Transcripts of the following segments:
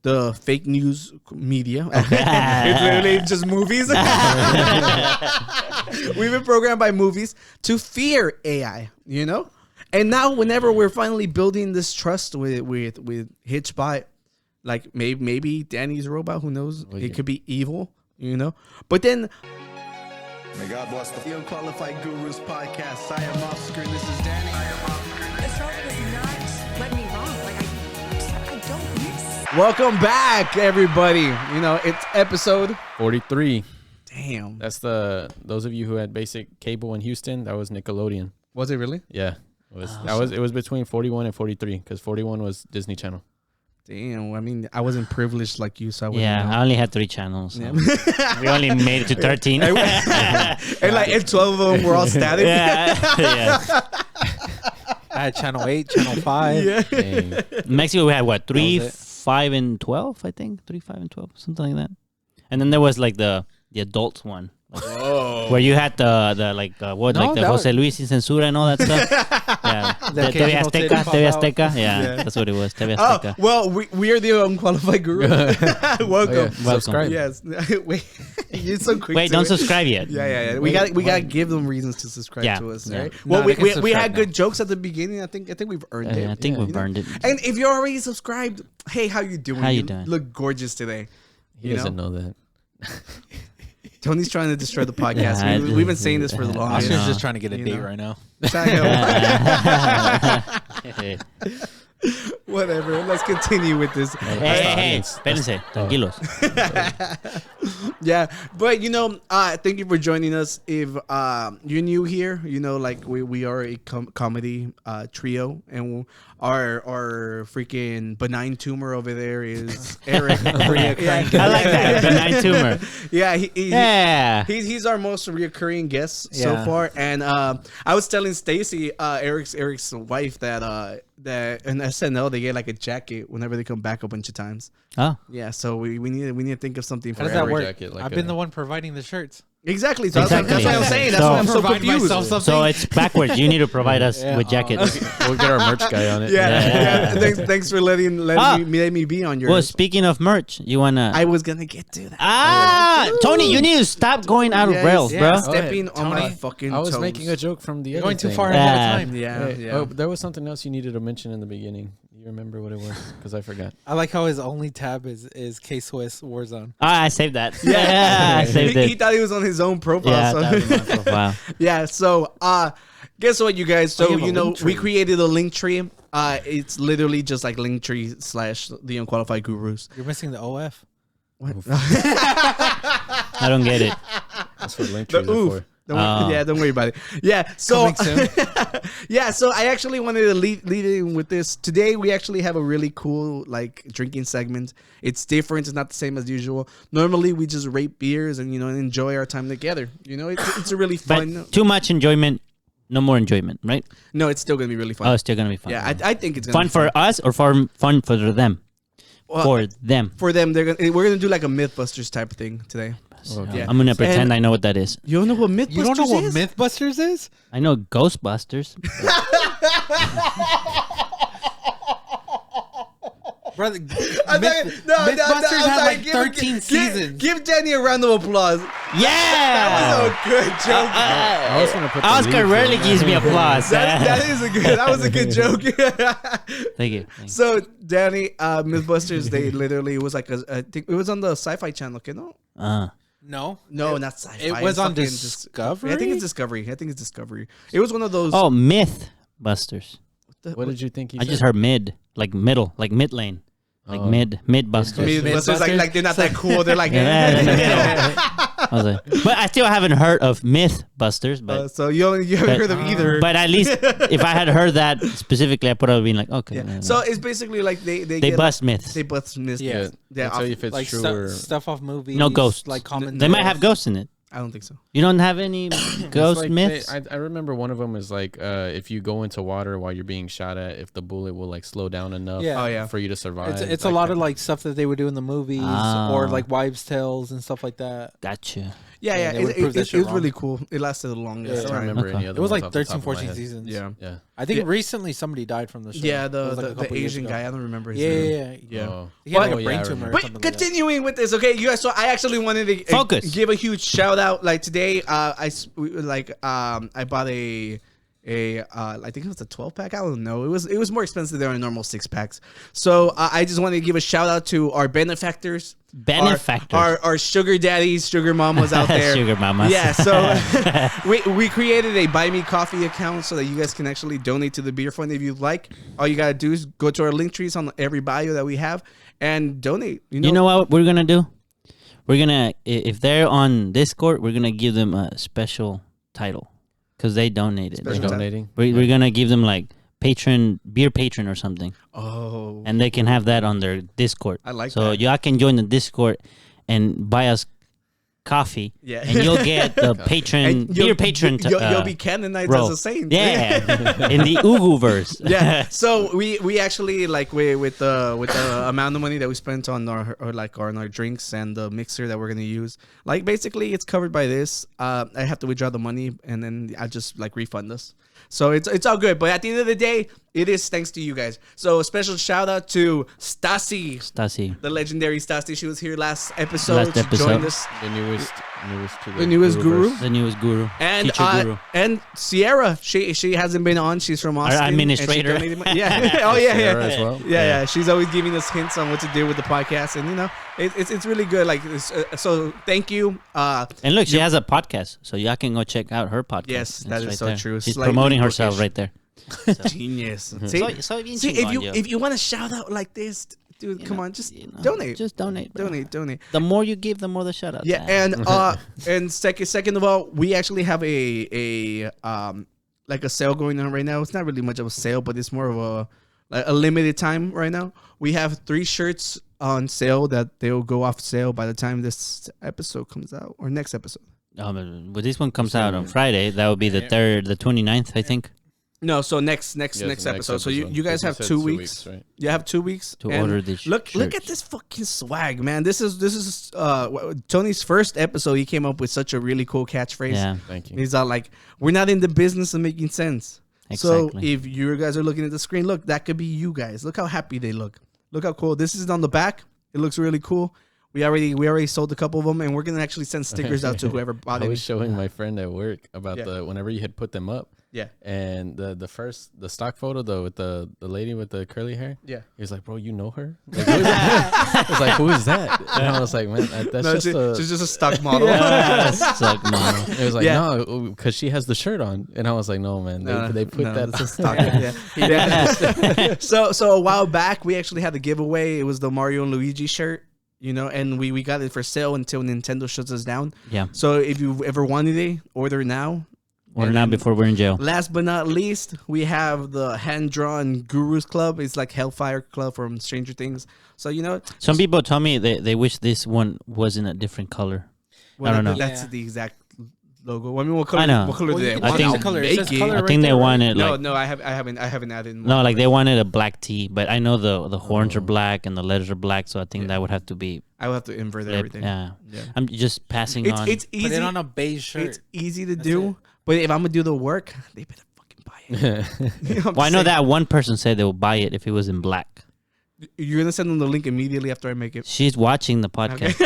the fake news media. It's literally just movies. We've been programmed by movies to fear AI, you know? And now whenever we're finally building this trust with Hitchbot, like maybe Danny's a robot, who knows? It could be evil, you know? But then... May God bless the Unqualified Gurus podcast. I am Oscar, and this is Danny. I am Oscar. This robot does not let me wrong. Like, I don't miss. Welcome back, everybody. You know, it's episode 43. Damn. That's those of you who had basic cable in Houston, that was Nickelodeon. Was it really? Yeah. It was between 41 and 43 because 41 was Disney Channel. Damn, I mean, I wasn't privileged like you, so I wouldn't know. I only had 3 channels. So. We only made it to 13. and like 12 of them were all static. Yeah. I had channel 8, channel 5. Yeah. In Mexico, we had what? 3, 5, and 12, I think. 3, 5, and 12, something like that. And then there was like the adults one. Where you had the Jose Luis y Censura and all that stuff. Yeah. TV Azteca. Yeah, that's what it was. TV Azteca. Oh, well, we are the Unqualified Guru. Welcome. Subscribe. Yes. Wait, you're so quick. Wait, don't subscribe yet. Yeah. We got to give them reasons to subscribe to us. Yeah. Right? Well, we had good jokes at the beginning. I think we've earned it. I think we've earned it. And if you're already subscribed, hey, how you doing? How you doing? Look gorgeous today. He doesn't know that. Tony's trying to destroy the podcast. Yeah, We've been saying this for the longest. Oscar's just trying to get a date right now. Whatever. Let's continue with this. Hey, espérense, tranquilos. Yeah, but you know, thank you for joining us. If you're new here, you know, like we are a comedy trio, and our freaking benign tumor over there is Eric. I like that benign tumor. Yeah, he's our most reoccurring guest so far. And I was telling Stacy, Eric's wife, that in SNL they get like a jacket whenever they come back a bunch of times. Oh, yeah. So we need to think of something for How does that work? Jacket, like I've been the one providing the shirts. Exactly. So that's what I'm saying. That's why I'm so confused. So it's backwards. You need to provide us with jackets. We'll get our merch guy on it. Yeah. Thanks for letting me be on your. Well, speaking of merch, you wanna? I was gonna get to that. Tony, you need to stop going out of rails, bro. Stepping on my fucking I was toes. making a joke from the other Going too thing. far ahead of time. Yeah. Oh, there was something else you needed to mention in the beginning. You remember what it was? Because I forgot. I like how his only tab is K-Swiss Warzone. I saved that. Yeah, I saved it. He thought he was on his own profile. Yeah, so. that was my profile. Yeah. So, guess what, you guys? So you know, we created a link tree. It's literally just like Linktree / the Unqualified Gurus. You're missing the OF. What? I don't get it. That's what Linktree is for. Don't worry about it. Yeah, so so I actually wanted to lead in with this. Today we actually have a really cool like drinking segment. It's different. It's not the same as usual. Normally we just rate beers and enjoy our time together. It's a really fun. But too much enjoyment, no more enjoyment, right? No, it's still gonna be really fun. Oh, it's still gonna be fun. Yeah, I think it's gonna fun be for us or fun for them. Well, for them. For them, we're gonna do like a MythBusters type of thing today. Okay. I'm gonna pretend I know what that is. You don't know what MythBusters is? You don't know what MythBusters is? I know Ghostbusters. Brother, MythBusters had like 13 seasons. Give Danny a round of applause. Yeah, that was a good joke. I was gonna put Oscar rarely gives me applause. That was a good joke. Thank you. So Danny, MythBusters, they literally was like I think it was on the Sci-Fi Channel, okay? No, not Sci-Fi. It was on Discovery. I think it's Discovery. It was one of those. Oh, Mythbusters. What did you think? I just heard mid, like middle, like mid lane. Like mid-busters. MythBusters, like they're not that cool. They're like, but I still haven't heard of MythBusters. But so you haven't heard of either. But at least if I had heard that specifically, I would have been like, okay. Yeah. So it's basically like they bust myths. They bust myths. Yeah. Tell you if it's like true or stuff off movies. No ghosts. Like common. They might have ghosts in it. I don't think so. You don't have any ghost myths? I remember one of them is like if you go into water while you're being shot at, if the bullet will like slow down enough for you to survive. It's a lot of like stuff that they would do in the movies or like wives' tales and stuff like that. Gotcha. Yeah, it was really cool. It lasted the longest time. I don't remember any other. It was like ones off the 13, top of my 14 head. seasons. Yeah. I think recently somebody died from the show. Yeah, It was like a the couple years Asian ago. guy. I don't remember his name. Yeah. Oh. He had like a Yeah, brain I tumor. remember. Or But something like that. continuing with this, okay, you guys. So I actually wanted to give a huge shout out. Like today, I bought I think it was a 12-pack. I don't know. It was more expensive than our normal 6-packs. So I just wanted to give a shout out to our benefactors. Our sugar daddies, sugar mamas out there. Sugar mamas. Yeah, so we created a Buy Me Coffee account so that you guys can actually donate to the beer fund if you'd like. All you gotta do is go to our link trees on every bio that we have and donate. You know what we're gonna do? We're gonna, if they're on Discord, we're gonna give them a special title because they donated. They're donating. We're gonna give them like beer patron or something. Oh. And they can have that on their Discord. I like so that. y'all can join the Discord and buy us coffee. Yeah. And you'll get the beer patron. You'll be canonized as a saint. Yeah. In the Ugu-verse. Yeah. So we actually like with the amount of money that we spent on our drinks and the mixer that we're gonna use, like basically it's covered by this. I have to withdraw the money and then I just like refund us. So it's all good. But at the end of the day, it is thanks to you guys. So a special shout out to Stasi, the legendary Stasi. She was here last episode. She joined us. The newest guru. The newest guru. And guru. And Sierra, she hasn't been on. She's from Austin. Our administrator. Yeah. Oh yeah, Sierra as well. Yeah. She's always giving us hints on what to do with the podcast, and it's really good. Like so, thank you. And look, she has a podcast, so y'all can go check out her podcast. Yes, that is so there. true. She's promoting herself right there. Genius. Mm-hmm. See, if you want to shout out like this, dude, come on, just donate. Just donate. Bro. Donate. The more you give, the more the shout outs. Yeah, and second of all, we actually have a sale going on right now. It's not really much of a sale, but it's more of a limited time right now. We have 3 shirts on sale that they'll go off sale by the time this episode comes out or next episode. But this one comes out on Friday. That would be the 29th, I think. No, so next episode. So you guys have 2 weeks. Right? You have 2 weeks to order this. Look at this fucking swag, man. This is Tony's first episode. He came up with such a really cool catchphrase. Yeah, thank you. He's all like, "We're not in the business of making sense." Exactly. So if you guys are looking at the screen, look, that could be you guys. Look how happy they look. Look how cool. This is on the back. It looks really cool. We already sold a couple of them, and we're gonna actually send stickers out to whoever bought it. I was showing my friend at work about whenever you had put them up. Yeah. And the stock photo though with the lady with the curly hair. Yeah. He was like, "Bro, you know her?" Like, I was like, "Who is that?" And I was like, "Man, she's just a stock model." Stock model. It was like, "No, because she has the shirt on." And I was like, "No, man, they put that as a stock." Yeah. So a while back, we actually had a giveaway. It was the Mario and Luigi shirt. And we got it for sale until Nintendo shuts us down. Yeah. So if you ever wanted it, order now. Order now before we're in jail. Last but not least, we have the hand-drawn Gurus Club. It's like Hellfire Club from Stranger Things. So, some people tell me they wish this one was in a different color. I don't know. That's the exact logo. I mean, what color? I know. What color do they? I think color. I think they wanted like no. I haven't added. No, like they wanted a black tee, but I know the horns are black and the letters are black, so I think that would have to be. I would have to invert everything. Yeah. I'm just passing on. It's easy. Put it on a beige shirt. It's easy to do, but if I'm gonna do the work, they better fucking buy it. Well, I know that one person said they would buy it if it was in black. You're gonna send them the link immediately after I make it. She's watching the podcast.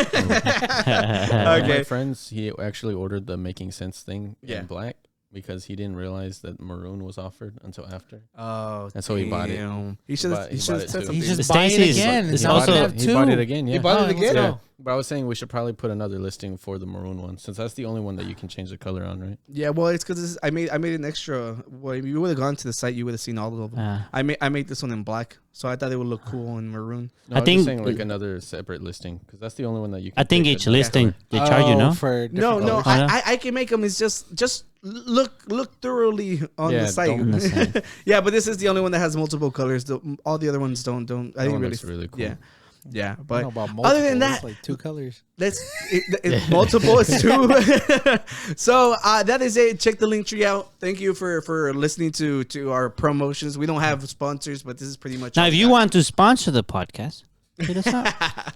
One of my friends, he actually ordered the Making Sense thing in black because he didn't realize that maroon was offered until after. Oh, and so he bought it. He should have said something. He just bought it again. He bought it again. Yeah. He bought it again. Yeah. But I was saying we should probably put another listing for the maroon one since that's the only one that you can change the color on, right? Yeah, well, it's because I made an extra. Well, if you would have gone to the site, you would have seen all of them. I made this one in black, so I thought it would look cool in maroon. No, I think just saying like another separate listing because that's the only one that you can. I think each listing they charge you, no? No. I can make them. It's just look thoroughly on the site. Yeah, but this is the only one that has multiple colors. All the other ones don't. I think really cool. Yeah, but other than that, it's like 2 colors. Multiple is 2. So that is it. Check the link tree out. Thank you for listening to our promotions. We don't have sponsors, but this is pretty much. Now, if you want to sponsor the podcast, hit us up.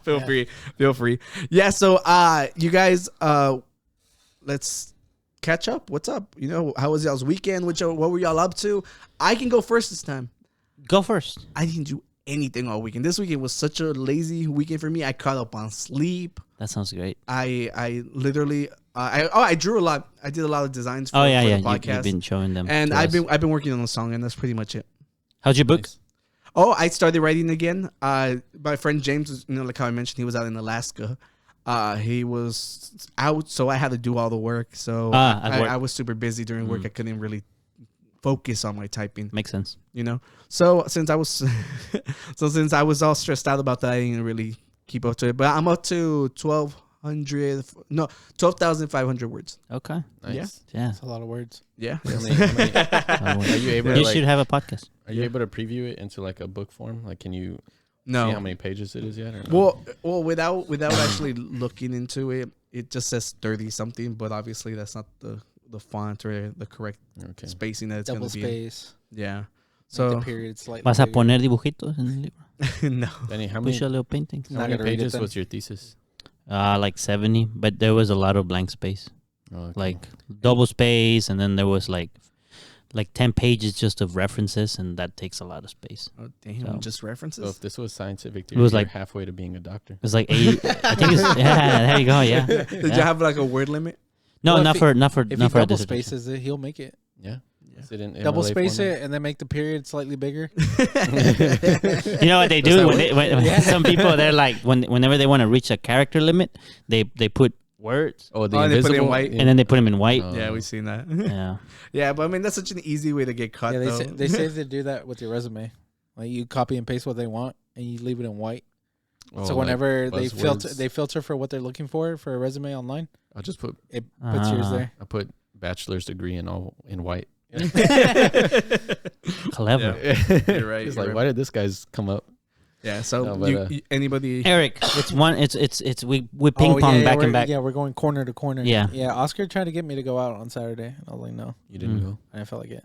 Feel free. Yeah. So you guys, let's catch up. What's up? You know, how was y'all's weekend? What were y'all up to? I can go first this time. Go first. I didn't do anything all weekend. This weekend was such a lazy weekend for me. I caught up on sleep. That sounds great. I literally I drew a lot. I did a lot of designs for, for the podcast. You've been showing them. And I've been working on a song, and that's pretty much it. How's your book? Nice. Oh, I started writing again. My friend James, like how I mentioned, he was out in Alaska. He was out, so I had to do all the work. So I was super busy during work. I couldn't really focus on my typing. Makes sense. You know. So since I was all stressed out about that, I didn't really keep up to it. But I'm up to 12,500 words. Okay. Nice. Yeah. That's a lot of words. Yeah. Are you able to, You should have a podcast. Are you able to preview it into like a book form? Like, can you see No. how many pages it is yet? Or no? Well, without actually looking into it, it just says 30 something. But obviously, that's not the font or the correct spacing that it's going Double to be. space. Yeah. So So the period slightly ¿Vas a bigger. poner dibujitos en el libro? no. Danny, how many, Push a little painting. how Not many gonna read it pages then. was your thesis? Like 70, but there was a lot of blank space. Oh, okay. Like double space, and then there was like 10 pages just of references, and that takes a lot of space. Oh, damn. So- Just references. So if this was scientific It theory, was you're like- halfway to being a doctor. It's like 80. I think it's there you go. Yeah. Did you have like a word limit? No, Well, not if for If a he double dissertation. spaces it, he'll make it. Yeah. Sit in Double MLA space format? it and then make the period slightly bigger. You know what they Does do that when some people they're like whenever they want to reach a character limit, they put words Oh, the Oh, they put it in invisible white. and then they put them in white. Oh. Yeah, we've seen that. Yeah. Yeah, but I mean that's such an easy way to get caught. Yeah, though. they say they do that with your resume. Like you copy and paste what they want and you leave it in white. Oh, So like whenever they buzzwords. filter for what they're looking for a resume online, I'll just put it puts yours there. I put bachelor's degree in white. Clever. You're right. It's you're like, right. why did this guy's come up? Yeah. So No, but, anybody? Eric, it's we ping pong back and back. Yeah, we're going corner to corner. Yeah. Yeah, Oscar tried to get me to go out on Saturday. And I was like, no, You didn't go. I didn't feel like it.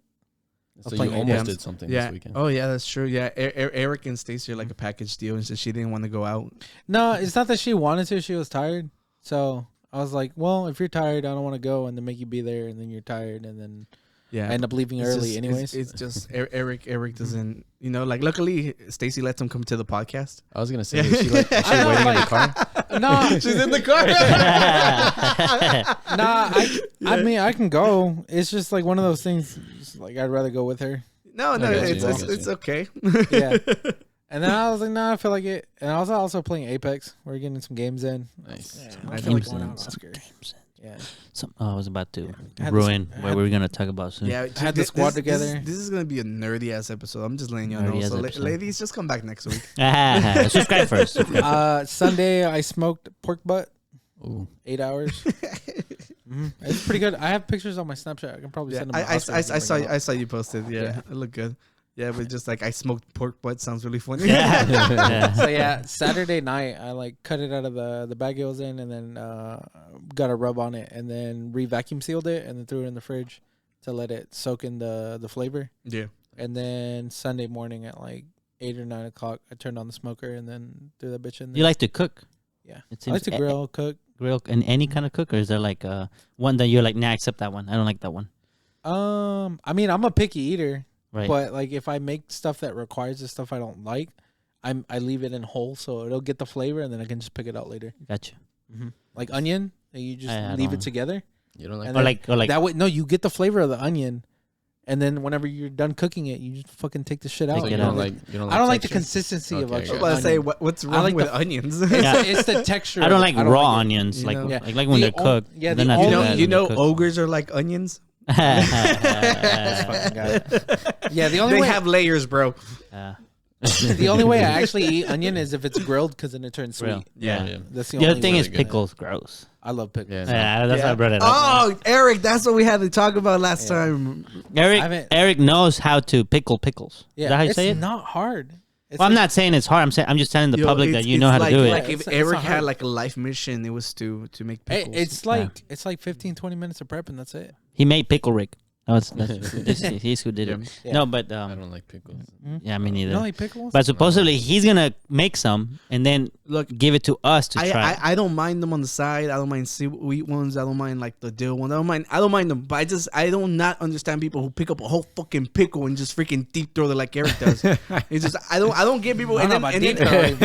So playing you almost games. did something Yeah. this weekend. Oh yeah, that's true. Yeah, Eric and Stacey are like a package deal, and so she didn't want to go out. No, it's not that she wanted to. She was tired. So I was like, well, if you're tired, I don't want to go and then make you be there and then you're tired and then Yeah. I end up leaving It's early just- anyways. It's just Eric doesn't, like luckily Stacey lets him come to the podcast. I was gonna say, is she waiting in the car? No, She's in the car. nah, I mean, I can go. It's just like one of those things. Just like I'd rather go with her. No, I got you, it's I got it's you. okay. Yeah. And then I was like, nah, I feel like it. And I was also playing Apex. We're getting some games in. Nice. Yeah, I I feel like Games going in, out, some Oscar. games in. Yeah. I was about to I had ruin this- I what had- we were gonna talk about soon. Yeah, had the squad together. This is gonna be a nerdy ass episode. I'm just letting you know. Nerdy-ass So, episode. ladies, just come back next week. Subscribe first. Sunday, I smoked pork butt. Ooh. 8 hours. It's pretty good. I have pictures on my Snapchat. I can probably Yeah, send them. to I Oscar if you bring them I up. saw you posted. Yeah, Yeah. it looked good. Yeah, but just like I smoked pork butt sounds really funny. Yeah. So yeah, Saturday night I like cut it out of the bag it was in, and then got a rub on it, and then re-vacuum sealed it, and then threw it in the fridge to let it soak in the flavor. Yeah. And then Sunday morning at like 8 or 9 o'clock, I turned on the smoker and then threw that bitch in there. You like to cook? Yeah, It I like seems to grill, cook. grill and any kind of cook, or is there like one that you're like, nah, accept that one. I don't like that one. I mean, I'm a picky eater, Right. but like if I make stuff that requires the stuff I don't like, I leave it in whole so it'll get the flavor, and then I can just pick it out later. Gotcha. Like onion, you just I leave don't- it together. You don't like And Or then like that way, no, you get the flavor of the onion, and then whenever you're done cooking it, you just fucking take the shit out. so Take you it don't out. like you don't like I don't like the texture? consistency of Okay, actual I was about to say, onion. what's wrong like with the- onions? Yeah. It's the texture. I of don't it. like I raw like it. onions. You Like know? Yeah. like when The they're o- cooked. yeah, they're the not only- too you know, bad you when know, they're ogres are like onions. cooked. This fucking guy. Yeah, the only They way have layers, bro. the only way I actually eat onion is if it's grilled, because then it turns sweet. Real. Yeah. Yeah. That's the The only other thing way. is pickles. Gross. I love pickles. Yeah. Yeah, that's why I brought it up. Oh, Eric, that's what we had to talk about last Yeah. time. Eric knows how to pickle pickles. Yeah, Is that how you it's say it? not hard. It's Well, I'm like- not saying it's hard. I'm just telling the Yo, public that it's- you know it's how like, to do like it. if It's Eric not had hard. like a life mission, it was to make pickles. It's like 15-20 minutes of prep, and that's it. He made Pickle Rick. Oh, he's who did it. Yeah. No, but I don't like pickles. yeah, me neither. You don't like pickles? But supposedly he's gonna make some and then give it to us to try. I don't mind them on the side. I don't mind sweet ones. I don't mind like the dill ones. I don't mind them. But I don't not understand people who pick up a whole fucking pickle and just freaking deep throw it like Eric does. It's just I don't get people. I don't know about deep throwing.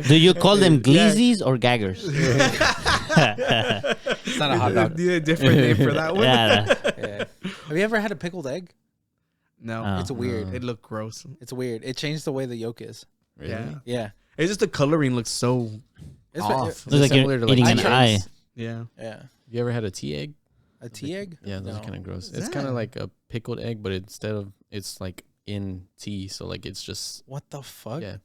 Do you call them gleezies or gaggers? It's not a hot dog. Need a different name for that one. Yeah. Have you ever had a pickled egg? No, Oh. It's weird. it looked gross. It's weird. It changed the way the yolk is. Really? Yeah, Yeah. it's just the coloring looks so It's off. Looks like similar you're to, like, eating an tea eye. eggs? Yeah, Yeah. You ever had a tea egg? A tea egg? Yeah, those No. are kind of gross. What's It's kind that? of like a pickled egg, but instead of it's like in tea, so like it's just What the fuck? yeah,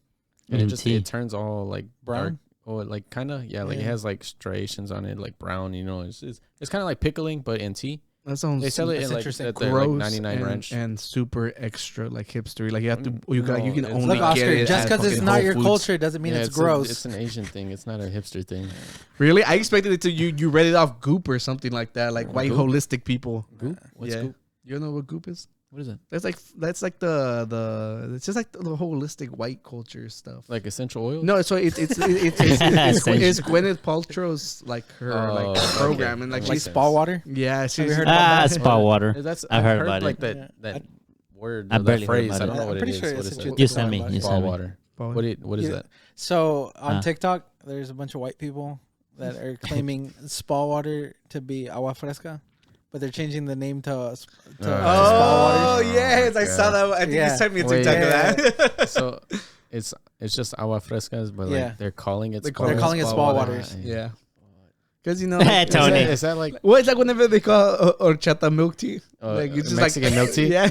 and In it just tea. it turns all like Brown? dark. Or like kind of like it Yeah. has like striations on it, like brown. You know, it's kind of like pickling, but in tea. that sounds They sell it That's in like interesting. at the like gross 99 ranch. and super extra like hipstery. Like you have to you can No, only Look, get Oscar, it just at because it's fucking not Whole your Foods. culture doesn't mean Yeah, it's gross. It's an Asian thing. It's not a hipster thing. Really, I expected it to you read it off Goop or something like that. Like white Goop? holistic people. Goop? What's Yeah. goop? You don't know what Goop is? What is it? That's like the it's just like the holistic white culture stuff. Like essential oil? No, so it's Gwyneth Paltrow's like her Oh, program okay. and like That Like makes spa sense. water? yeah, she's you heard about that? Spa water. That's I've heard about about like it. that word. I that barely heard phrase. about I don't it. know what I'm it pretty is. sure What it's is a it? truth. You send me. You Spa send me. water. What is Yeah. that? So on Ah. TikTok, there's a bunch of white people that are claiming spa water to be agua fresca, but they're changing the name to spa Oh waters. yes, I God. saw that. I think Yeah. you sent me a Wait. TikTok of that. So it's just agua frescas, but Yeah. like they're calling it. They're spa They're calling it water. spa waters. Yeah, because you know, Tony. Is that like well, it's like whenever they call horchata milk tea. Like it's just Mexican milk tea? Yeah.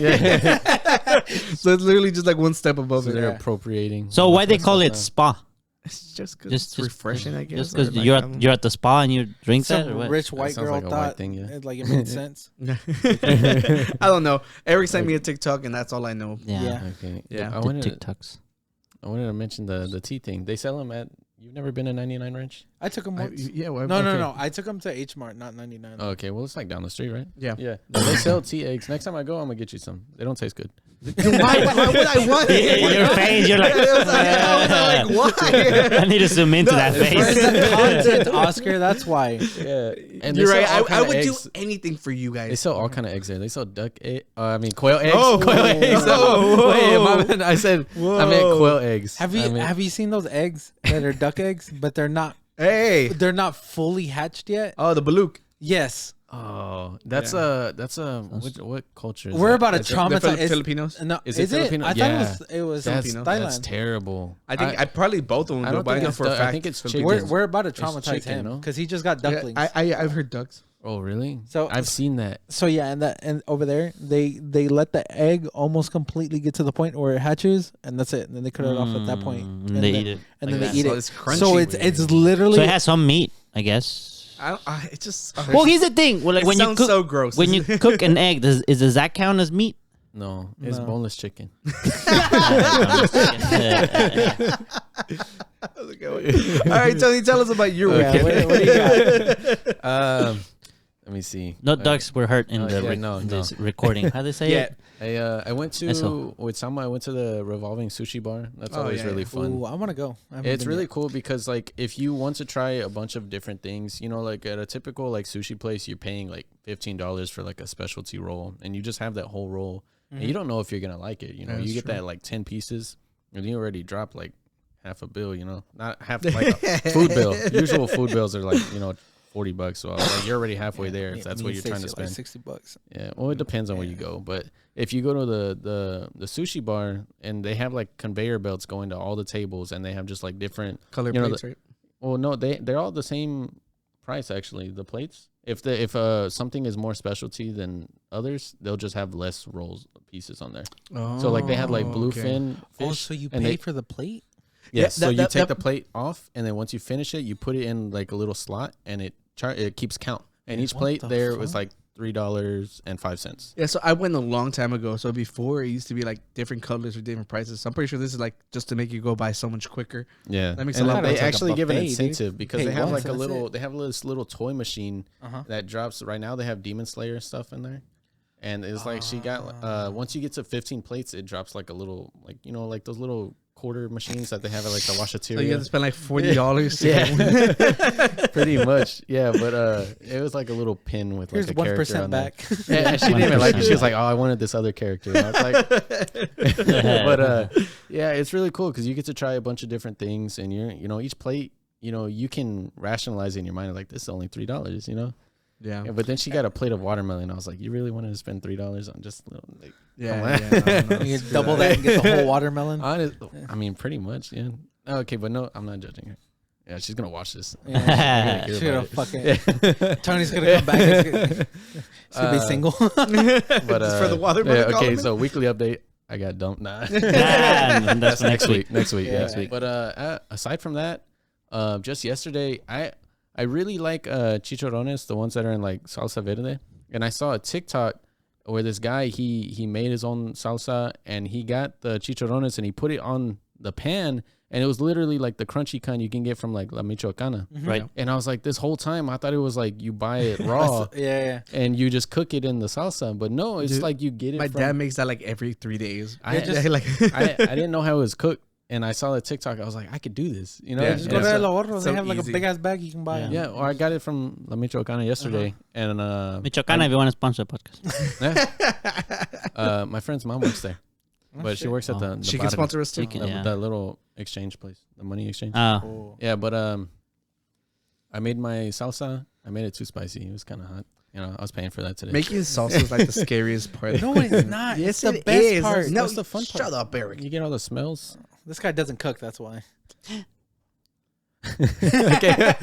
So it's literally just like one step above So it. they're Yeah. appropriating. So why they call it spa? It's just because Just- it's refreshing, I guess. Just or because like, you're I don't you're at the spa and you drink that or Some what? rich white sounds girl like a white thought thing, yeah. it made sense. know. I don't know. Eric sent me a TikTok, and that's all I know. Yeah. Yeah. Okay. Yeah. I The wanted TikToks. to mention the tea thing. They sell them at. You've never been to 99 Ranch? I took them once. Yeah. Well, No, okay. no. I took them to H Mart, not 99. Oh, okay. Well, it's like down the street, right? Yeah. Yeah. No, they sell tea eggs. Next time I go, I'm gonna get you some. They don't taste good. Why would I want it? Your face, you're like, I was like, why? I need to zoom into that Where's face. the content, Oscar? That's why. Yeah. And You're they right. sell all I kinda would eggs. do anything for you They guys. sell all kind of eggs there. They sell duck egg. Quail eggs. Oh, quail eggs. whoa, Wait, whoa. my bad. I said I meant Whoa. quail eggs. Have I you meant- have you seen those eggs that are duck eggs, but they're not Hey. fully hatched yet? Oh, the Baluch. Yes. Oh, that's what culture? Is We're that? about to That's- traumatize. Filipinos. No, Is is it it? Filipino? I Yeah. thought it was That's Thailand. terrible. I think I probably both of them. I don't but think know it's for a duck. fact. I think it's Filipinos. chicken. We're about to It's traumatize chicken, him no? because he just got ducklings. Yeah, I've heard ducks. Oh, really? So- I've seen that. So yeah, and over there they let the egg almost completely get to the point where it hatches, and that's it. And then they cut it off at that point, And they then, eat it. and Like then that. they eat So it. it's crunchy. So it's literally So it has some meat, I guess. It just. Well, here's the thing. Well, like it when you sounds cook, so gross. when you cook an egg, does that count as meat? No, it's No. boneless chicken. All right, Tony, tell us about your Yeah, weekend. what do you got? Let me see. No ducks were hurt in the no. this recording. How they say Yeah. it? I went I saw. to with Sama. I went to the revolving sushi bar. That's Oh, always yeah, really yeah. fun. Ooh, I want to go. I haven't It's been really yet. cool because like if you want to try a bunch of different things, you know, like at a typical like sushi place, you're paying like $15 for like a specialty roll, and you just have that whole roll, and you don't know if you're gonna like it. You know, That's you get true. that like 10 pieces, and you already dropped like half a bill. You know, not half like a food bill. Usual food bills are like $40, so like you're already halfway there if that's what you're trying to spend. Like $60. Yeah, well, it depends on where you go, but if you go to the sushi bar and they have like conveyor belts going to all the tables, and they have just like different Color you know, plates, right? well, no, they're all the same price actually. The plates, if something is more specialty than others, they'll just have less rolls pieces on there. So like they had like bluefin fish. Oh, so you and pay they- for the plate? Yeah, Yeah, so that- you that- take that- the plate off, and then once you finish it, you put it in like a little slot, and it keeps count. And each What plate the there was fuck? like $3.05. Yeah, so I went a long time ago. So before it used to be like different colors or different prices. So I'm pretty sure this is like just to make you go by so much quicker. Yeah, That makes and a lot then of they sense. actually Like a give an buffet, dude. incentive because Pay they have once, like a that's little. it. They have this little toy machine Uh-huh. that drops right now. They have Demon Slayer stuff in there, And it's like she got once you get to 15 plates, it drops like a little like those little quarter machines that they have at like the washateria. So you have to spend like $40. Yeah, pretty much. Yeah, but it was like a little pin with like Here's a character 1% on back. there. Yeah, she didn't even like it. She was like, "Oh, I wanted this other character." And I was like, but yeah, it's really cool because you get to try a bunch of different things, and each plate, you can rationalize it in your mind like this is only $3, Yeah. But then she got a plate of watermelon. I was like, you really wanted to spend $3 on just a little like, You double that and get the whole watermelon. I mean, pretty much, yeah. Okay, but no, I'm not judging her. Yeah, she's gonna watch this. Yeah, she's gonna fucking. Tony's gonna come back. She's gonna be single. But for the watermelon. Yeah, okay, so weekly update. I got dumped. Nah, that's next week. Next week, yeah. Next week. But aside from that, just yesterday, I really like chicharrones, the ones that are in like salsa verde. And I saw a TikTok where this guy he made his own salsa and he got the chicharrones and he put it on the pan. And it was literally like the crunchy kind you can get from like La Michoacana. Right. And I was like, this whole time, I thought it was like you buy it raw. Yeah. And you just cook it in the salsa. But no, it's like you get it My dad makes that like every 3 days. I didn't know how it was cooked. And I saw the TikTok. I was like, I could do this. Yeah. Just go to El Ahorro. So They have like easy. a big ass bag you can buy. Yeah, or I got it from La Michoacana yesterday. And Michoacana, if you want to sponsor a podcast. my friend's mom works there. But she works at the She can bottom, sponsor us too. the little exchange place, the money exchange. Oh. Yeah, but I made my salsa. I made it too spicy. It was kind of hot. I was paying for that today. Making salsa is like the scariest part. No, it's not. Yes, It's the it best is. part. No, That's the fun part. Shut up, Eric. You get all the smells. This guy doesn't cook. That's why. Okay.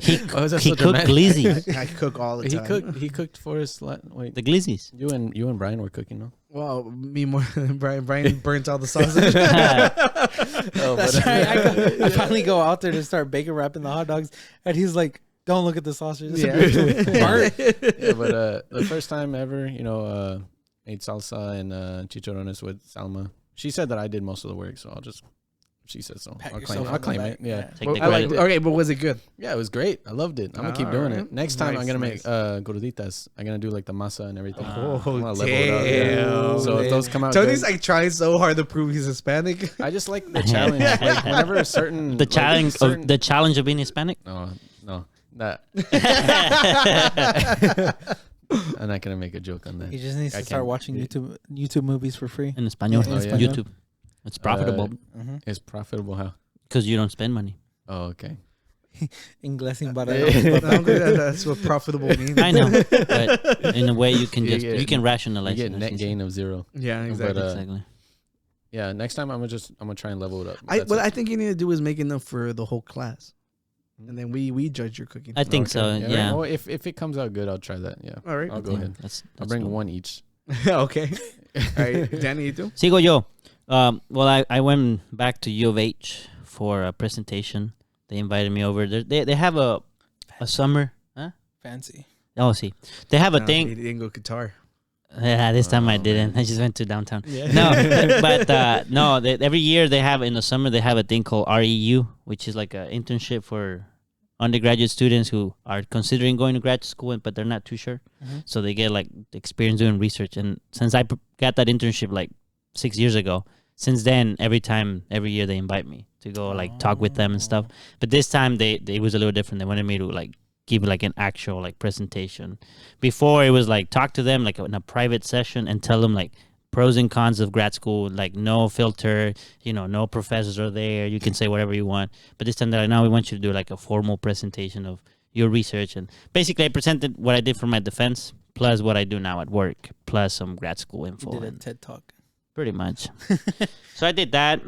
He so cooked dramatic? glizzy. I cook all the time. He cooked for us. Wait, The glizzies. you and Brian were cooking, no? Well, me more than Brian. Brian burnt all the sausage. Oh, That's right. I finally go out there to start bacon wrapping the hot dogs, and he's like, "Don't look at the sausage." It's burnt. Yeah, but the first time ever, ate salsa and chicharrones with Salma. She said that I did most of the work, so she said so. Pat I'll yourself on the claim back. it. Yeah. Take Well, the I liked credit. it. Okay, but was it good? Yeah, it was great. I loved it. I'm gonna keep doing it. Next time I'm gonna make gorditas. I'm gonna do like the masa and everything. Oh, I'm gonna level damn. it up. Yeah. So if those come out Tony's good, like trying so hard to prove he's Hispanic. I just like the challenge. Like whenever a certain The challenge certain, of the challenge of being Hispanic. no, that I'm not gonna make a joke on that. He just needs I to start can't- watching YouTube movies for free. In Espanol, Oh, yeah. YouTube. It's profitable It's profitable how? because you don't spend money. Oh, okay. Inglés sin That's what profitable means. I know, but in a way you can You just get- you can You rationalize get it. net gain of 0. Yeah, exactly. But, Exactly. Yeah, next time I'm gonna try and level it up. What I think you need to do is make enough for the whole class, and then we judge your cooking. I think so. Yeah. Well, if it comes out good, I'll try that. Yeah. All right. I'll go ahead. That's I'll bring dope. one each. Okay. All right, Danny, you too. Sigo yo. Well, I went back to U of H for a presentation. They invited me over. They have a summer. Huh? Fancy. Oh, see, they have a No, thing. he didn't go guitar. Yeah, this time I didn't. I just went to downtown. No, but no. Every year they have in the summer they have a thing called REU, which is like an internship for undergraduate students who are considering going to grad school, but they're not too sure. So they get like experience doing research. And since I got that internship like 6 years ago, since then every year they invite me to go like talk with them and stuff. But this time it was a little different. They wanted me to like give like an actual like presentation. Before it was like talk to them like in a private session and tell them like pros and cons of grad school, like no filter, no professors are there, you can say whatever you want. But this time they're like, now we want you to do like a formal presentation of your research. And basically I presented what I did for my defense plus what I do now at work plus some grad school info. Did a and TED talk. pretty much. So I did that.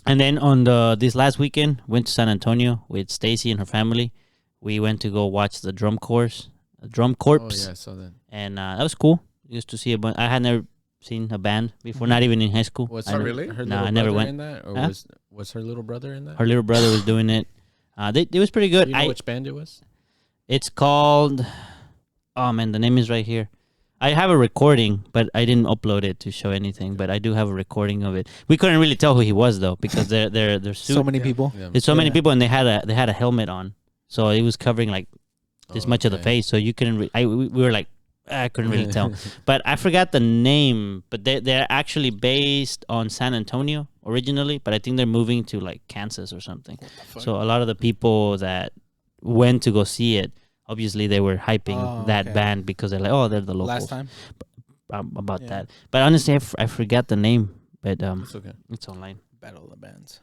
And then on this last weekend, went to San Antonio with Stacy and her family. We went to go watch the drum corps. Oh yeah, I saw that. And that was cool. Just to see a bunch. I had never seen a band before, not even in high school. Was I her, know- really? her No, little I never brother went. in that, or Huh? was her little brother in that? Her little brother was doing it. It was pretty good. Do you know which band it was? It's called. Oh man, the name is right here. I have a recording, but I didn't upload it to show anything. But I do have a recording of it. We couldn't really tell who he was though because they're suit. So many people. Yeah. There's so many Yeah. people, and they had a helmet on, so it was covering like this much of the okay. face. So you couldn't. We were like I couldn't really tell, but I forgot the name. But they're actually based on San Antonio originally, but I think they're moving to like Kansas or something. So a lot of the people that went to go see it, obviously they were hyping that band because they're like, oh, they're the locals. Last time about that, but honestly, I forgot the name. But it's okay. It's online. Battle of the Bands.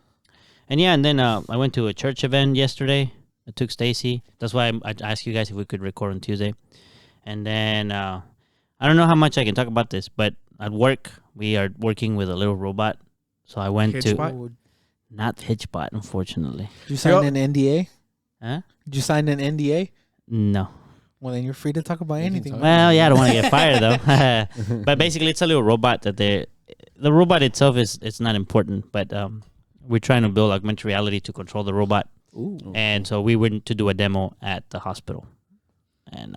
And yeah, and then I went to a church event yesterday. I took Stacy. That's why I asked you guys if we could record on Tuesday. And then I don't know how much I can talk about this, but at work we are working with a little robot. So I went to not Hitchbot, unfortunately. Did you sign an NDA? Huh? Did you sign an NDA? No. Well, then you're free to talk about anything. Well, yeah, I don't want to get fired though. But basically, it's a little robot that the robot itself it's not important, but we're trying to build augmented reality to control the robot. Ooh. And so we went to do a demo at the hospital. And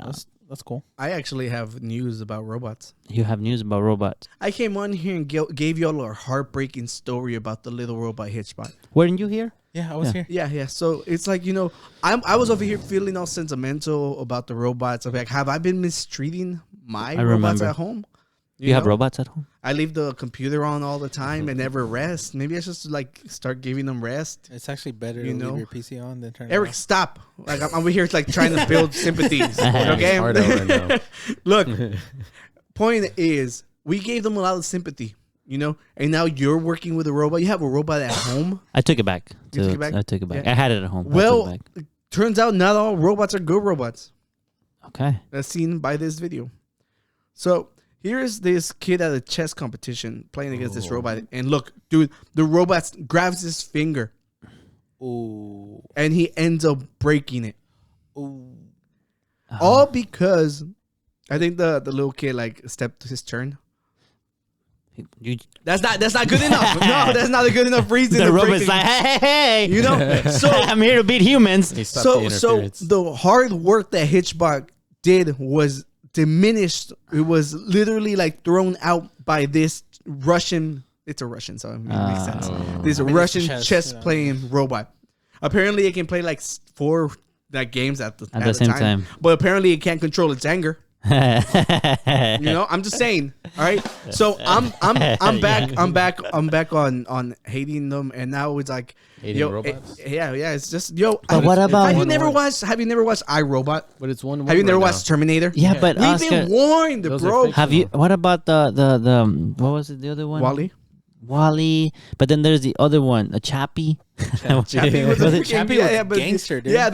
that's cool. I actually have news about robots. You have news about robots. I came on here and gave y'all a heartbreaking story about the little robot Hitchbot. Weren't you here? Yeah, I was here. Yeah. So it's like, I was over here feeling all sentimental about the robots. I'm like, have I been mistreating my robots at home? You have robots at home? I leave the computer on all the time and never rest. Maybe I should start giving them rest. It's actually better to leave your PC on than turn it Eric, off. stop. Like I'm over here trying to build sympathies. Okay? Hard out right now. Look, point is, we gave them a lot of sympathy, and now you're working with a robot. You have a robot at home. I took it back. You took it back? I took it back. Yeah. I had it at home. Well, turns out not all robots are good robots. Okay. As seen by this video. So here's this kid at a chess competition playing against this robot. And look, dude, the robot grabs his finger. Ooh. And he ends up breaking it. Ooh. All because I think the little kid stepped his turn. That's not good enough. No, that's not a good enough reason. The robot's like, hey. So I'm here to beat humans. So the hard work that Hitchbot did was diminished. It was literally thrown out by this Russian. It's a Russian, so it makes sense. This Russian chess playing robot. Apparently, it can play 4 games at the same time. But apparently, it can't control its anger. I'm just saying. All right. So I'm back on hating them, and now it's like hating robots. It's just But what about? Have you never watched iRobot? But it's one. Have you never watched Terminator? Yeah, but we've been warned, bro. Have you? What about the what was it? The other one? Wally. But then there's the other one, a Chappie. Chappie was gangster, dude. Yeah,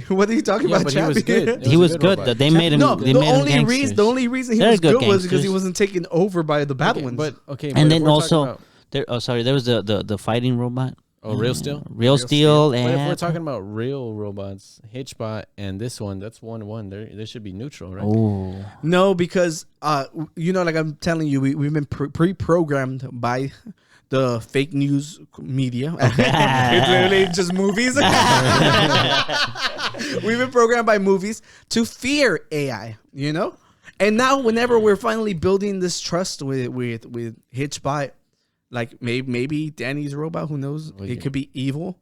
what are you talking about? But Chappie? he was good. He was good. They made him. No, the only reason he was good was because he wasn't taken over by the bad ones. But and then also, there was the fighting robot. Oh, Real Steel? Real Steel. But if we're talking about real robots, Hitchbot and this one, that's 1-1. They should be neutral, right? Oh. No, because, I'm telling you, we've been pre-programmed by the fake news media. It's literally just movies. We've been programmed by movies to fear AI, And now whenever we're finally building this trust with Hitchbot, maybe Danny's robot, who knows? It could be evil,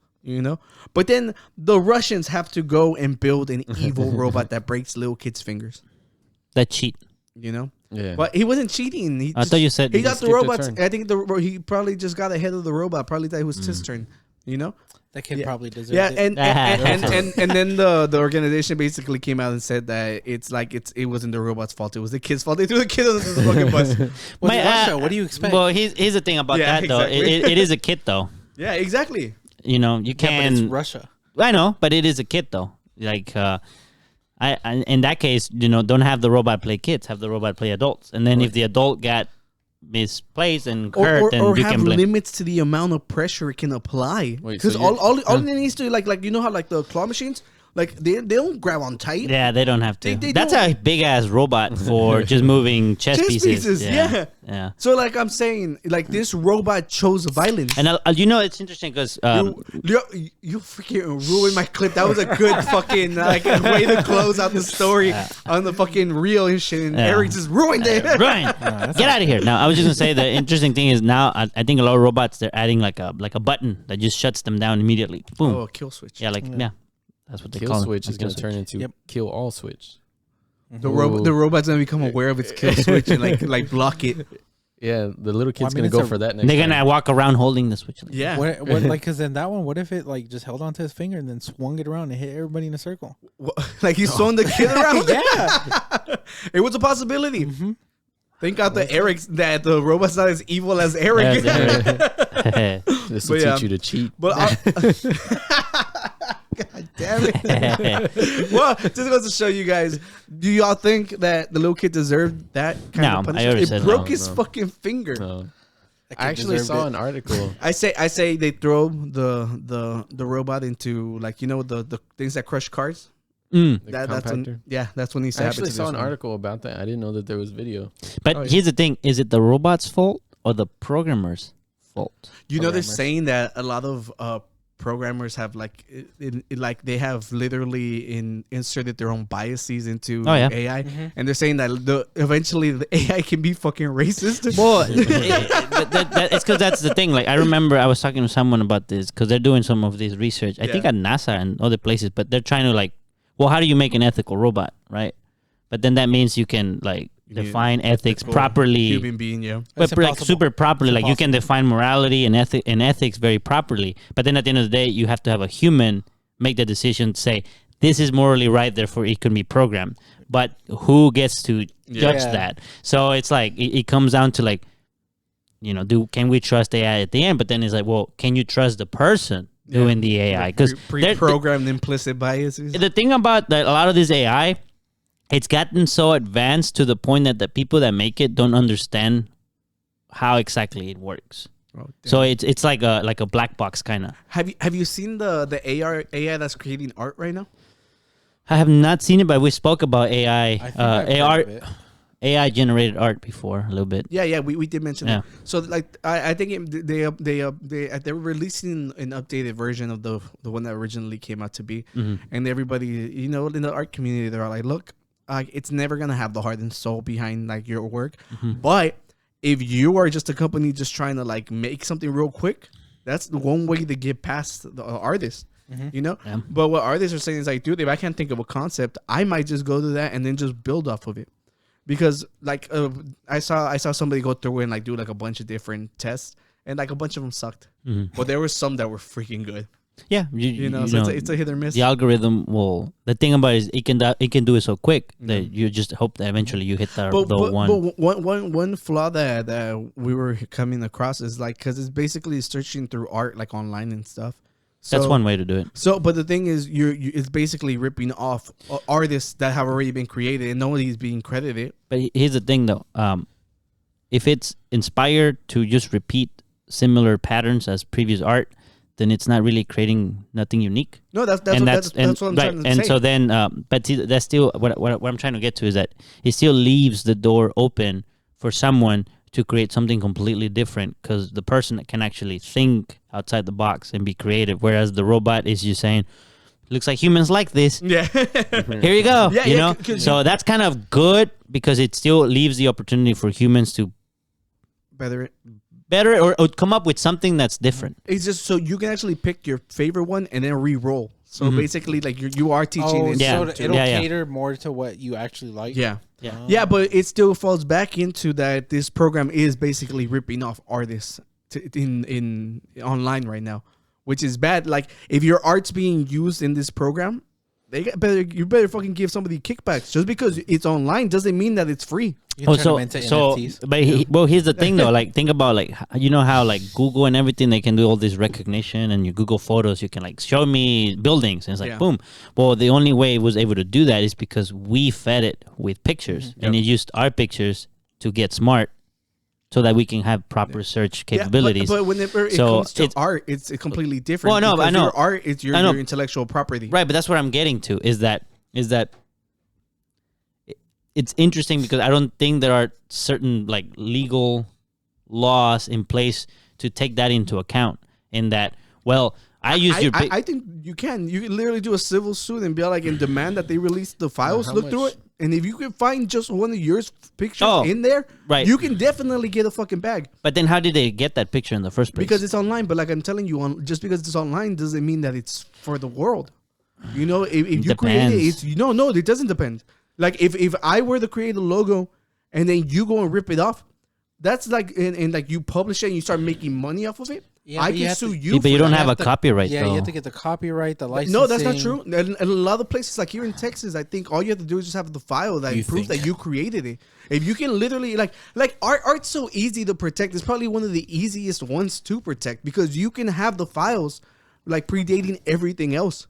But then the Russians have to go and build an evil robot that breaks little kids' fingers. That cheat. Yeah. But he wasn't cheating. I thought you said he got the robots. I think he probably just got ahead of the robot. Probably thought it was his turn. That kid probably deserved it. And then the organization basically came out and said that it wasn't the robot's fault. It was the kid's fault. They threw the kid on the fucking bus. Russia, what do you expect? Well, here's the thing about that though. Exactly. It is a kid though. Yeah, exactly. You can. But it's Russia. I know, but it is a kid though. I in that case, don't have the robot play kids. Have the robot play adults. And then if the adult got misplaced and hurt, then you can blame. Limits to the amount of pressure it can apply. Because all it needs to how the claw machines. They don't grab on tight. Yeah, they don't have to. That's don't. a big ass robot for just moving chess pieces. Yeah. So I'm saying this robot chose violence. And it's interesting because you freaking ruined my clip. That was a good fucking way to close out the story on the fucking reel and shit. And Eric just ruined it. Right. Get out of here. Now I was just gonna say the interesting thing is now I think a lot of robots they're adding like a button that just shuts them down immediately. Boom. Oh, a kill switch. Yeah, yeah. That's what they kill call switch it. is going to turn into kill all switch. The robot's gonna become aware of its kill switch and like block it. Yeah, the little kid's gonna go for that next. They're gonna walk around holding the switch. Yeah. What like, because in that one, what if it like just held onto his finger and then swung it around and hit everybody in a circle? Like he swung the kid around? Yeah. It was a possibility. Mm-hmm. Thank God that the robot's not as evil as Eric. This will teach you to cheat. But God damn it. Well, just goes to show you guys, do y'all think that the little kid deserved that kind of punishment? I already said broke his fucking finger. No. I actually saw an article. I say they throw the robot into, like, you know, the things that crush cars. That's when he I actually saw an article about that. I didn't know that there was video. But here's the thing: is it the robot's fault or the programmer's fault? You know, they're saying that a lot of programmers have like they have literally inserted their own biases into AI, and they're saying that eventually the AI can be fucking racist. Well, it's because that's the thing. Like, I remember I was talking to someone about this because they're doing some of this research. I think at NASA and other places, but they're trying to like, well, how do you make an ethical robot, right? But then that means you can like define ethics properly. Human being, yeah. But like super properly, like you can define morality and ethics very properly. But then at the end of the day, you have to have a human make the decision to say, this is morally right, therefore it can be programmed. But who gets to judge that? So it's like, it comes down to like, you know, can we trust AI at the end? But then it's like, well, can you trust the person doing the AI? Because pre-programmed implicit biases. The thing about a lot of this AI, it's gotten so advanced to the point that the people that make it don't understand how exactly it works. Oh, so it's like a black box kind of. Have you seen the AI that's creating art right now? I have not seen it, but we spoke about AI generated art before a little bit. Yeah, we did mention that. So like I think they're releasing an updated version of the one that originally came out to be, and everybody, you know, in the art community, they're all like, look, it's never gonna have the heart and soul behind like your work, but if you are just a company just trying to like make something real quick, that's the one way to get past the artist. You know, but what artists are saying is like, dude, if I can't think of a concept, I might just go to that and then just build off of it. Because like I saw somebody go through and like do like a bunch of different tests, and like a bunch of them sucked, but there were some that were freaking good. Yeah, you know, so it's a hit or miss. The algorithm will. The thing about it is it can do it so quick that you just hope that eventually you hit the one. But one flaw that we were coming across is like, because it's basically searching through art like online and stuff. So, that's one way to do it. So, but the thing is, it's basically ripping off artists that have already been created, and nobody's being credited. But here's the thing, though: if it's inspired to just repeat similar patterns as previous art, then it's not really creating nothing unique. No, that's what I'm trying to say. And so then, but see, that's still what I'm trying to get to is that it still leaves the door open for someone to create something completely different, because the person can actually think outside the box and be creative, whereas the robot is just saying, looks like humans like this. Yeah. Here you go. Yeah, you know? So that's kind of good, because it still leaves the opportunity for humans to better it or come up with something that's different. It's just so you can actually pick your favorite one and then re-roll. So basically, like you are teaching it. So it'll cater more to what you actually like. Yeah, but it still falls back into that this program is basically ripping off artists in online right now, which is bad. Like, if your art's being used in this program, you better fucking give somebody kickbacks. Just because it's online doesn't mean that it's free. Here's the thing though. Like, think about like, you know how like Google and everything, they can do all this recognition, and your Google Photos, you can like show me buildings, and it's like boom. Well, the only way it was able to do that is because we fed it with pictures, and it used our pictures to get smart, so that we can have proper search capabilities. But whenever it comes to art, it's completely different. Well, no, I know. Your art is your intellectual property. Right, but that's what I'm getting to, is that it's interesting, because I don't think there are certain like legal laws in place to take that into account. In that, well, I think you can. You can literally do a civil suit and be like, and demand that they release the files, look through it. And if you can find just one of your pictures in there, you can definitely get a fucking bag. But then how did they get that picture in the first place? Because it's online. But like I'm telling you, just because it's online doesn't mean that it's for the world. You know, if you create it, no, it doesn't depend. Like if I were to create a logo and then you go and rip it off, that's like and like you publish it and you start making money off of it. Yeah, I but you can have sue to- you. But you for don't that. have a copyright Yeah, though. you have to get the copyright, the license. No, that's not true. And a lot of places, like here in Texas, I think all you have to do is just have the file that proves that you created it. If you can literally like art's so easy to protect. It's probably one of the easiest ones to protect because you can have the files like predating everything else.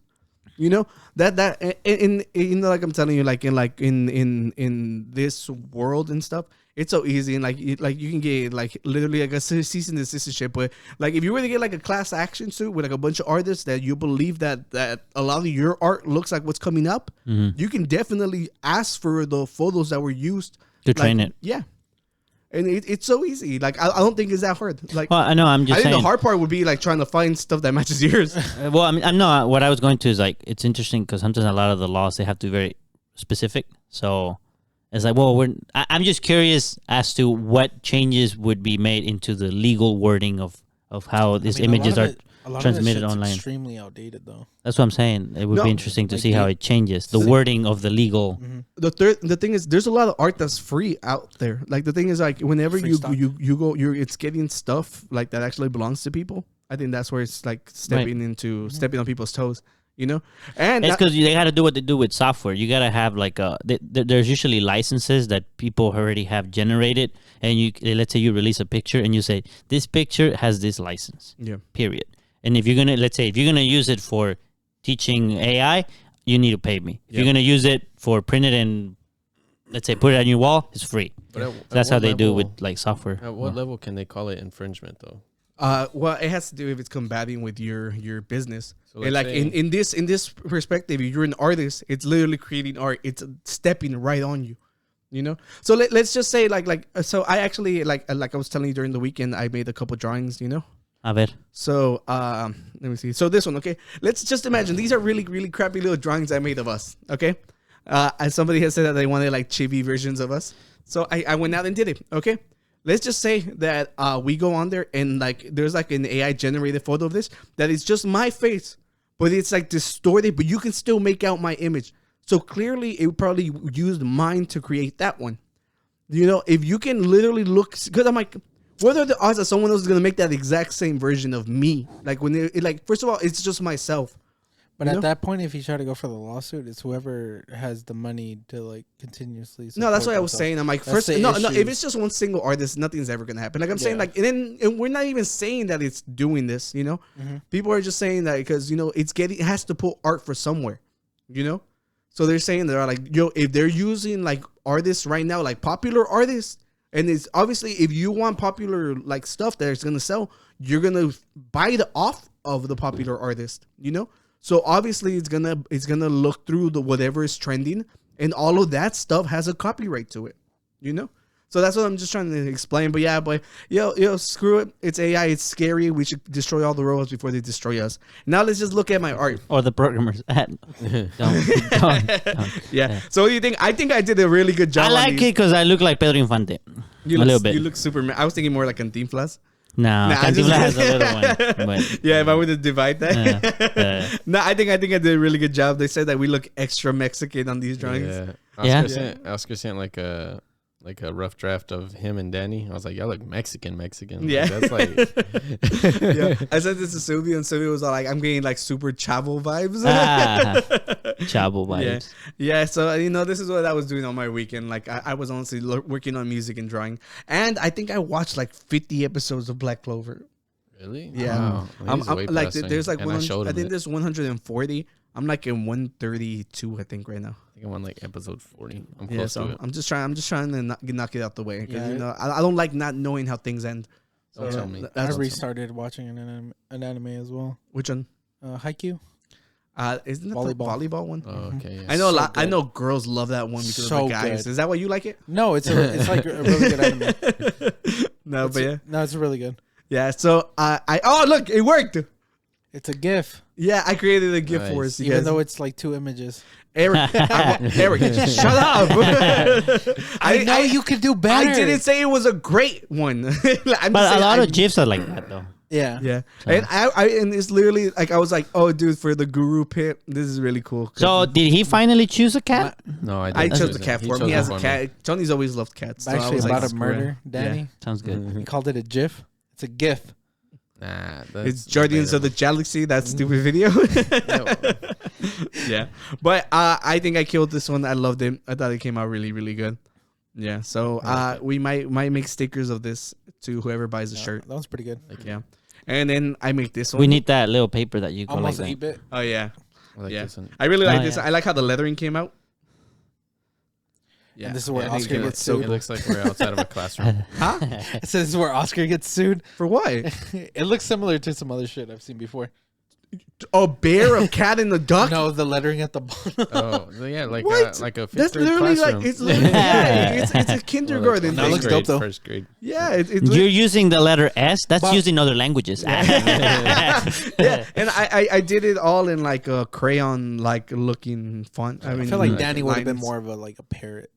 You know that in you know, like I'm telling you, like in this world and stuff, it's so easy and like you can get like literally like a cease and desist shit. But like if you were to get like a class action suit with like a bunch of artists that you believe that a lot of your art looks like what's coming up, you can definitely ask for the photos that were used to train it. Yeah. And it's so easy. Like I don't think it's that hard. Like Well, I know. I'm just I think saying. the hard part would be like trying to find stuff that matches yours. Well, I mean, I know what I was going to is like it's interesting because sometimes a lot of the laws they have to be very specific. So it's like, well, I'm just curious as to what changes would be made into the legal wording of how these images are transmitted online. Extremely outdated, though. That's what I'm saying. It would be interesting to like see how it changes the wording of the legal. The thing is, there's a lot of art that's free out there. Like the thing is, like whenever Free you stock. go, it's getting stuff like that actually belongs to people. I think that's where it's like stepping on people's toes. You know, and It's because they got to do what they do with software. You got to have like there's usually licenses that people already have generated, and let's say you release a picture and you say this picture has this license. Yeah. Period. And if you're gonna use it for teaching AI, you need to pay me. If you're gonna use it for print it and let's say put it on your wall, it's free. But That's how they do with like software. At what level can they call it infringement though? Well, it has to do if it's combating with your business. So And let's like say- in this perspective, if you're an artist, it's literally creating art. It's stepping right on you. You know. So let's just say so I actually like I was telling you during the weekend, I made a couple drawings. You know. A ver. So let me see. So this one, okay. Let's just imagine these are really, really crappy little drawings I made of us. Okay. And somebody has said that they wanted like chibi versions of us. So I went out and did it. Okay. Let's just say that we go on there and like there's like an AI generated photo of this that is just my face, but it's like distorted, but you can still make out my image. So clearly it probably used mine to create that one. You know, if you can literally look, because I'm like, what are the odds that someone else is gonna make that exact same version of me? Like when like first of all, it's just myself. But You at know? that point, if you try to go for the lawsuit, it's whoever has the money to like continuously. No, that's support what I was themselves. saying. I'm like, That's first, the no. issue. If it's just one single artist, nothing's ever gonna happen. Like I'm saying, Yeah. like, and we're not even saying that it's doing this. You know, people are just saying that because you know it has to pull art for somewhere. You know, so they're saying they're like, yo, if they're using like artists right now, like popular artists, and it's obviously if you want popular like stuff that is gonna sell, you're gonna buy it off of the popular artist. You know. So obviously it's gonna look through the whatever is trending, and all of that stuff has a copyright to it, you know. So that's what I'm just trying to explain. But yeah, but yo, screw it. It's AI. It's scary. We should destroy all the robots before they destroy us. Now let's just look at my art. Or the programmers. don't. Yeah. So what do you think? I think I did a really good job. I like it because I look like Pedro Infante. You a look, little bit. You look super. I was thinking more like Cantinflas. No, Nah, I Cantinflas has just- a little one. But, Yeah, if I were to divide that. yeah. No, I think I did a really good job. They said that we look extra Mexican on these drawings. Yeah. Yeah. Oscar sent like a rough draft of him and Danny. I was like, y'all look Mexican. Yeah. That's like Yeah, I said this to Sylvia, and Sylvia was all like, "I'm getting like super Chavo vibes." Chavo vibes. Yeah. So you know, this is what I was doing on my weekend. Like, I was honestly working on music and drawing, and I think I watched like 50 episodes of Black Clover. Really? Yeah, Wow. I'm He's way like, past me. there's like And I showed I him think it. there's 140. I'm like in 132, I think, right now. I think I'm on like episode 40. I'm Yeah, close so to it. I'm just trying to knock it out the way because Yeah, you know I don't like not knowing how things end. Don't tell me. I That's restarted watching an anime as well. which one? Haikyuu. Isn't that Volleyball. the volleyball one? Oh, okay. Yeah. I know a So lot. I good. know girls love that one because of So the guys. good. Is that why you like it? No, it's like a really good anime. No, but yeah, No, it's really good. yeah. So oh look, it worked. It's a GIF, Yeah, I created a GIF for us. Nice. You even guys. though it's like 2 images. Eric, Eric, shut up. I know you could do better. I didn't say it was a great one. I'm But saying a lot of GIFs are like that, though. Yeah. Yeah, and and it's literally like I was like, oh, dude, for the guru pit, this is really cool. So did he finally choose a cat? No, I I didn't. chose the cat for him. He has a cat. Tony's always loved cats. So I Actually, was about like, a murder, Danny. Sounds good. He called it a GIF. It's a GIF. Nah, It's Guardians of the Galaxy. That stupid video. Yeah, but I think I killed this one. I loved it. I thought it came out really, really good. Yeah, so we might make stickers of this to whoever buys the shirt. That one's pretty good. Yeah, and then I make this one. We need that little paper that you go Almost like that. 8-bit. Oh yeah, I like yeah. this one. I really like Oh, this. yeah. I like how the lettering came out. Yeah, And this is where I think Oscar it gets looks so sued. It looks like we're outside of a classroom. Huh? It says this is where Oscar gets sued. For what? It looks similar to some other shit I've seen before. A bear, a cat, and a duck. No, the lettering at the bottom. Oh, yeah, like What? like a fifth That's grade literally classroom. like it's literally, yeah, it's a kindergarten That thing. looks dope, though. First grade. Yeah, it's You're using the letter S. That's But- used in other languages. yeah, and I did it all in like a crayon like looking font. I feel like like Danny would have been lines. more of a parrot.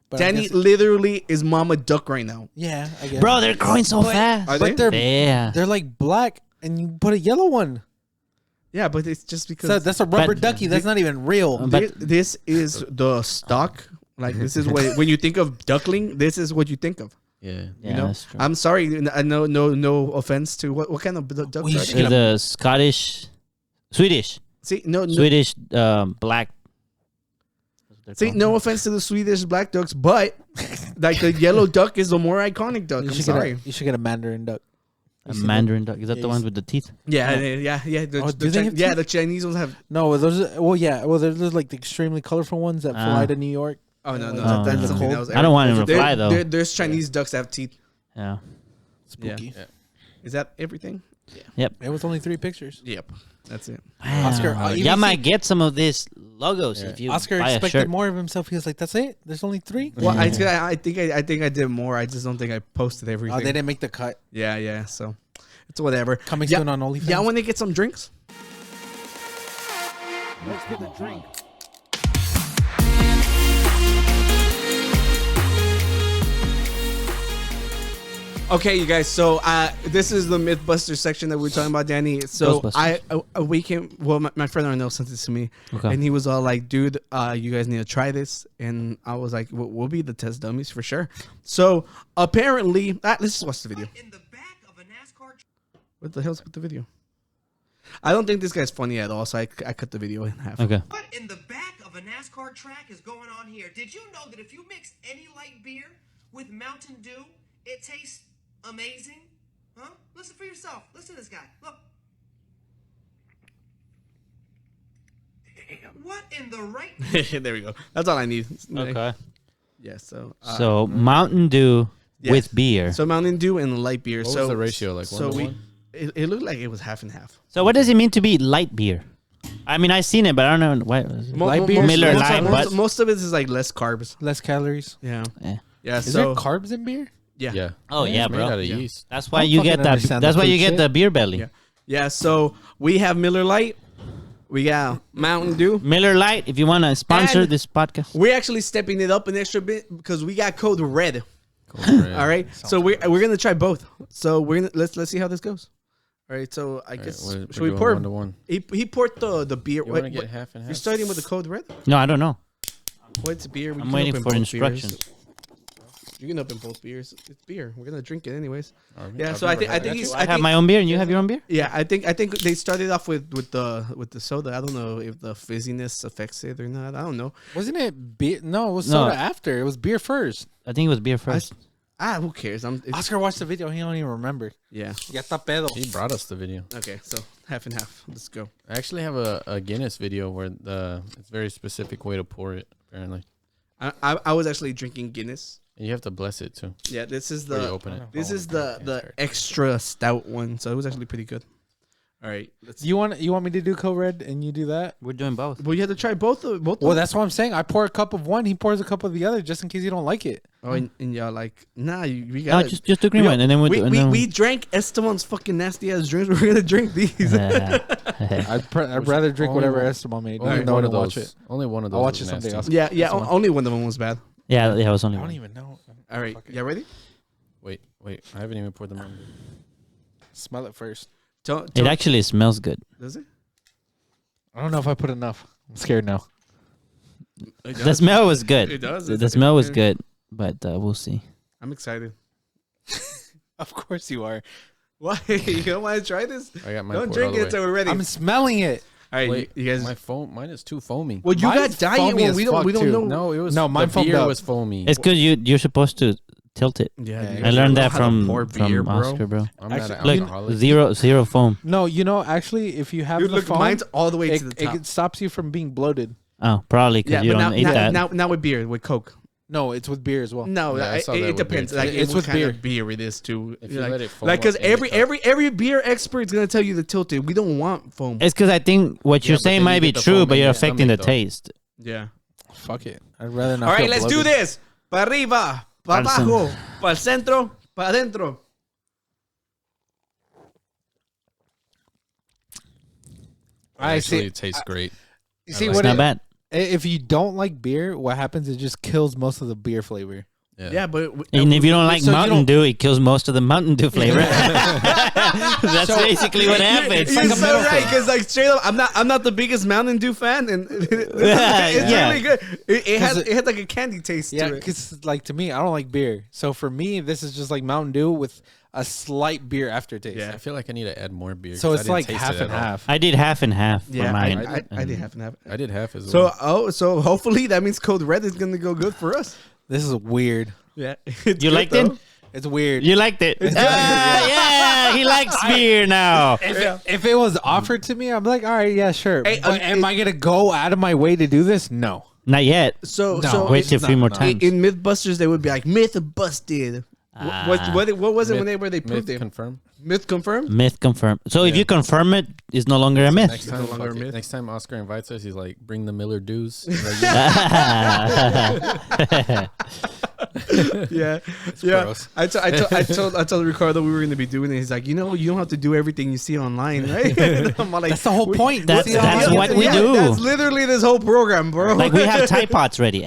But I Danny guess- literally is Mama Duck right now. yeah, I guess. Bro, they're growing so fast. Are they? but they're Yeah. they're like black, and you put a yellow one. Yeah, but it's just because So that's a rubber But- ducky. That's not even real. But- this is the stock. Like this is what when you think of duckling, this is what you think of. Yeah. Yeah, You know, that's true. I'm sorry. No offense to what kind of ducks We are should they? There's the Scottish, Swedish, See, no, Swedish black. see, no offense to the Swedish black ducks, but like the yellow duck is the more iconic duck. You I'm should sorry. you should get a mandarin duck. A Mandarin duck. Is that Yeah, the you ones see- with the teeth? Yeah, Oh. yeah. Oh, do they have Yeah, teeth? the Chinese ones have. No, those. Well, yeah. Well, there's like the extremely colorful ones that fly to New York. Oh no, no, Oh, that's no. something else. I don't want him to fly though. There's Chinese ducks that have teeth. Yeah. Spooky. Yeah. Is that everything? Yep. It was only 3 pictures. Yep, that's it. Oscar, Wow. you Y'all see- might get some of these logos if you Oscar buy a expected shirt. more of himself. He was like, "That's it. There's only 3." Well, I think I did more. I just don't think I posted everything. Oh, they didn't make the cut. Yeah. So it's whatever. Coming Yeah, soon on OnlyFans. Y'all want to get some drinks? Let's get a drink. Okay, you guys. So this is the MythBuster section that we were talking about, Danny. So Ghostbusters. we came. Well, my friend Arnell sent this to me, Okay. and he was all like, "Dude, you guys need to try this." And I was like, "We'll be the test dummies for sure." So apparently, let's just watch the video. In the back of a NASCAR What the hell's with the video? I don't think this guy's funny at all, so I cut the video in half. Okay. What in the back of a NASCAR track is going on here? Did you know that if you mix any light beer with Mountain Dew, it tastes amazing? Huh? Listen for yourself. Listen to this guy. Look. What in the right? There we go. That's all I need. Okay. Yeah. So. So Mountain Dew Yes. with beer. So Mountain Dew and light beer. What so was the ratio? Like so 1 to 1? it looked like it was half and half. So what does it mean to be light beer? I mean, I've seen it, but I don't know why. Light beer? Miller most, Lite, most, but most of it is like less carbs. Less calories. Yeah. Eh. Yeah. Is so there carbs in beer? yeah. Yeah. Oh, yeah, It's made bro. out of Yeah. yeast. that's why don't you fucking get that. understand That's the why you food get shit. the beer belly. Yeah. Yeah. So we have Miller Lite. We got Mountain Dew. Miller Lite, if you want to sponsor And- this podcast. We're actually stepping it up an extra bit because we got code red. Cold All right. So we're gonna try both. So we're gonna let's see how this goes. All right. So I guess should we pour? 1 to 1? He poured the beer. You What, want to get half and half? you're starting with the code red. No, I don't know. What's beer? We I'm can waiting open for both instructions. beers. You can open both beers. It's beer. We're gonna drink it anyways. All right. Yeah. I've So I never think had it. he's. I have my own beer, and you have your own beer. Yeah, I think they started off with the soda. I don't know if the fizziness affects it or not. I don't know. Wasn't it beer? No, it was No. soda after. It was beer first. I think it was beer first. Who cares? Oscar watched the video. He don't even remember. Yeah. Ya está pedo. He brought us the video. Okay, so half and half. Let's go. I actually have a Guinness video where it's a very specific way to pour it, apparently. I was actually drinking Guinness. And you have to bless it, too, Yeah, this is before you the open it. this is the extra stout one, so it was actually pretty good. All right, let's. You want me to do code red and you do that? We're doing both. Well, you have to try both. Well, that's what I'm saying. I pour a cup of one. He pours a cup of the other, just in case you don't like it. Oh, and y'all like, nah, we No, got just the green one, and then we drank Esteban's fucking nasty ass drinks. We're gonna drink these. I'd rather drink Only whatever one- Esteban made. Only Even though I one of didn't watch those. it. Only one of those. I'll watch was it someday, nasty. Oscar. yeah. That's one. Only one of them was bad. yeah, it was only I one. don't even know. All right, y'all ready? Wait. I haven't even poured them on. Smell it first. It actually smells good. Does it? I don't know if I put enough. I'm scared now. The smell was good. It does. The smell was good, but we'll see. I'm excited. Of course you are. Why? You don't want to try this? I got mine. Don't drink it until we're ready. I'm smelling it. All right, Wait, you guys. mine is too foamy. Well, you Mine's got diet foamy one. as We don't fuck, too. know. No, it was mine the foamed beer up. was foamy. It's because you're supposed to tilt it. Yeah, I learned that how to from pour beer, bro. Oscar, bro. I'm not an Look, alcoholic. zero foam. No, actually, if you have Dude, the look, foam, mine's all the way to the top. it stops you from being bloated. Oh, probably because you but don't eat that. now with beer, with Coke. No, it's with beer as well. No, Yeah, I saw that it with depends. beer. Like, It's what with kind beer. of beer it is too. If you like, let it foam because up in the cup. every beer expert is gonna tell you to tilt it. We don't want foam. It's because I think what you're but saying then might you be get the true, foam but in you're your affecting the stomach, though. taste. Yeah. Fuck it. I'd rather not. All right, feel let's do bloated. this. Pa arriba, pa Al cen- abajo, pa el centro, pa adentro. I Actually, see. it tastes great. You see like what? It's not bad. If you don't like beer, what happens? It just kills most of the beer flavor. Yeah, but And if you don't like so you Mountain don't- Dew, it kills most of the Mountain Dew flavor. That's basically what happens. You're like a so middle right, thing. because like straight up, I'm not the biggest Mountain Dew fan, and it's Yeah. really good. It has it- it had like a candy taste Yeah, to it. because like to me, I don't like beer. So for me, this is just like Mountain Dew with a slight beer aftertaste. I feel like I need to add more beer. So 'cause I it's didn't like taste half it and at all. half. I did half and half for Yeah, mine. I did half and half. I did half as So well. so hopefully that means Code Red is gonna go good for us. This is weird. Yeah, You liked it? It's weird. You liked it? Yeah, he likes beer now. If it was offered to me, I'm like, all right, yeah, sure. Hey, but am I gonna go out of my way to do this? No. Not yet. So No. so Wait a few more no. times. in MythBusters they would be like myth busted. What was it Myth- where they proved myth it? confirmed. Myth confirmed. Myth confirmed. So if you confirm it, it's no longer a myth. Next time, no longer a myth. next time Oscar invites us, he's like, "Bring the Miller Dews." Yeah, gross. I told Ricardo we were going to be doing it. He's like, you don't have to do everything you see online, right? I'm like, That's the whole point. That's See, what we do. That's literally this whole program, bro. Like we have Tide Pods ready.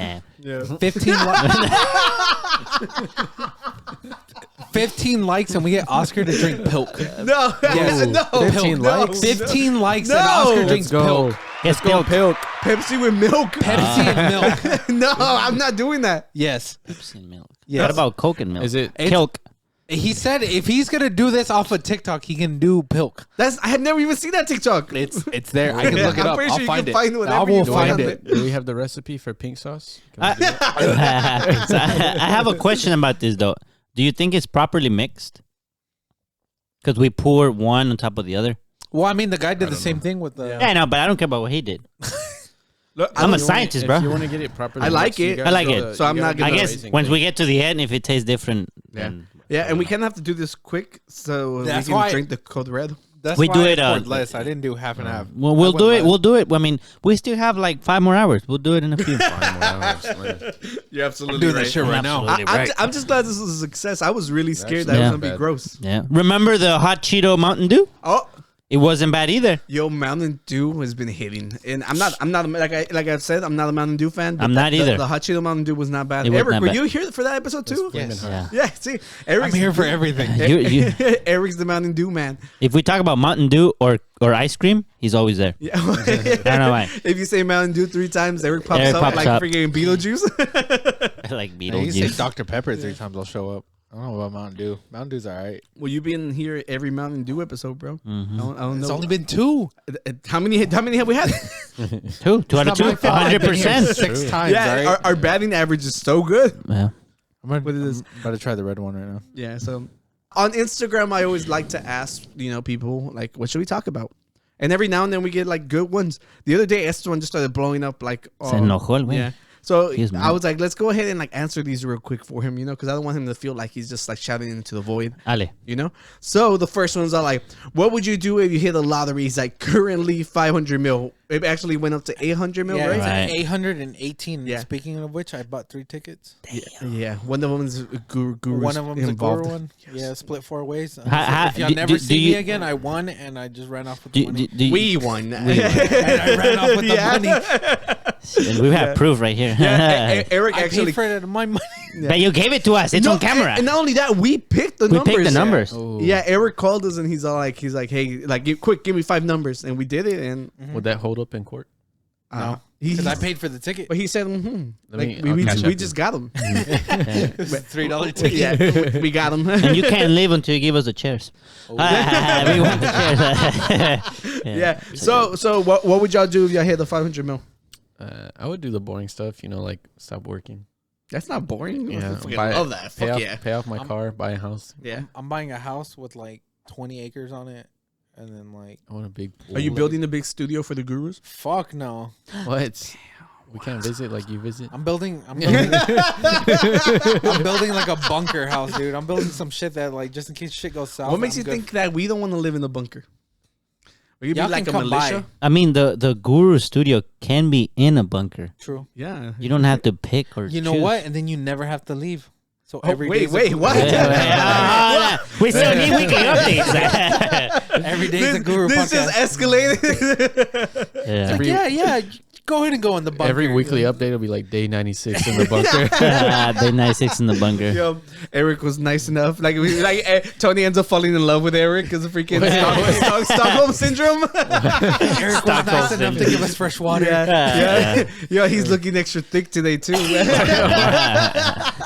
15 likes and we get Oscar to drink Pilk. no, Yes. no, 15 no, likes? 15 likes No. and Oscar Let's drinks go. Pilk. Yes, milk. Pepsi with milk. Pepsi and milk. No, I'm not doing that. Yes. Pepsi and milk. Yes. What about Coke and milk? Is it? Kilk? He said if he's gonna do this off of TikTok, he can do Pilk. I have never even seen that TikTok. It's there. I can look it I'm up. pretty I'll sure you find can it. find whatever I will you find want. it. Do we have the recipe for pink sauce? Can we do it? I have a question about this though. Do you think it's properly mixed? Because we pour one on top of the other. Well, I mean, the guy did the same thing with the. Yeah, I know, but I don't care about what he did. Look, I'm a If you wanna- scientist, if bro. you want to get it properly, I like mixed, you it. gotta I like go it. the- So you I'm gotta not go I gonna the guess raising once thing. we get to the end, if it tastes different, then Yeah, and we kind of have to do this quick so That's we can why- drink the Code Red. That's We why do I it, poured less. I didn't do half and half. well, I we'll went do it. less. We'll do it. I mean, we still have like 5 more hours. We'll do it in a few. 5 more hours, man. You're absolutely I'm doing that shit right now. Absolutely. I'm just glad this was a success. I was really scared that Actually, it was yeah. gonna be bad. gross. Yeah. Remember the hot Cheeto Mountain Dew? Oh, It wasn't bad either. yo, Mountain Dew has been hitting, and I'm not like I've said, I'm not a Mountain Dew fan. But I'm not either. The hot Cheeto Mountain Dew was not bad. It was Eric, not were bad. you here for that episode too? Yes. Yeah. Yeah. See, Eric's I'm here for everything. You- Eric's the Mountain Dew man. If we talk about Mountain Dew or ice cream, he's always there. Yeah. I don't know why. If you say Mountain Dew 3 times, Eric pops Eric up pops like up. freaking Beetlejuice. I like Yeah, you say Beetlejuice. Dr. Pepper 3 times, I'll show up. I don't know about Mountain Dew. Mountain Dew's all right. Well, you've been here every Mountain Dew episode, bro. Mm-hmm. I don't It's know. only been 2. How many have we had? 2 out of 2, 100%. 6 times, Yeah, all right? our batting average is so good. Yeah. I'm what is this? about to try the red one right now. Yeah, so on Instagram, I always like to ask, people, like, what should we talk about? And every now and then we get, like, good ones. The other day, Esteban just started blowing up, like... Se enojó el güey. Yeah. So He is I mad. was like, let's go ahead and, like, answer these real quick for him, because I don't want him to feel like he's just, like, shouting into the void. Ale. So the first ones are like, what would you do if you hit the lottery? He's like, currently 500 mil. It actually went up to 800 mil, Yeah, right? it's Right. like 818. Yeah. Speaking of which, I bought 3 tickets. Yeah. One of them is Guru One of them's a involved. Guru one. Yeah, split 4 ways. If y'all never see me again, I won and I just ran off with the money. We won. And I ran off with the money. And we have proof right here. Yeah, Eric I actually paid for it out of my money. But you gave it to us. It's on camera. And not only that, we picked the We numbers. picked the numbers. Yeah, Eric called us and he's like, hey, like, give me 5 numbers, and we did it. And Would that hold up in court? No, because I paid for the ticket. But he said, Let we me just got him. It's a $3 ticket. Yeah, we got him. And you can't leave until you give us the chairs. We want the chairs. Yeah. So what would y'all do if y'all hit the 500 mil? I would do the boring stuff, like stop working. That's not boring. Yeah, I fucking love that. Fuck yeah. Pay off my car, buy a house. Yeah. I'm buying a house with like 20 acres on it, and then like, I want a big pool. Are you building a big studio for the gurus? fuck no. What? We can't visit like you visit. I'm building I'm building like a bunker house, dude. I'm building some shit that like just in case shit goes south. What makes I'm you good. think that we don't want to live in a bunker? Are you be Y'all like a can come militia? by. I mean, the Guru studio can be in a bunker. True. Yeah. You don't have to pick or You know choose. what? And then you never have to leave. So Oh, every wait, day's a- what? We still need weekly updates. Every day's a guru This podcast. is escalated. Yeah. yeah. Go ahead and go in the bunker. Every weekly update will be like day 96 in the bunker. Day 96 in the bunker. Yo, Eric was nice enough. Tony ends up falling in love with Eric because of freaking Stockholm syndrome. Eric was nice enough to give us fresh water. Yeah. Yo, he's looking extra thick today too.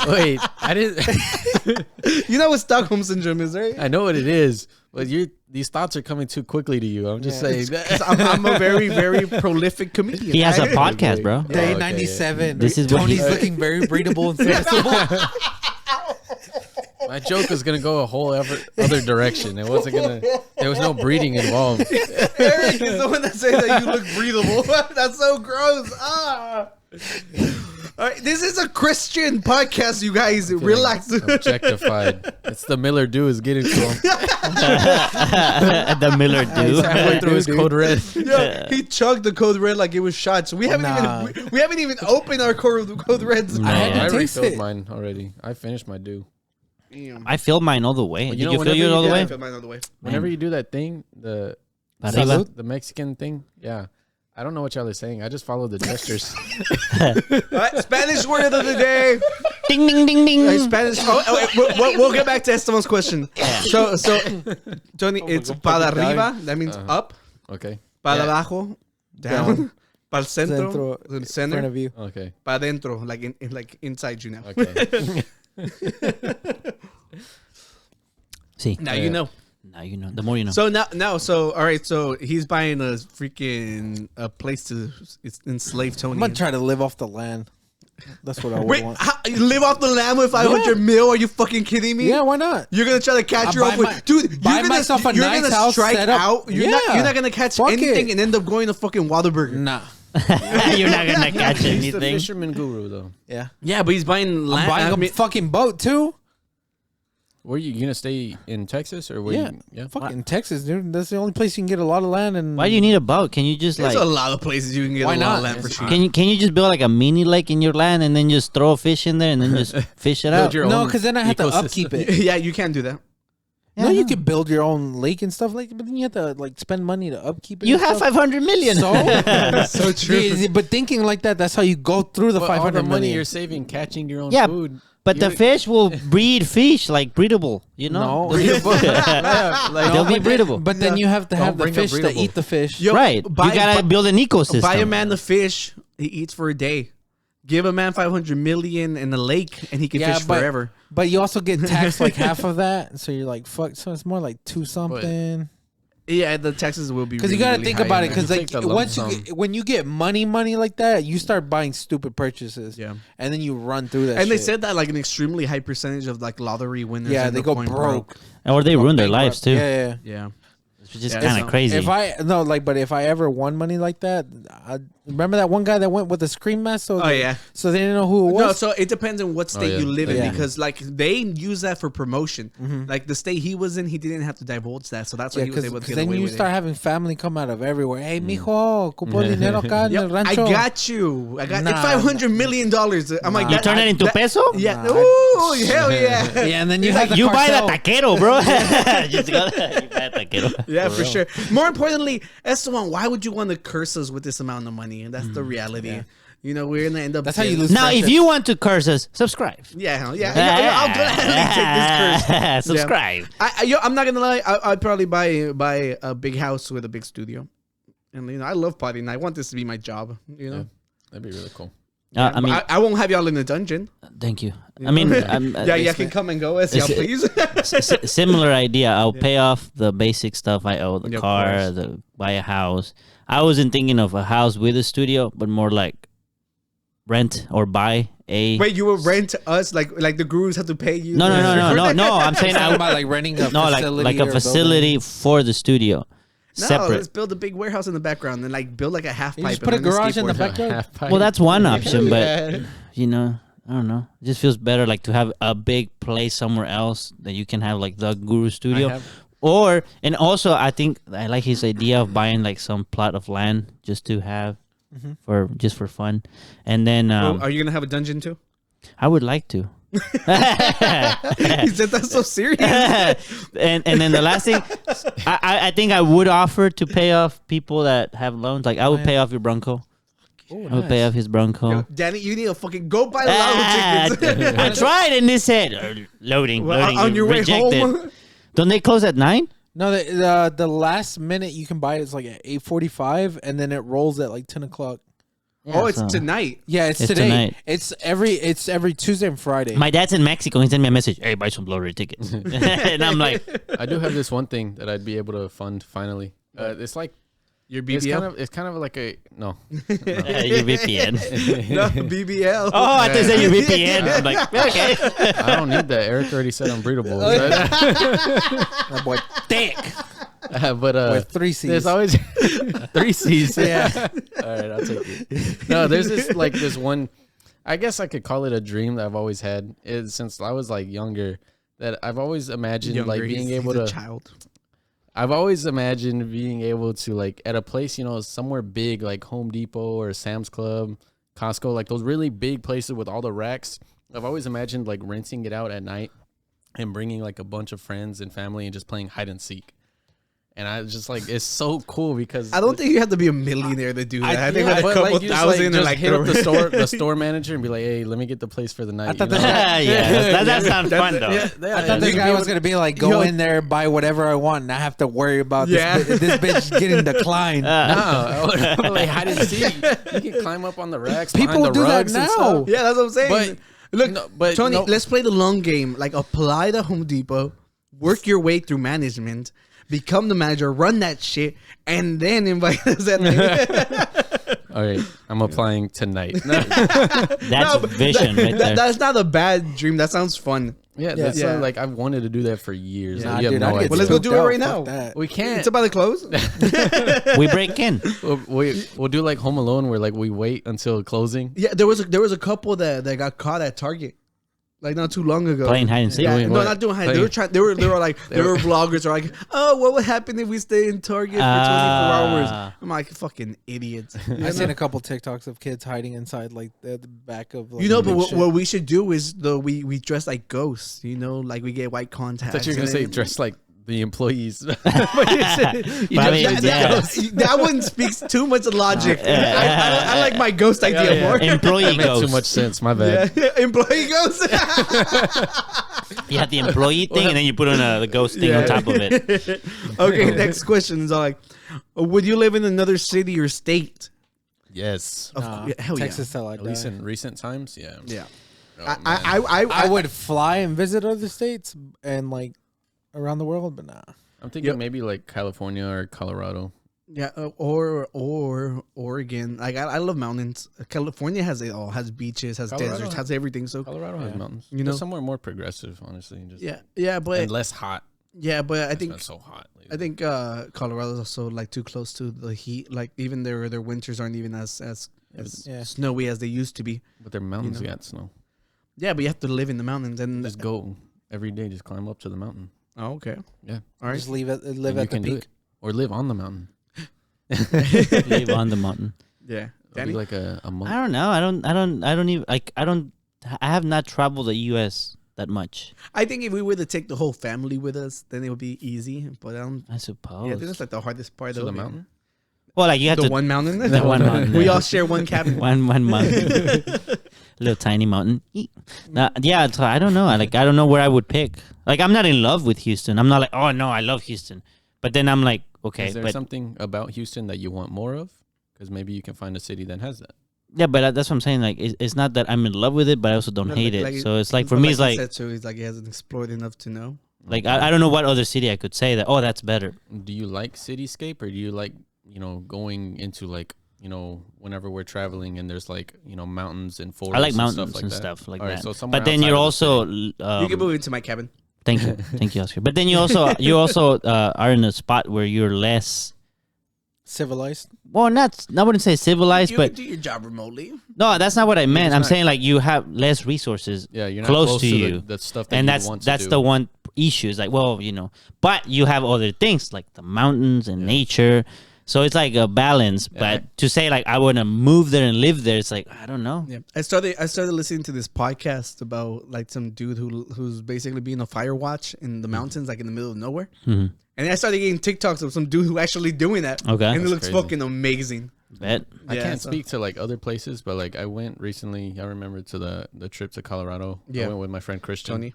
Wait, I didn't. You know what Stockholm syndrome is, right? I know what it is, but these thoughts are coming too quickly to you. I'm just saying. 'Cause I'm a very, very prolific comedian. He has a podcast, bro. Day okay, 97. This is what Tony's he's- looking very breedable and serviceable. My joke was gonna go a whole other direction. It wasn't gonna. There was no breeding involved. Eric is the one that says that you look breathable. That's so gross. All right, this is a Christian podcast, you guys. Relax. Objectified. It's the Miller Dew is getting to him. The Miller He's Dew. halfway through his code red. Yeah, he chugged the code red like it was shots. We haven't even we haven't even opened our code reds. No. I Yeah. already taste filled it. mine already. I finished my Dew. I filled mine all the way. Well, Did you know, you fill whenever yours you all the get way? I filled mine all the way. Whenever you do that thing, the Arriba. the Mexican thing, yeah. I don't know what y'all are saying. I just follow the gestures. All right, Spanish word of the day. Ding, ding, ding, ding. Spanish. We'll get back to Esteban's question. So Tony, it's para arriba. That means up. Okay. Para abajo, down. Para el centro, Centro, the center. front of you. Okay. Para dentro, like inside you now. Okay. See, Now you know. now you know. The more you know. So so all right. So he's buying a freaking place to enslave Tony. I'm going to try to live off the land. That's what I would Wait, want. you live off the land with 500 mil? Are you fucking kidding me? Yeah, why not? You're gonna try to catch I'll her buy up with, my- dude. buy You're myself a you're nice gonna house, strike set up. out. You're not gonna catch Fuck anything it. and end up going to fucking Whataburger. Nah. You're not gonna catch He's the anything. fisherman guru, though. Yeah. Yeah, but he's buying land. I'm buying I mean, a fucking boat, too. Were you gonna stay in Texas or were Yeah. you? Yeah. Fucking Texas, dude. That's the only place you can get a lot of land. And Why do you need a boat? Can you just there's like? a lot of places you can get Why a lot of not? land for cheap. Can you just build like a mini lake in your land and then just throw a fish in there and then just fish it out? your No, own because then I have to ecosystem. upkeep it. Yeah, you can't do that. Yeah, No, you no. could build your own lake and stuff like that, but then you have to like spend money to upkeep it. You and have stuff. 500 million. So true. Yeah, but thinking like that, that's how you go through the But all 500 the money million. you're saving catching your own Yeah, food. But the fish will breed fish, like breedable. You know, No. they'll be breedable. But then you have to have the bring up fish to breedable. eat the fish. Yo, Right. buy- You gotta bu- build an ecosystem. Buy a man the fish he eats for a day. Give a man 500 million in the lake and he can fish forever. But you also get taxed like half of that, so you're like, fuck. So it's more like 2 something. Yeah, the taxes will be Because you really, gotta really think high about in it. there. Because You like take the lump once you sum. when you get money like that, you start buying stupid purchases. Yeah. And then you run through that. And they shit. said that like an extremely high percentage of like lottery winners. yeah, end they up go going broke. or they ruin their lives too. Yeah. Yeah. Which is Yeah, kind so of crazy. If I ever won money like that, I remember that one guy that went with a scream mask. So yeah. So they didn't know who it was. No, so it depends on what state yeah. you live in Yeah. because like they use that for promotion. Like the state he was in, he didn't have to divulge that, so that's why yeah, he was able to because get then away you with start it. having family come out of everywhere. Hey, mijo, cupo dinero acá en Yo, el I rancho. got you. I got Nah, $500 million. I'm like, you turn it into peso? Yeah. Nah. Ooh, hell yeah. Yeah, and then you have the You buy the cartel. taquero, bro. Just go, you buy a taquero. Yeah, Yeah, for sure. More importantly, Esteban, why would you want to curse us with this amount of money? And that's the reality. Yeah. You know, we're gonna end up. That's how you lose. Now, if you want to curse us, subscribe. Yeah. I'll gladly take this curse. Subscribe. I'm not gonna lie. I'd probably buy a big house with a big studio, and you know, I love potting. I want this to be my job. You know, Yeah, that'd be really cool. I mean, I won't have y'all in the dungeon. thank you. I mean, Yeah, can come and go as y'all please. Similar idea. I'll pay off the basic stuff I owe: the Yeah, of car, course. buy a house. I wasn't thinking of a house with a studio, but more like rent or buy a. Wait, you will rent us like the gurus have to pay you? No. I'm saying talking about like renting a facility like a or facility for the studio. No, Separate. let's build a big warehouse in the background and like build like a half You pipe. just put a and then garage in the skateboard. backyard. Well, that's one option, but you know, I don't know. It just feels better like to have a big place somewhere else that you can have like the Guru Studio. And also I think I like his idea of buying like some plot of land just to have for fun. And then Are you gonna have a dungeon too? I would like to. He said that's so serious. and then the last thing, I think I would offer to pay off people that have loans. Like I would pay off your Bronco. I would pay off his Bronco. Yo, Danny, you need to fucking go buy the lotto tickets. I tried and this said loading. On your way rejected. home. Don't they close at 9? No, the last minute you can buy it is like at 8:45, and then it rolls at like 10 o'clock. Oh, it's tonight. Yeah, it's today. Tonight. It's every Tuesday and Friday. My dad's in Mexico. He sent me a message. Hey, buy some lottery tickets. And I'm like, I do have this one thing that I'd be able to fund finally. It's like Your BBL? It's kind of like a no. your VPN. No, BBL. Oh, I thought you said your VPN. I'm like, okay. I don't need that. Eric already said I'm breedable. That boy thick But with 3 C's. there's always 3 C's. Yeah. All right, I'll take it. No, there's this one. I guess I could call it a dream that I've always had. Since I was like younger, that I've always imagined like being able to. Child. I've always imagined being able to like at a place, you know, somewhere big like Home Depot or Sam's Club, Costco, like those really big places with all the racks. I've always imagined like renting it out at night and bringing like a bunch of friends and family and just playing hide and seek. And I just like, it's so cool because I don't think you have to be a millionaire to do that. I think yeah, with a couple like, you thousand just and like hit up the store manager and be like, hey, let me get the place for the night. thought you know? That sounds fun though. I thought this guy was gonna be like, go in there, buy whatever I want, and I have to worry about this bitch getting declined. No, like hide and seek. You can climb up on the racks. People behind the do that rugs and now. stuff. Yeah, that's what I'm saying. Look, Tony, no. let's play the long game. Like, apply to Home Depot, work your way through management, become the manager, run that shit, and then invite us at night. All right, I'm applying tonight. That's vision right there. That's not a bad dream. That sounds fun. Yeah, Yeah. that's like I've wanted to do that for years. Nah, Like, you dude, have no I'd idea. get Well, let's go spooked do it out. right Fuck now. that. We can't. It's about to close. We break in. We'll do like Home Alone where like we wait until closing. Yeah, there was a couple that got caught at Target, like not too long ago. Playing hide and seek. Yeah, Doing no, what? not doing hide. They Playing- were trying. They were like they were vloggers. Are like, oh, what would happen if we stay in Target for 24 hours? I'm like, fucking idiots. I've seen a couple TikToks of kids hiding inside like the back of. Like, You know, but big shit. what we should do is we dress like ghosts. You know, like we get white contacts. I thought you were gonna and say then- dress like the employees. But I mean, yeah. That one speaks too much logic. I like my ghost idea more. Employee That made ghost. too much sense. My bad. Yeah, employee ghost. You have the employee thing, and then you put on the ghost thing on top of it. Okay, next question is like, would you live in another city or state? Yes. Hell yeah. Texas till I At least die. in recent times, yeah. Yeah. Oh, man. I would fly and visit other states and like around the world, but nah. I'm thinking maybe like California or Colorado. Yeah, or Oregon. Like I love mountains. California has it all. Has beaches, has Colorado. deserts, has everything. So Colorado has mountains. You know- Just somewhere more progressive, honestly. Just yeah, but and less hot. I It's think been so hot. Lately. I think Colorado's also like too close to the heat. Like even their winters aren't even as Yeah. snowy as they used to be. But their mountains know. got snow. Yeah, but you have to live in the mountains and Just go every day. Just climb up to the mountain. Oh, okay. Yeah. All right. Just live And at you the can do peak. it. Or live on the mountain. Live on the mountain. Yeah. It'll Danny? be like a month. I don't know. I don't even like. I have not traveled the U.S. that much. I think if we were to take the whole family with us, then it would be easy. But I suppose. yeah, I think that's like the hardest part To of the mountain. Well, like you have The to one mountain. the one mountain. We yeah. all share one cabin. one mountain, little tiny mountain. Yeah, so I don't know. I don't know where I would pick. Like I'm not in love with Houston. I'm not like, oh no, I love Houston. But then I'm like, okay, Is there but something about Houston that you want more of? Because maybe you can find a city that has that. yeah, but that's what I'm saying. Like it's not that I'm in love with it, but I also don't hate it. So it's like for me, it's like he's like he hasn't explored enough to know. like I don't know what other city I could say that. Oh, that's better. Do you like cityscape, or do you like going into like whenever we're traveling and there's like mountains and forests? I like and mountains stuff and that? stuff like All right, that. so somewhere But then outside you're of the also city. You can move into my cabin. thank you, Oscar. But then you also are in a spot where you're less. Civilized. Well, I wouldn't say civilized, You but can do your job remotely. no, that's not what I meant. it's I'm not- saying like you have less resources. Yeah, you're not close to you. the stuff that And you that's want to that's do. the one issue. Is like, well, but you have other things like the mountains and nature. So it's like a balance. But to say like I want to move there and live there, it's like I don't know. Yeah, I started listening to this podcast about like some dude who's basically being a fire watch in the mountains, like in the middle of nowhere. Mm-hmm. And I started getting TikToks of some dude who actually doing that. Okay. And it That's looks crazy. fucking amazing. Bet. I Yeah, can't so- speak to like other places, but like I went recently. I remember to the trip to Colorado. Yeah. I went with my friend Christian. Tony.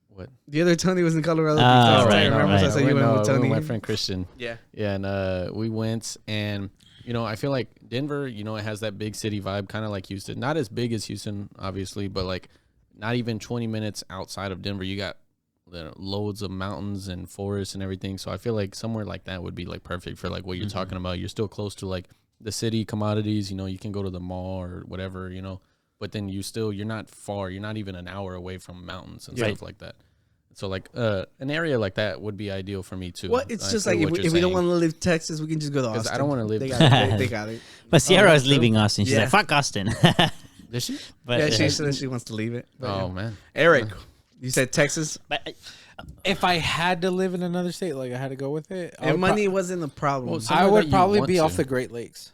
What? The other Tony was in Colorado. Ah, because right, I remember right. I said you went with I went Tony. with my friend Christian. Yeah. Yeah, and we went, and I feel like Denver, it has that big city vibe, kind of like Houston. Not as big as Houston, obviously, but like not even 20 minutes outside of Denver, you got loads of mountains and forests and everything. So I feel like somewhere like that would be like perfect for like what you're talking about. You're still close to like the city commodities. You can go to the mall or whatever. But then you're not far. You're not even an hour away from mountains and stuff like that. So like an area like that would be ideal for me too. Well, it's I just feel like what if you're we don't saying. want to live Texas, we can just go to 'Cause Austin. I don't wanna live They got there. it. They got it. But Sierra that's is leaving true. Austin. She's Yeah. like, fuck Austin. Did she? But, Yeah, she said she wants to leave it. But, Oh yeah. man. Eric, you said Texas. but If I had to live in another state, like I had to go with it, I And would money wasn't a problem. Well, I somewhere that would you probably want be to. off the Great Lakes.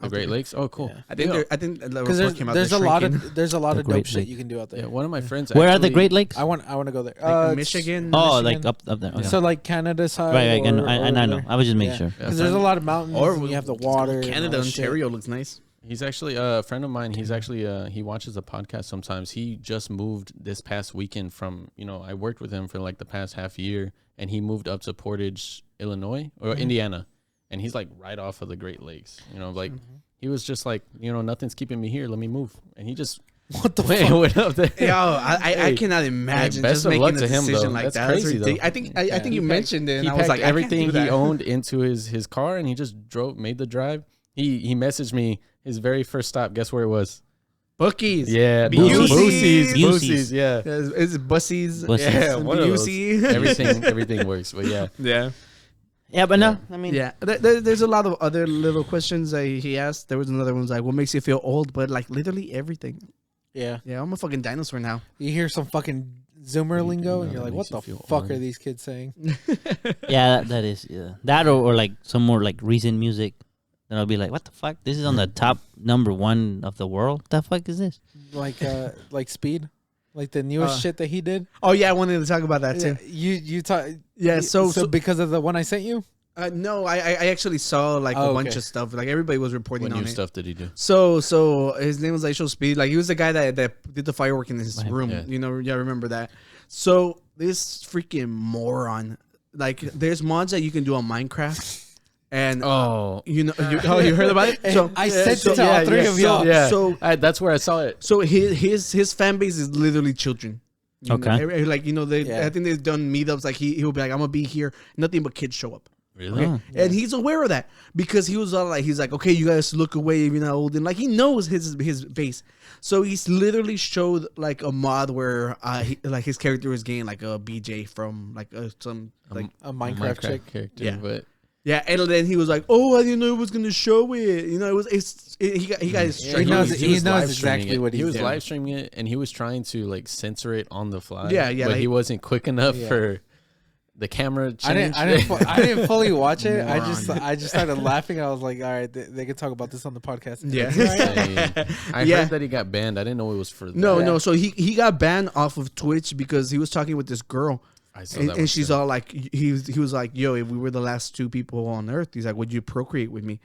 The Great Lakes. Oh, cool. Yeah. I think the Because report came out. there's they're a lot shrinking. of The dope Great shit Lake. you can do out there. Yeah, one of my friends. where are the actually- Great Lakes? I want to go there. Like It's- Michigan. Oh, Michigan. like up there. Okay. So like Canada side. right, I know. or I know. there. I was just making sure. Because there's a lot of mountains. Or and you have the water. and all Canada, that shit. Ontario looks nice. He's actually a friend of mine. He's actually he watches a podcast sometimes. He just moved this past weekend from I worked with him for like the past half year, and he moved up to Portage, Illinois or Indiana, and he's like right off of the Great Lakes. Like he was just like nothing's keeping me here. Let me move, and he just What the fuck? went up there. Yo, I cannot imagine best just of making luck a to him, decision though. like That's that. crazy, Ridiculous. though. I think you mentioned it, and He I was packed like, everything I can't do he that. owned into his car, and he just made the drive. He messaged me his very first stop. Guess where it was? Bookies. Yeah, Boosies. Boosies. Yeah, Is it Bussies? Bussies. yeah. One of those. Busey? Everything works. But yeah, Yeah. Yeah, but no. I mean, Yeah. There's a lot of other little questions that he asked. There was another one like, what makes you feel old? But like literally everything. Yeah. Yeah, I'm a fucking dinosaur now. You hear some fucking Zoomer lingo, and that you're like, makes what you the feel fuck old. are these kids saying? yeah, that is that or like some more like recent music. Then I'll be like, what the fuck? This is on the top #1 of the world. What the fuck is this? Like Speed? Like the newest shit that he did? Oh yeah, I wanted to talk about that too. You talk. Yeah. So because of the one I sent you? no, I actually saw like Oh, a bunch okay. of stuff. Like everybody was reporting what on new it. stuff did he do? So his name was Show Speed. Like he was the guy that did the firework in his Right. room. Yeah. Yeah, I remember that. So this freaking moron. Like there's mods that you can do on Minecraft. And Oh, you heard about it? So I sent it to all three of y'all. yeah. So That's where I saw it. so his fan base is literally children. You Okay. know, like they Yeah. I think they've done meetups. Like he'll be like, I'm gonna be here. Nothing but kids show up. Really? Oh. And he's aware of that because he was all like, he's like, okay, you guys look away if you're not old, and like he knows his base. So he's literally showed like a mod where like his character was getting like a BJ from like some like A Minecraft chick. character, Yeah. but yeah, and then he was like, oh, I didn't know it was gonna show it. You know, he got his He strike. knows- was he knows live exactly streaming it. what he he's was doing. live streaming it, and he was trying to like censor it on the fly. Yeah, but like- he wasn't quick enough Yeah. for. the camera changed. I didn't fully watch it. I just started laughing. I was like, all right, they can talk about this on the podcast. Yeah. I heard that he got banned. I didn't know it was for that. No. So he got banned off of Twitch because he was talking with this girl. I saw that And she's all like, he was like, yo, if we were the last two people on Earth, he's like, would you procreate with me?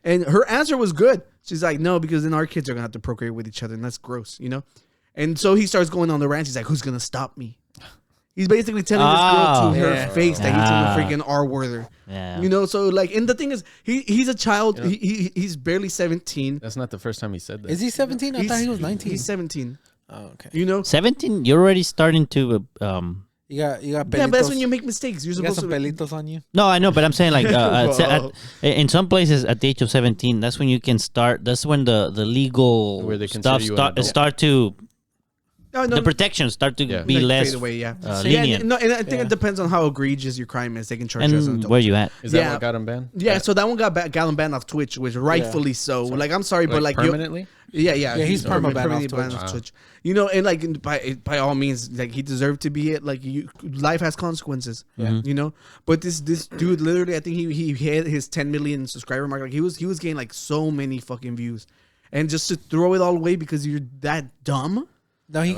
And her answer was good. She's like, no, because then our kids are gonna have to procreate with each other, and that's gross, you know. And so he starts going on the rant. He's like, who's gonna stop me? He's basically telling this girl to her face that he's a freaking R-worther. Yeah. You know, so like, and the thing is, he's a child. He's barely 17. That's not the first time he said that. Is he 17? I thought he was 19. He's 17. Oh, okay. You know, 17. You're already starting to. You got pelitos. yeah, but that's when you make mistakes. You're You got supposed some to. pelitos on you. No, I know, but I'm saying like in some places at the age of 17, that's when you can start. That's when the legal Where they stuff consider you an adult. start to. No, The protections start to be like, less fade away, yeah. lenient. No, and I think it depends on how egregious your crime is. They can charge you as an And adult. where you at? Is that what got him banned? Yeah, so that one got banned off Twitch, which rightfully so. Like, I'm sorry, but like permanently. Yeah, he's perma-banned banned off off Twitch. You know, and like by all means, like he deserved to be it. Like life has consequences. Yeah. You know, but this dude literally, I think he hit his 10 million subscriber mark. Like he was getting like so many fucking views, and just to throw it all away because you're that dumb. No, he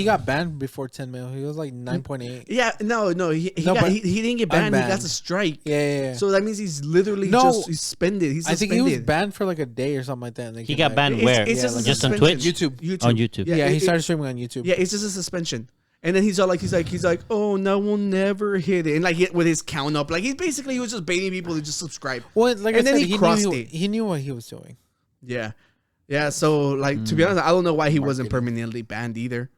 got banned before 10 mil. He was like 9.8. Yeah, no, he didn't get banned. He got a strike. Yeah. So that means he's literally just suspended. He's suspended. I think he was banned for like a day or something like that. And He got banned where? It's just, just a on Twitch? YouTube. On YouTube. Yeah, he started streaming on YouTube. Yeah, it's just a suspension. And then he's like, oh, no, we'll never hit it. And like with his count up, like he was just baiting people to just subscribe. Well, like and I then said, he crossed it. He knew what he was doing. Yeah. So like to be honest, I don't know why he wasn't permanently banned either.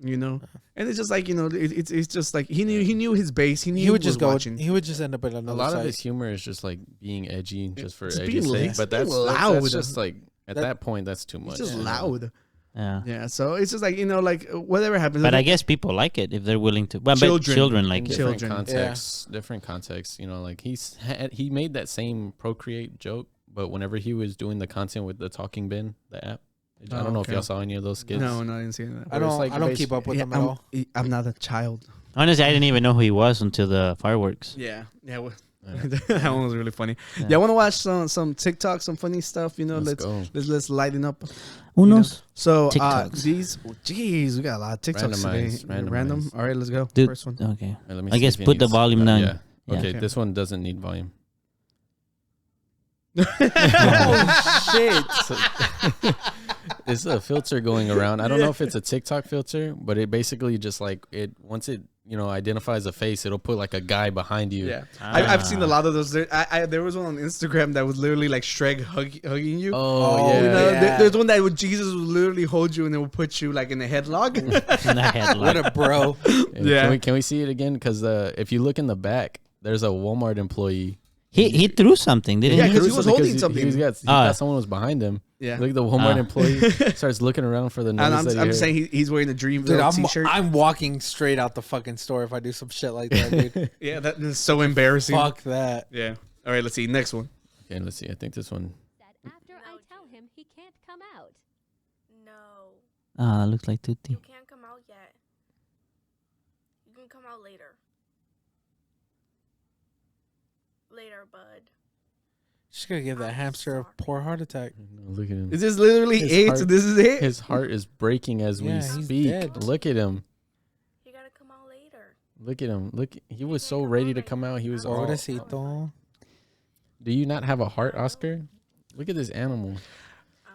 You know, and it's just like, you know, it's just like he knew his base. He would just go watching. He would just end up at another. A lot site. of his humor is just like being edgy, just for It's edgy's being sake. But that's loud. That's just like at that point, that's too much. It's just loud. Yeah. So it's just like, you know, like whatever happens. But like, I guess people like it if they're willing to. Well, Children. like it. Different contexts. You know, like he made that same Procreate joke, but whenever he was doing the content with the Talking Bin, the app. I don't know if y'all saw any of those skits. No, I didn't see that. I don't keep up with them at all. I'm not a child. Honestly, I didn't even know who he was until the fireworks. Yeah. That one was really funny. Yeah, I want to watch some TikTok, some funny stuff. You know, let's lighten up. Unos. So TikToks. we got a lot of TikToks today. Random. All right, let's go. Dude, first one. Okay. Let me I see guess if he put the needs- volume down. Yeah. Yeah. Okay, this one doesn't need volume. Oh shit! It's a filter going around. I don't know if it's a TikTok filter, but it basically just like once it identifies a face, it'll put like a guy behind you. Yeah, I've seen a lot of those. There was one on Instagram that was literally like Shrek hugging you. Oh yeah. You know, there's one that Jesus would literally hold you and it will put you like in a headlock. What a bro. Yeah. Can we see it again? Because if you look in the back, there's a Walmart employee. He threw something, didn't Yeah, he? because he was holding something. He got someone was behind him. Yeah. Look at the Walmart employee starts looking around for the notice. And I'm saying he's wearing a Dreamville t-shirt. I'm walking straight out the fucking store if I do some shit like that, dude. Yeah, that is so embarrassing. Fuck that. Yeah. All right, let's see. Next one. Okay, let's see. I think this one. After I tell him he can't come out. No, Ah, looks like Tutti. you can't come out yet. You can come out later. Later, bud. She's gonna give that hamster a poor heart attack. Look at him. Is this literally His it? heart- So this is it? His heart is breaking as we Yeah, he's speak. dead. Look at him. You gotta come out later. Look at him. Look, he was so ready to come out. He was all. Pobrecito. Do you not have a heart, Oscar? Look at this animal.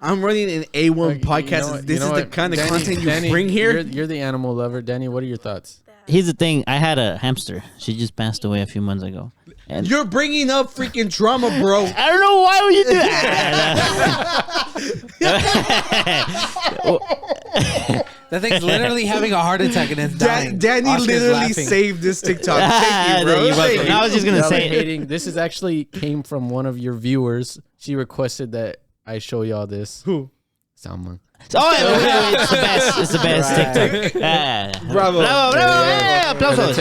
I'm running an A1 Like, podcast. This is the kind of Danny, content you bring here. You're the animal lover. Danny, what are your thoughts? Here's the thing. I had a hamster. She just passed away a few months ago. And You're bringing up freaking drama, bro. I don't know why would you do that. That thing's literally having a heart attack and it's dying. Danny Oscar's literally laughing. saved this TikTok. Thank you, bro. You're welcome. I was just gonna say Hating. This is actually came from one of your viewers. She requested that I show y'all this. Who? Salma. Oh, yeah, it's the best. It's the best Right. TikTok. Yeah. Bravo. Yeah, aplausos.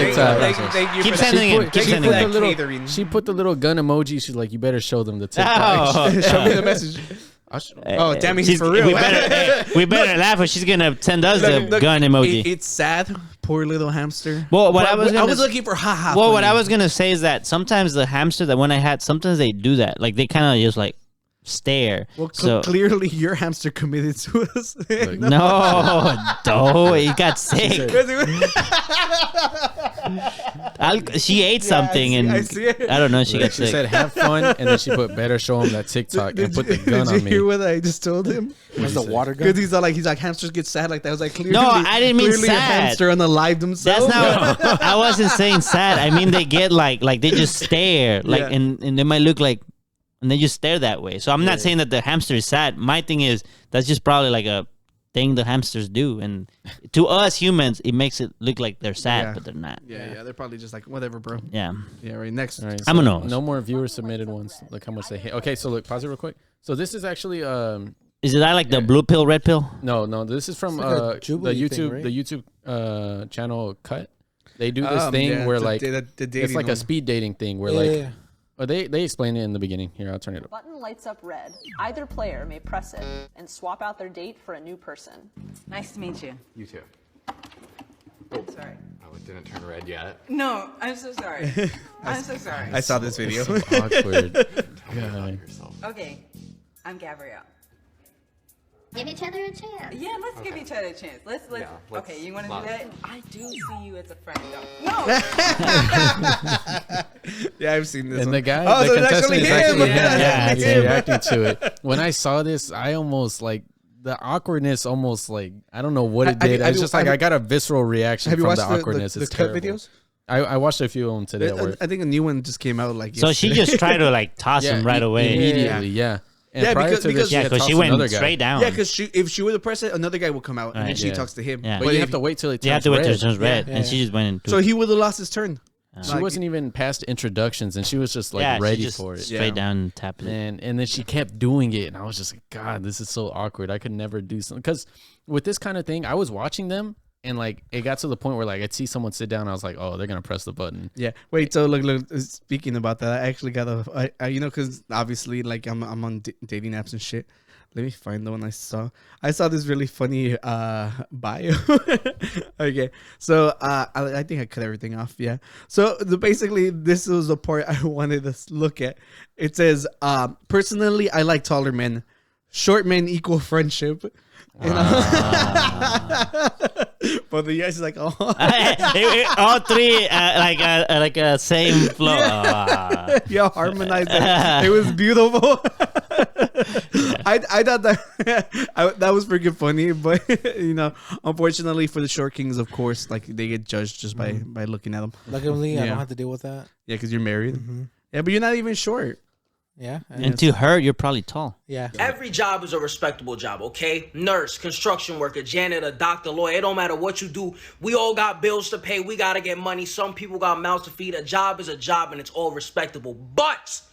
Thank you Keep for sending that. it. Keep Thank you sending for it. that catering. She put the little gun emoji. She's like, you better show them the TikTok. Oh. Show me the message. Oh, damn it, he's for real. We better laugh, or she's gonna send us the gun emoji. It's sad. Poor little hamster. Well, I was looking for haha. Well, what I was gonna say is that sometimes the hamster that when I had, sometimes they do that. Like they kind of just like stare. Well, so clearly your hamster committed suicide. No, he got sick. She ate something, I see it. I don't know. She got She sick. said, "Have fun," and then she put, "Better show him that TikTok and put the gun on Did me." you hear what I just told him? Was the water gun? Because he's like hamsters get sad like that. I was like, clearly, No, I didn't mean clearly a sad. hamster unalived themselves. That's not. I wasn't saying sad. I mean they get like they just stare and they might look like, and they just stare that way. So I'm not saying that the hamster is sad. My thing is that's just probably like a thing the hamsters do, and to us humans it makes it look like they're sad, but they're not. Yeah, they're probably just like whatever, bro. Yeah. Right. Next. All right, I'm gonna know. No more viewer submitted ones. Look how much they hit. Okay, so look, pause it real quick. So this is actually Is it like the blue pill, red pill? no, this is from It's like a the Jubilee thing, YouTube right? the YouTube channel Cut. They do this thing where like the it's like a speed dating thing where like they explain it in the beginning. Here, I'll turn it up. Button lights up red. Either player may press it and swap out their date for a new person. Nice to meet you. You too. Sorry. Oh, it didn't turn red yet. No, I'm so sorry. I'm so sorry. I saw this video. So awkward. Tell me about yourself. Okay, I'm Gabrielle. Give each other a chance. Yeah, let's give each other a chance. Let's. Yeah, let's okay, you want to do not. that? I do see you as a friend, though. No. Yeah, I've seen this. And one. the guy, Oh, the so it's contestant actually is him. actually him. Yeah, He's it's him. reacting to it. When I saw this, I almost like the awkwardness. Almost like I don't know what it did. It's just like I got a visceral reaction Have you from watched the awkwardness. the It's cut terrible. videos? I watched a few of them today. At work. I think a new one just came out. Like So she yesterday. just tried to like toss him right away. Immediately, yeah. And Yeah, prior because- to this, because- Yeah, because she tossed went another guy. straight down. Yeah, because if she were to press it, another guy will come out, and then Right. she Yeah. talks to him. Yeah. But you have to wait till it turns You have to wait till it red. turns red, Yeah. and she just went into So he would have lost his turn. She wasn't even past introductions, and she was just like she ready just for it. straight down and tapped it. And then she kept doing it, and I was just like, God, this is so awkward. I could never do something because with this kind of thing, I was watching them, and like it got to the point where like I'd see someone sit down, I was like, oh, they're gonna press the button. Yeah. Wait. So look. Speaking about that, I actually got because obviously, like I'm on dating apps and shit. Let me find the one I saw. I saw this really funny bio. Okay. So I think I cut everything off. Yeah. So basically, this was the part I wanted to look at. It says, personally, I like taller men. Short men equal friendship. You know? But the yes is like, oh. All three like a same flow. Yeah, harmonized. It was beautiful. I thought that was freaking funny, but unfortunately for the short kings, of course, like they get judged just by looking at them. Luckily, I Yeah. don't have to deal with that. Yeah, because you're married. Yeah, but you're not even short. Yeah. And to her, you're probably tall. Yeah. Every job is a respectable job, okay? Nurse, construction worker, janitor, doctor, lawyer. It don't matter what you do. We all got bills to pay. We got to get money. Some people got mouths to feed. A job is a job, and it's all respectable. But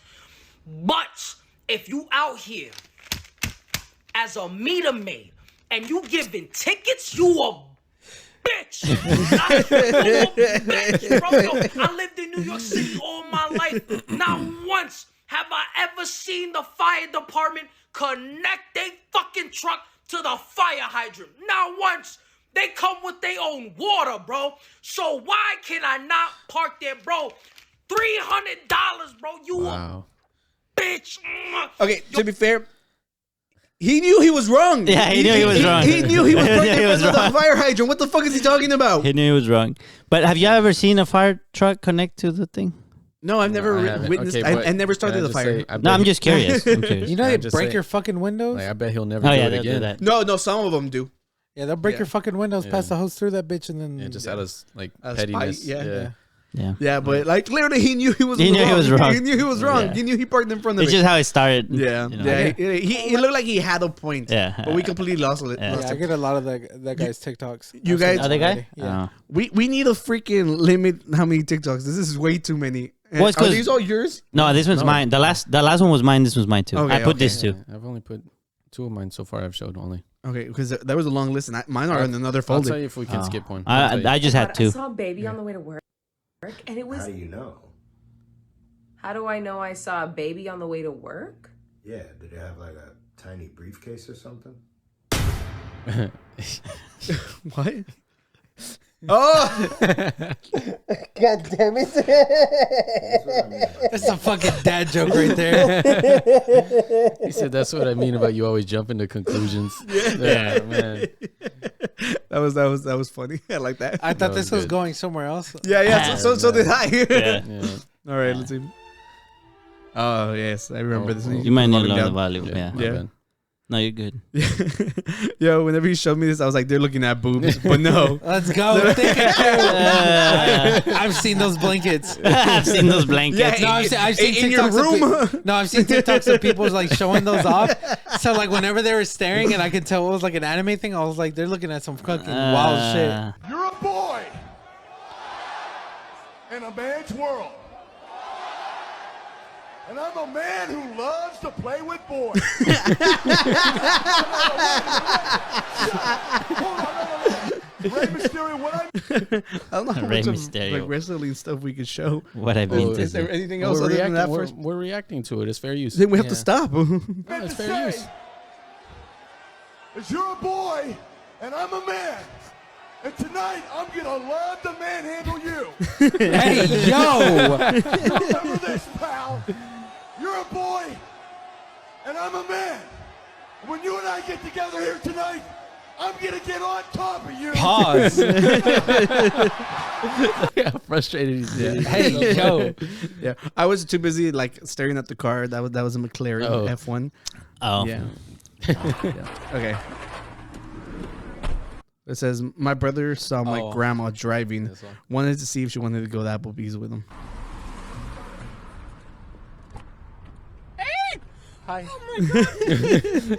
if you out here as a meter maid and you giving tickets, you a bitch. You a bitch, bro. Yo, I lived in New York City all my life. Not once have I ever seen the fire department connect their fucking truck to the fire hydrant. Not once. They come with their own water, bro. So why can I not park there, bro? $300, bro. You a bitch. Okay, to be fair, he knew he was wrong. Yeah, he knew he was wrong. He knew he was He right knew in he was front of the wrong. fire hydrant. What the fuck is he talking about? He knew he was wrong. But have you ever seen a fire truck connect to the thing? No, I've never I haven't. witnessed. Okay, I never started the fire. No, I'm just curious. I'm curious. You know I they just break say- your fucking windows? Like, I bet he'll never Oh do yeah, it they'll do again. that. No, some of them do. Yeah, they'll break Yeah. your fucking windows, pass Yeah. the hose through that bitch, and then... Yeah, just out of like Spite, pettiness. yeah. Yeah. Yeah, but like clearly he knew he was He wrong. knew he was wrong. He knew he was wrong. Yeah. He knew he parked in front of It's it. just how it started. Yeah, you know. yeah. He looked like he had a point. Yeah. but we completely lost it. Yeah. lost Yeah, I it. get a lot of that guy's TikToks. You I've seen guys- it Other guy? already. Yeah. Oh. We need a freaking limit. How many TikToks? This is way too many. Well, it's Are 'cause- these all yours? No, this one's mine. The last one was mine. This was mine too. Okay, I put okay. this too. I've only put 2 of mine so far. I've showed only. Okay, because that was a long list, and mine are in another I'll folder. tell you if we can Oh. skip one. I just had I two. saw a baby on the way to work, and it was. How do you know? How do I know I saw a baby on the way to work? Yeah, did they have like a tiny briefcase or something? What? Oh! God damn it. That's a fucking dad joke right there. He said, "That's what I mean about you always jumping to conclusions." Yeah, man. That was funny. I like that. I thought this was going somewhere else. Yeah. So did I. Yeah. All right, let's see. Oh yes, I remember this. You might need to lower the volume. Yeah. Yeah. No, you're good. Yo, whenever he showed me this, I was like, they're looking at boobs, but no. Let's go. I've seen those blankets. I've seen those blankets. Yeah, No, I've seen in your TikToks room. No, I've seen TikToks of people like showing those off. So like whenever they were staring and I could tell it was like an anime thing, I was like, they're looking at some fucking wild shit. You're a boy in a man's world. And I'm a man who loves to play with boys. Rey Mysterio, what I don't know how Rey much of Mysterio. like wrestling stuff we could show. What I mean Is there anything else We're other than that? we're reacting to it. It's fair use. Then we have to stop. It's fair use. is you're a boy and I'm a man. And tonight, I'm gonna love to manhandle you. Hey, yo! Remember this, pal. You're a boy, and I'm a man. When you and I get together here tonight, I'm gonna get on top of you. Pause. Yeah, frustrated he's getting. Hey, yo. Yeah, I was too busy like staring at the car. That was a McLaren F1. Oh. Yeah. Okay. It says, my brother saw my grandma driving. Wanted to see if she wanted to go to Applebee's with him. Hey! Hi. Oh my God. You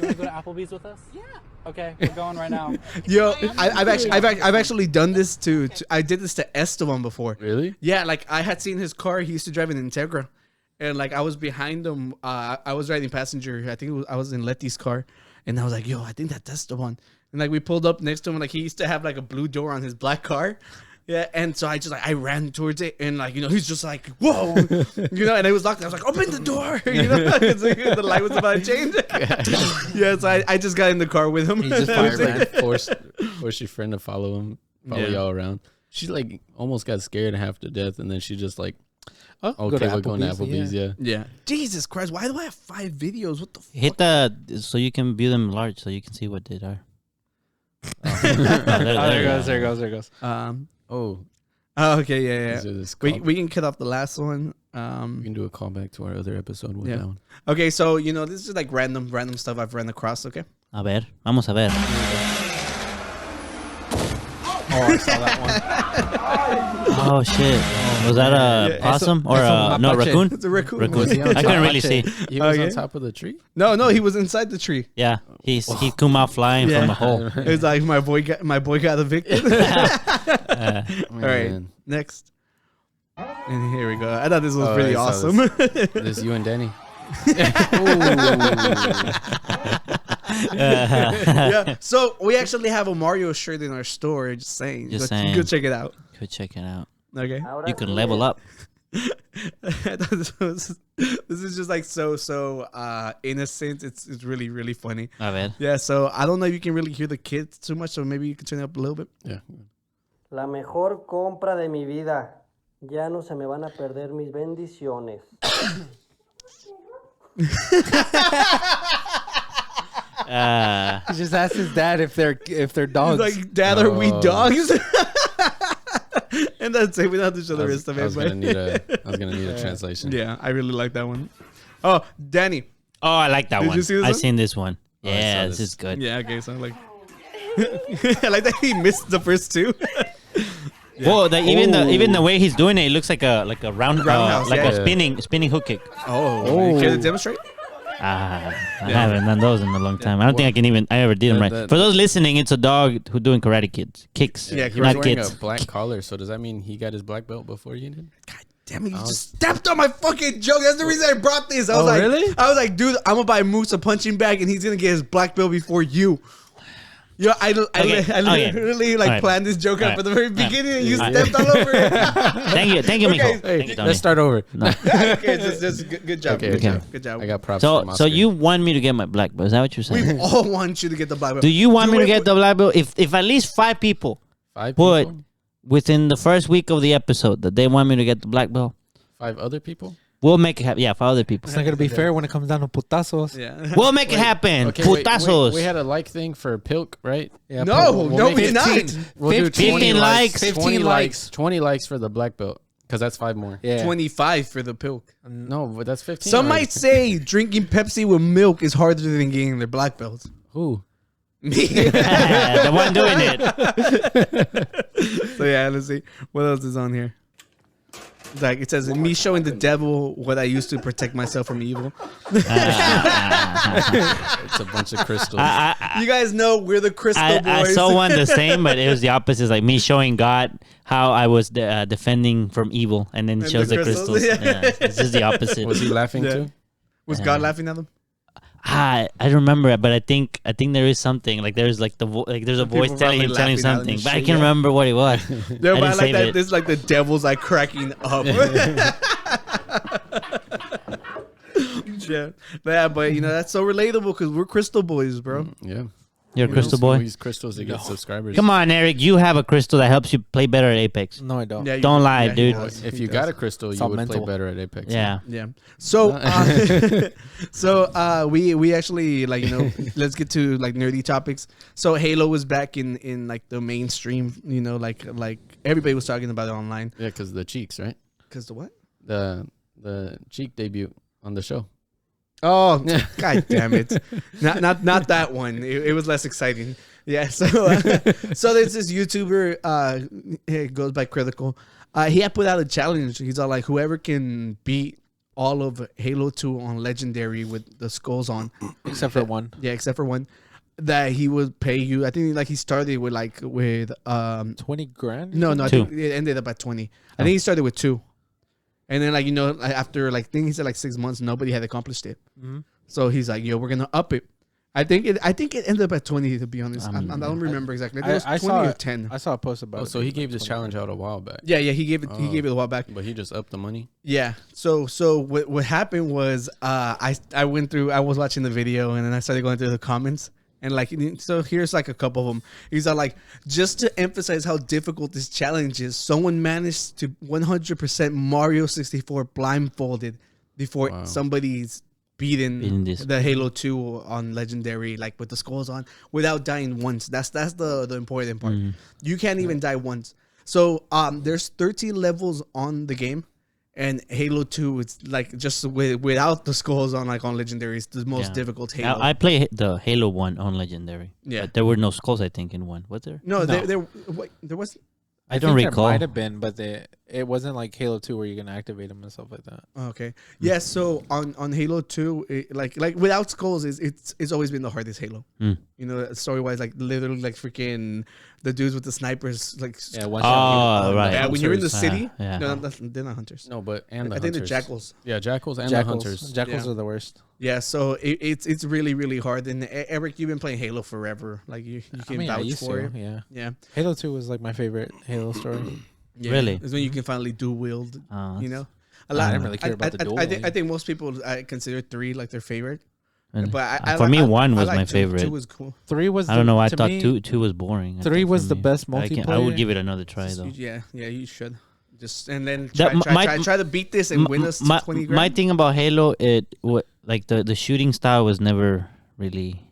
want to go to Applebee's with us? Yeah. Okay, we're going right now. Yo, I've actually done this to I did this to Esteban before. Really? Yeah, like I had seen his car. He used to drive an Integra, and like I was behind him. I was riding passenger. I think I was in Letty's car, and I was like, "Yo, I think that's Esteban." And like we pulled up next to him. Like he used to have like a blue door on his black car. Yeah, and so I ran towards it, and like he's just like, "Whoa," and it was locked. I was like, "Open the door," because the light was about to change. Yeah, so I just got in the car with him. He just fireman forced your friend to follow y'all around. She like almost got scared half to death, and then she just like, okay, we're going to Applebee's. Yeah. Jesus Christ, why do I have 5 videos? What the fuck? Hit so you can view them large, so you can see what they are. There it goes. Okay, yeah. We can cut off the last one. We can do a callback to our other episode with that one. Okay, so this is like random stuff I've run across. Okay. A ver, vamos a ver. Oh, I saw that one. Oh shit! Was that a possum or a raccoon? It's a raccoon. I couldn't really see. He was on top of the tree. No, he was inside the tree. Yeah, he come out flying from a hole. It's like my boy got evicted. All right, next. And here we go. I thought this was pretty awesome. This you and Danny. Yeah. So we actually have a Mario shirt in our store. Just saying. Go check it out. Go check it out. Okay. You can level up. This is just like so innocent. It's really, really funny. A ver. Yeah. So I don't know if you can really hear the kids too much. So maybe you can turn it up a little bit. Yeah. La mejor compra de mi vida. Ya no se me van a perder mis bendiciones. He just asked his dad if they're dogs. He's like, Dad, are we dogs? And that's it. We don't have to show the rest of it. I was gonna need a translation. Yeah, I really like that one. Oh, Danny. Oh, I like that one. Did you see this I one? seen this one. Yeah, this is good. Yeah, okay, so like I like that he missed the first 2. Well, even the way he's doing it looks like a roundhouse, like a spinning hook kick. Oh. Can you demonstrate? I haven't done those in a long time. I don't think I ever did them right. For those listening, it's a dog who doing karate kicks. Yeah, he was wearing a black collar. So does that mean he got his black belt before you did? God damn it! You just stepped on my fucking joke. That's the reason I brought this. I was like, dude, I'm gonna buy Moose a punching bag, and he's gonna get his black belt before you. Yo, I Okay. literally like All right. planned this joke All out right. from the very All right. beginning, and you All right. stepped all over it. Thank you, Miko. Okay. Hey, Thank you, Tony. let's start over. No. Okay, just good job. Okay, Good okay. job. Good job. I got props. So from so Oscar. you want me to get my black belt? Is that what you're saying? We all want you to get the black belt. Do you want me to it- get the black belt? If at least 5 people five put people? within the first week of the episode that they want me to get the black belt, 5 other people? we'll make it happen. Yeah, 5 other people. It's not gonna be fair when it comes down to putazos. Yeah. We'll make it happen. Okay, wait, Putazos. we had a like thing for Pilk, right? Yeah, No, We'll no, make we it did not. 15. We'll do 15 20 likes. 15 15 likes. 20 likes for the black belt. Because that's 5 more. Yeah. 25 for the pilk. No, but that's 15. Some already. might say drinking Pepsi with milk is harder than getting their black belts. Who? Me. The one doing it. So yeah, let's see what else is on here. Like it says, me showing the devil what I used to protect myself from evil. It's a bunch of crystals. You guys know we're the crystal boys. I saw one the same, but it was the opposite. It's like me showing God how I was defending from evil, and then And shows the the crystals. crystals. Yeah, it's just the opposite. Was he laughing Yeah. too? Was God laughing at them? I don't remember it, but I think there is something like there's like there's a voice People telling probably him laughing at him something, and but I shit, can't yeah. remember what it was. No, I but I didn't like save that. it. This is like the devil's like cracking up. Yeah, but you know that's so relatable because we're crystal boys, bro. Yeah. You're a crystal boy. Use crystals to get subscribers. Come on, Eric. You have a crystal that helps you play better at Apex. No, I don't. Yeah, Don't lie, he dude. does. If He you does. got a crystal, you all would mental. play better at Apex. Yeah. Yeah. So, we actually like let's get to like nerdy topics. So Halo was back in like the mainstream. Like everybody was talking about it online. Yeah, because the cheeks, right? Because the what? The cheek debut on the show. Oh, god damn it! Not that one. It was less exciting. Yeah. So there's this YouTuber. It goes by Critical. He had put out a challenge. He's all like, whoever can beat all of Halo 2 on Legendary with the skulls on, Except for one. yeah, except for one, that he would pay you. I think like he started with 20 grand? no, I Two. think it ended up at 20. I think he started with 2. And then after I think he said 6 months, nobody had accomplished it. Mm-hmm. So he's like, yo, we're gonna up it. I think it ended up at 20, to be honest. I don't remember exactly. I think it was 20 or 10. I saw a post about Oh, it. so he gave this challenge out a while back. Yeah, he gave it a while back. But he just upped the money. Yeah. So what happened was I was watching the video and then I started going through the comments. And so here's a couple of them. He's like, just to emphasize how difficult this challenge is, someone managed to 100% Mario 64 blindfolded before somebody's beaten this. the Halo 2 on Legendary, with the skulls on, without dying once. That's the important part. You can't even die once. So there's 13 levels on the game. And Halo 2, it's just without the skulls on on Legendary, it's the most difficult Halo. I play the Halo 1 on Legendary. Yeah. But there were no skulls, I think, in 1. Was there? No, there was. I don't think recall. There might have been, but it wasn't like Halo 2 where you can activate them and stuff like that. Okay. Yeah. So on Halo 2, without skulls, it's always been the hardest Halo. Story wise, literally, freaking the dudes with the snipers, Yeah, one Oh, right. Yeah, when you're in the Hunters. city, Yeah. no, they're not hunters. No, but I think the jackals. Yeah, jackals and the hunters. Jackals Yeah. are the worst. Yeah, so it's really really hard. And Eric, you've been playing Halo forever. You can I vouch used for to, it. yeah. Yeah. Halo 2 was my favorite Halo story. Yeah. Really? It's when you can finally dual wield. Oh, A lot. I didn't really care about the dual I wielding. think most people consider 3 their favorite. And But I for me, 1 was like my 2. favorite. 2 was cool. 3 was I don't know. I to thought me, 2 was boring. I 3 thought was for the me. best I would multiplayer. give it another try, though. Yeah, you should. Just and then That- try to beat this and win us 20 grand. My thing about Halo, the shooting style was never really.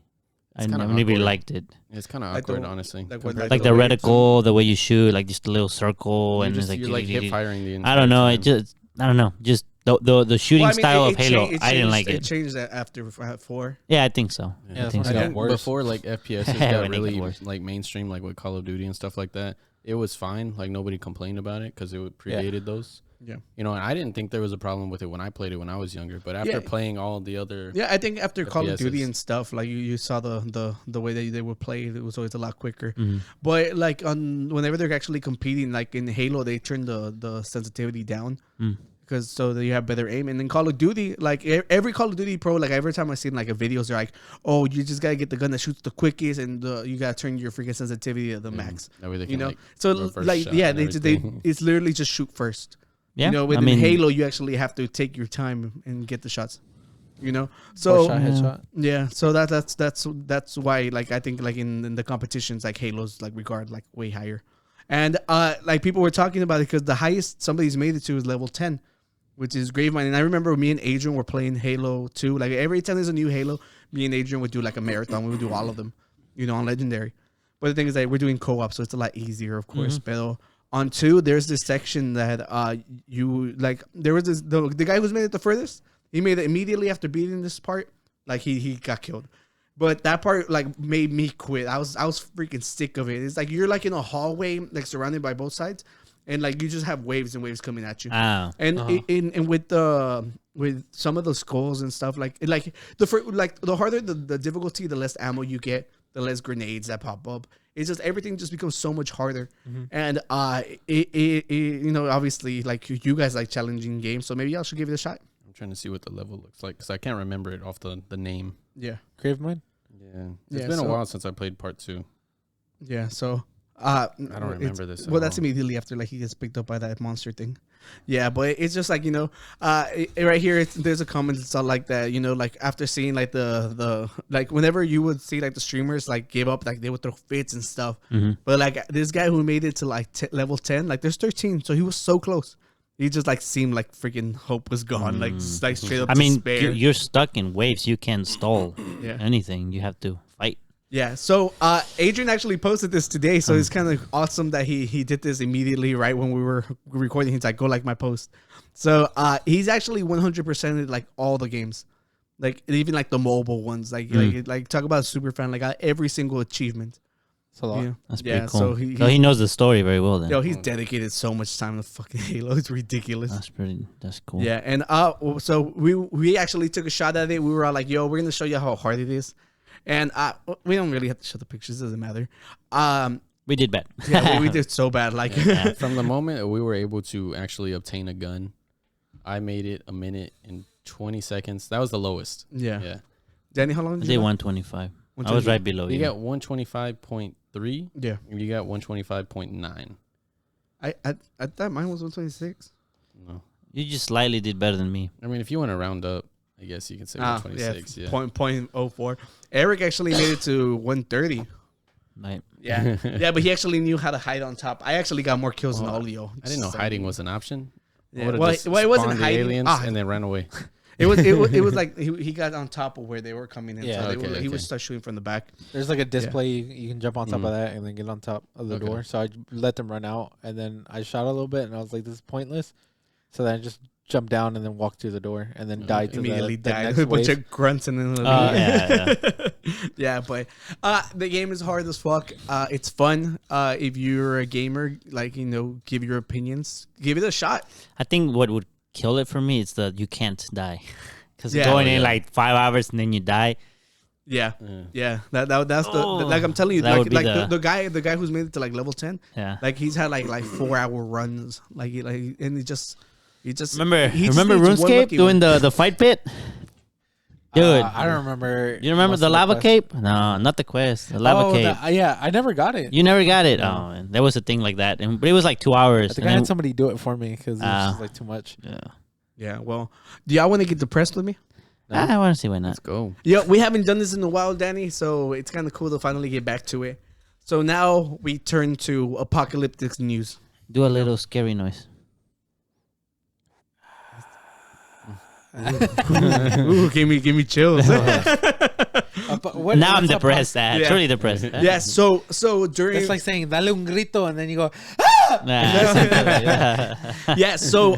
I kinda never really awkward. liked it. It's kind of I awkward, don't- honestly. like what, compared Like to the waves. reticle, the way you shoot, just a little circle, You and just, it's you're hip firing the entire I don't know. time. It just I don't know. Just the shooting style of Halo, I didn't like It it. changed after 4. Yeah, I think so. Yeah, I think that's so. when I it think worse. before FPS When got it really got worse. mainstream, with Call of Duty and stuff like that, it was fine. Nobody complained about it because it predated those. Yeah. And I didn't think there was a problem with it when I played it when I was younger. But after playing all the other, Yeah, I think after Call of Duty FPSs. and stuff, you saw the way that they would play, it was always a lot quicker. Mm-hmm. But whenever they're actually competing, in Halo, they turn the sensitivity down. because so that you have better aim. And then Call of Duty, like every Call of Duty Pro, like every time I seen like a videos, they're like, oh, you just gotta get the gun that shoots the quickest, and you gotta turn your freaking sensitivity to the max. That way they You can, know, like, so reverse like shot yeah, and they everything. it's literally just shoot first. Yeah, You know, I within mean- Halo, you actually have to take your time and get the shots. You know, so Shot, headshot. yeah, so that's why like I think like in the competitions like Halo's like regard like way higher, and like people were talking about it because the highest somebody's made it to is level 10, which is Gravemind. And I remember me and Adrian were playing Halo 2. Like every time there's a new Halo, me and Adrian would do like a marathon. We would do all of them, you know, on Legendary. But the thing is that we're doing co-op, so it's a lot easier, of course. But on 2, there's this section that you like. There was this the guy who's made it the furthest. He made it immediately after beating this part. Like he got killed. But that part like made me quit. I was freaking sick of it. It's like you're like in a hallway, like surrounded by both sides, and like you just have waves and waves coming at you. Ah. And in with some of the skulls and stuff, like the harder the difficulty, the less ammo you get, the less grenades that pop up. It's just everything just becomes so much harder. And it you know, obviously like you guys like challenging games, so maybe I should give it a shot. I'm trying to see what the level looks like because I can't remember it off the name. Yeah. Gravemind? Yeah. It's been a while since I played part 2. Yeah, so I don't remember this at Well, that's all. immediately after like he gets picked up by that monster thing. Yeah, but it's just like, you know, right here there's a comment that's all like that, you know, like after seeing like the like whenever you would see like the streamers like give up, like they would throw fits and stuff. But like this guy who made it to like level 10, like there's 13, so he was so close. He just like seemed like freaking hope was gone, like straight up. I mean, despair. you're stuck in waves. You can't stall anything. You have to fight. Yeah, so Adrian actually posted this today, so it's kind of awesome that he did this immediately right when we were recording. He's like, go like my post. So he's actually 100%ed like all the games, like even like the mobile ones. Like talk about a super fan, like every single achievement. That's a lot. Yeah. That's pretty cool. So he knows the story very well then. Yo, he's dedicated so much time to fucking Halo. It's ridiculous. That's cool. Yeah, and so we actually took a shot at it. We were all like, yo, we're gonna show you how hard it is. And we don't really have to show the pictures. It doesn't matter. We did bad. Yeah, we did so bad. Like From the moment we were able to actually obtain a gun, I made it 1 minute and 20 seconds. That was the lowest. Yeah. Danny, how long I did did you? 125. I was right below you. You got 125.3. Yeah. You got 125.9. I thought mine was 126. No. You just slightly did better than me. I mean, if you want to round up, I guess you can say 126. Yeah. Point 0.04. Eric actually made it to 130. Right. Yeah. Yeah, but he actually knew how to hide on top. I actually got more kills than all of you. I didn't know hiding was an option. Yeah. I would've Well, just it wasn't spawned the hiding. aliens and then ran away. It was like he got on top of where they were coming in. Yeah, So he would start shooting from the back. There's like a display you can jump on top of that and then get on top of the door. So I let them run out and then I shot a little bit and I was like, this is pointless. So then I just jumped down and then walked through the door and then died to immediately the died. next A bunch wave. of grunts and then yeah. yeah, but the game is hard as fuck. It's fun. If you're a gamer, like, you know, give your opinions, give it a shot. I think what would kill it for me is that you can't die. Because going in like 5 hours and then you die. Yeah. That's like I'm telling you, That like would be the guy who's made it to like level 10. Yeah. Like he's had like 4-hour runs, and he just Remember he just needs one RuneScape lucky doing one. the fight pit? Dude, I don't remember. You remember most the of lava quest. cape? No, not the quest. The lava cape. Yeah, I never got it. You never got it? Oh, man. There was a thing like that. But it was like 2 hours. I think I had somebody do it for me because it was just like too much. Yeah, well, do y'all want to get depressed with me? I want to see why not. Let's go. Yeah, we haven't done this in a while, Danny, so it's kind of cool to finally get back to it. So now we turn to apocalyptic news. Do a little scary noise. Ooh, give me chills. Now I'm depressed. Truly depressed. Yeah, so during it's like saying "dale un grito" and then you go. Yeah, so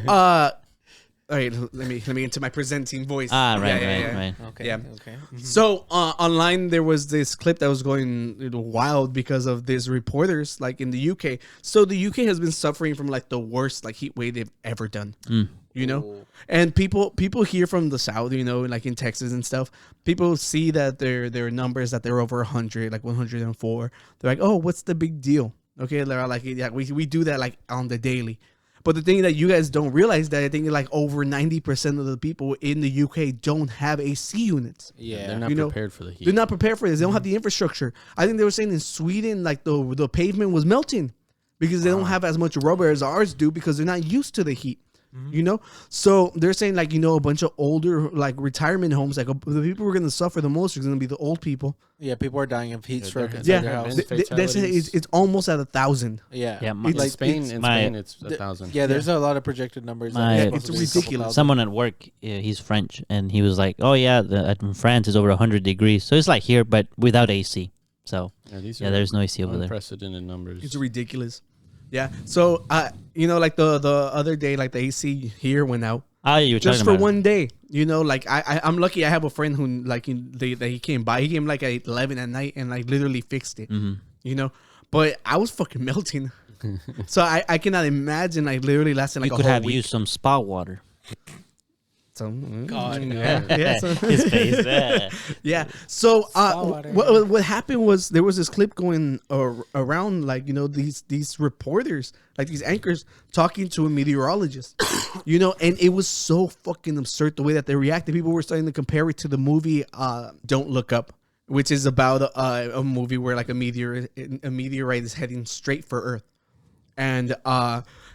all right, let me get into my presenting voice. Right. Okay. Yeah. Okay. So online there was this clip that was going wild because of these reporters like in the UK. So the UK has been suffering from like the worst like heat wave they've ever done. You know, and people here from the south, you know, like in Texas and stuff, people see that their numbers that they're over 100, like 104. They're like, oh, what's the big deal? Okay, they're like, yeah, we do that like on the daily. But the thing that you guys don't realize that I think like over 90% of the people in the UK don't have AC units. Yeah, they're not prepared for the heat. They're not prepared for this. They don't have the infrastructure. I think they were saying in Sweden, like the pavement was melting because they don't have as much rubber as ours do because they're not used to the heat. You know, so they're saying like, you know, a bunch of older like retirement homes, like the people who are going to suffer the most are going to be the old people. Yeah, people are dying of heat stroke inside Yeah, their house. they say it's almost at 1,000. Yeah, in Spain, it's 1,000. Yeah, there's a lot of projected numbers. It's ridiculous. Someone at work, he's French, and he was like, "Oh yeah, in France is over 100 degrees, so it's like here, but without AC." So there's no AC over there. Unprecedented numbers. It's ridiculous. Yeah. So, you know, like the other day, like the AC here went out. Oh, you were just talking for about one day. You know, like I'm lucky. I have a friend who like he came by. He came like at 11 at night and like literally fixed it. You know, but I was fucking melting. So I cannot imagine like literally lasting like you a could whole have week. used some spa water. God, yeah. His face. Yeah. So what happened was there was this clip going around, like, you know, these reporters, like these anchors talking to a meteorologist, you know, and it was so fucking absurd the way that they reacted. People were starting to compare it to the movie Don't Look Up, which is about a movie where like a meteorite is heading straight for Earth, and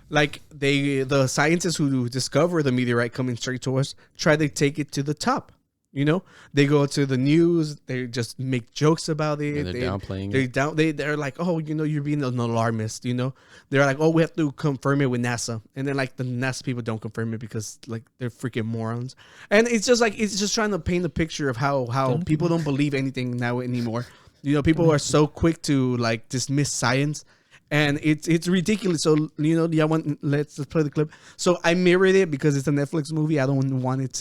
like the scientists who discover the meteorite coming straight to us try to take it to the top. You know, they go to the news, they just make jokes about it. Yeah, they're downplaying it. They're like, oh, you know, you're being an alarmist. You know, they're like, oh, we have to confirm it with NASA, and then like the NASA people don't confirm it because like they're freaking morons. And it's just trying to paint a picture of how people don't believe anything now anymore. You know, people are so quick to like dismiss science. And it's ridiculous. So, you know, let's play the clip. So I mirrored it because it's a Netflix movie. I don't want it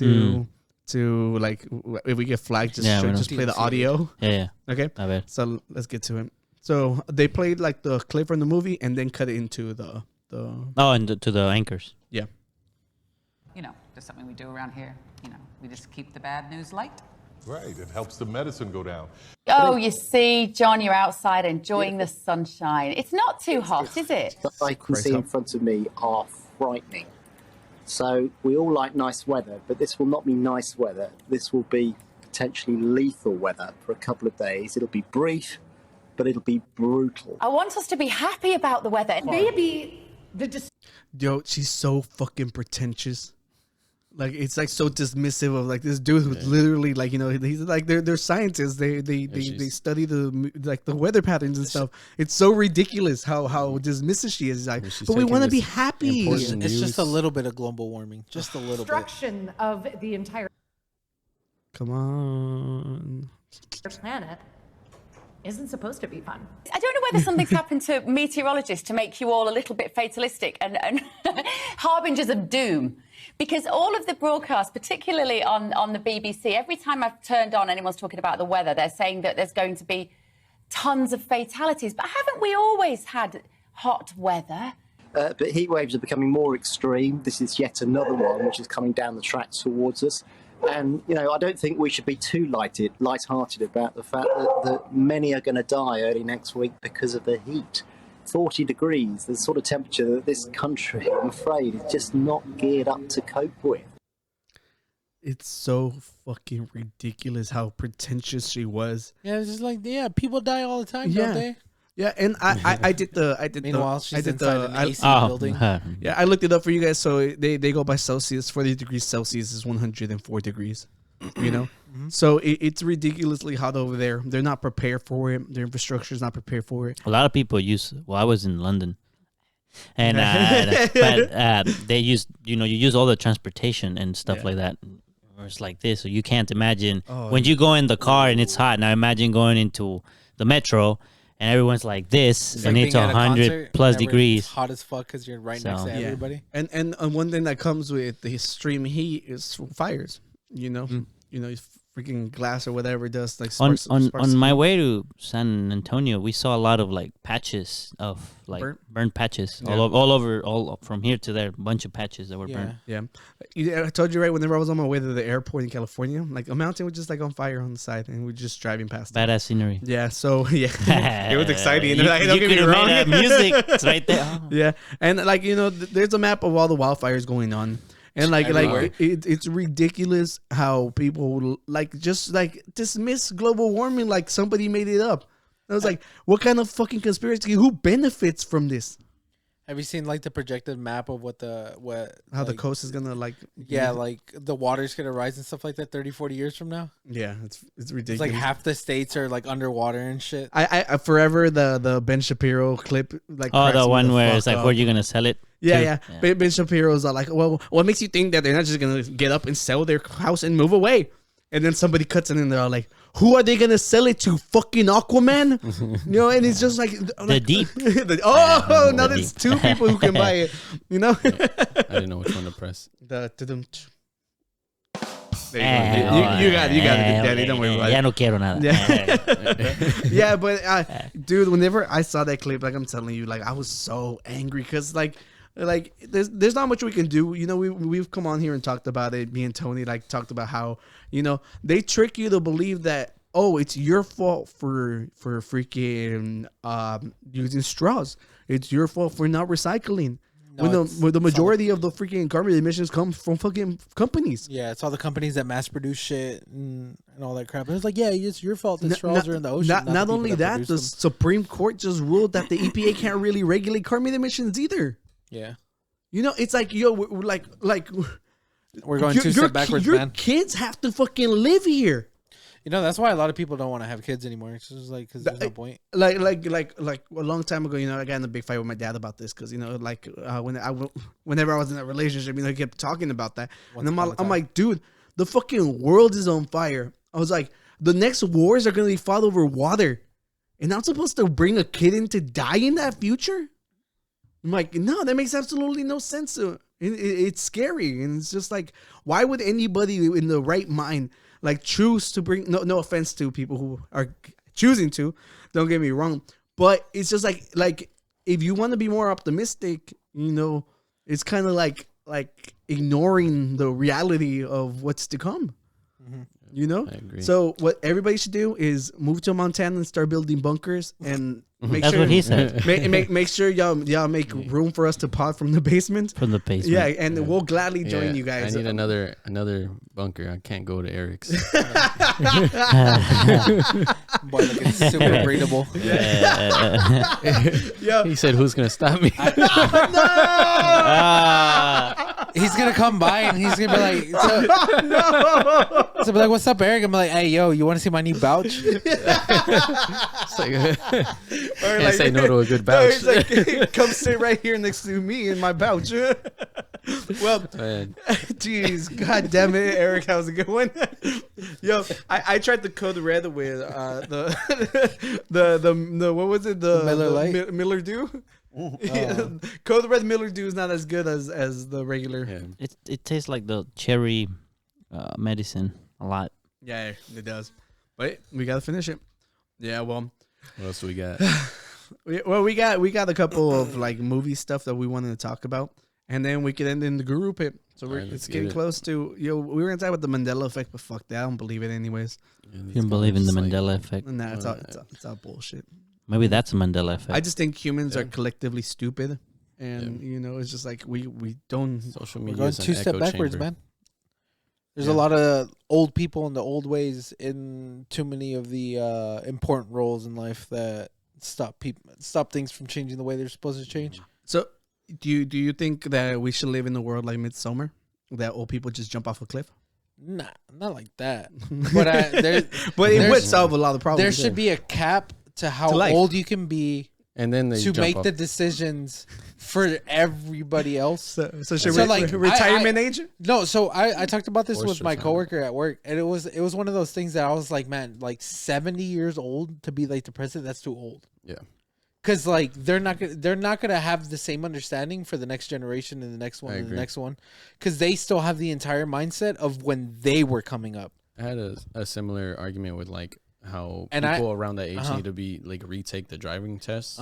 to like, if we get flagged, just play the audio. Yeah. Okay. So let's get to it. So they played like the clip from the movie and then cut it into the to the anchors. Yeah. You know, just something we do around here. You know, we just keep the bad news light. Right, it helps the medicine go down. Oh, you see, John, you're outside enjoying the sunshine. It's not too hot, is it? That I can see in front of me are frightening. So we all like nice weather, but this will not be nice weather. This will be potentially lethal weather for a couple of days. It'll be brief, but it'll be brutal. I want us to be happy about the weather. Maybe Yo, she's so fucking pretentious. Like, it's like so dismissive of like this dude who's literally like, you know, he's like they're scientists. They study the weather patterns and stuff. It's so ridiculous how dismissive she is. Like, but we want to be happy. It's just a little bit of global warming, just a little bit. Destruction of the entire Come on. planet isn't supposed to be fun. I don't know whether something's happened to meteorologists to make you all a little bit fatalistic and harbingers of doom. Because all of the broadcasts, particularly on the BBC, every time I've turned on anyone's talking about the weather, they're saying that there's going to be tons of fatalities. But haven't we always had hot weather? But heat waves are becoming more extreme. This is yet another one which is coming down the track towards us. And, you know, I don't think we should be too light-hearted about the fact that many are going to die early next week because of the heat. 40 degrees, the sort of temperature that this country, I'm afraid, is just not geared up to cope with. It's so fucking ridiculous how pretentious she was. Yeah, it's just like, people die all the time, don't they? Yeah, and I did Meanwhile, she's inside an AC building. Yeah, I looked it up for you guys. So they go by Celsius. 40 degrees Celsius is 104 degrees. You know, so it's ridiculously hot over there. They're not prepared for it. Their infrastructure is not prepared for it. A lot of people I was in London, and but they use, you know, you use all the transportation and stuff like that. Or it's like this, so you can't imagine when you go in the car and it's hot. Now imagine going into the metro. And everyone's like this, and like it's 100+ degrees. It's hot as fuck because you're right next to everybody. And one thing that comes with the extreme heat is fires. You know, freaking glass or whatever it does. Like on my way to San Antonio, we saw a lot of like patches of like burned patches all over, from here to there. A bunch of patches that were burned. Yeah, I told you right. Whenever I was on my way to the airport in California, like a mountain was just like on fire on the side, and we're just driving past. Badass scenery. Yeah, so it was exciting. You Don't get me wrong. made music. It's right there. Oh. Yeah, and like there's a map of all the wildfires going on. And like it's ridiculous how people just dismiss global warming like somebody made it up. I was like, what kind of fucking conspiracy? Who benefits from this? Have you seen like the projected map of how the coast is gonna like like the water's gonna rise and stuff like that 30-40 years from now? Yeah, it's ridiculous. It's like half the states are like underwater and shit. I forever the Ben Shapiro clip like the one where it's like where you gonna sell it. Yeah. Ben Shapiro's like, well, what makes you think that they're not just gonna get up and sell their house and move away? And then somebody cuts in and they're all like, who are they gonna sell it to? Fucking Aquaman? You know, and it's just like the Deep. Now there's two people who can buy it. You know, I didn't know which one to press. There you go. You got it, Daddy. Don't worry about it. Ya no quiero nada. Yeah, but dude, whenever I saw that clip, like I'm telling you, like I was so angry because like there's not much we can do. You know, we've come on here and talked about it. Me and Tony like talked about how, you know, they trick you to believe that, oh, it's your fault for freaking using straws. It's your fault for not recycling. No, when the majority of the freaking carbon emissions come from fucking companies. Yeah, it's all the companies that mass produce shit and all that crap. And it's like, yeah, it's your fault that straws are in the ocean. Not only that, the Supreme Court just ruled that the EPA can't really regulate carbon emissions either. Yeah, you know, it's like, yo, we're like we're going two steps backwards, man. Your kids have to fucking live here. You know, that's why a lot of people don't want to have kids anymore. It's just like because there's no point. Like a long time ago, you know, I got in a big fight with my dad about this because, you know, like whenever I was in a relationship, you know, he kept talking about that, and I'm like, dude, the fucking world is on fire. I was like, the next wars are gonna be fought over water, and I'm supposed to bring a kid in to die in that future. I'm like, no, that makes absolutely no sense. It's scary. And it's just like, why would anybody in the right mind like choose to bring, no offense to people who are choosing to, don't get me wrong, but it's just like if you want to be more optimistic, you know, it's kind of like ignoring the reality of what's to come. Mm-hmm. You know? I agree. So what everybody should do is move to Montana and start building bunkers and That's what he said. Make sure y'all make room for us to pod from the basement. From the basement. Yeah, and we'll gladly join you guys. I need another bunker. I can't go to Eric's. Boy, looking super breathable. Yeah. He said, "Who's gonna stop me?" He's gonna come by and he's gonna be like, so be like, "What's up, Eric?" I'm like, "Hey, yo, you want to see my new couch?" It's like, can't say no to a good couch. No, he's like, come sit right here next to me in my couch. Well, jeez, god damn it, Eric, how's it going? Yo, I tried the Code Red with the what was it, the Miller Lite? Miller Dew. Yeah, Code Red Miller Dew is not as good as the regular. Yeah. It tastes like the cherry medicine a lot. Yeah, it does. But we gotta finish it. Yeah, well, what else do we got? Well, we got a couple of like movie stuff that we wanted to talk about, and then we could end in the guru pit. So it's getting close to, we were gonna talk about the Mandela effect, but fuck that, I don't believe it anyways. You don't believe in the Mandela effect? Nah, it's all bullshit. Maybe that's a Mandela effect. I just think humans are collectively stupid, and you know, it's just like we don't. Social media. We're going two steps backwards, man. There's a lot of old people in the old ways in too many of the important roles in life that stop things from changing the way they're supposed to change. So, do you think that we should live in a world like Midsommar, that old people just jump off a cliff? Nah, not like that. But it would solve a lot of problems. There should be a cap to how old you can be, and then to make the decisions for everybody else. So should retirement age? No, so I talked about this with my coworker at work, and it was one of those things that I was like, man, like 70 years old to be like the president, that's too old. Yeah. Because like they're not gonna have the same understanding for the next generation and the next one and the next one, because they still have the entire mindset of when they were coming up. I had a similar argument with like how And people around that age Uh-huh. need to be like retake the driving test.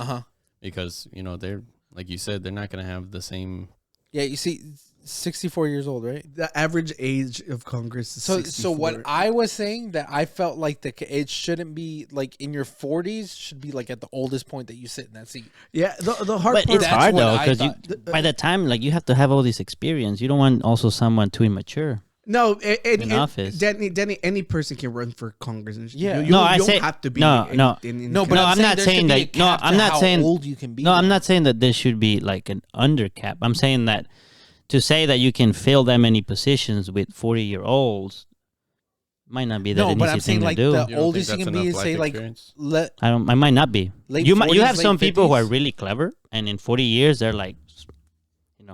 Because they're like you said, they're not gonna have the same. Yeah, you see, 64 years old, right? The average age of Congress is So 64. what I was saying that I felt like it shouldn't be like in your 40s, should be like at the oldest point that you sit in that seat. Yeah, the hard But part. it's hard though because by the time like you have to have all this experience, you don't want also someone too immature. No, in office. Danny, any person can run for Congress. And Yeah. you, I don't say have to be. no. but I'm not saying that. No, I'm not saying how old you can be. No, I'm not saying that there should be like an undercap. I'm saying that to say that you can fill that many positions with 40-year-olds might not be that an but easy I'm saying thing like to do. the oldest you can be is say like I might not be. Late You 40s, have some late people who are 50s. really clever, and in 40 years they're like,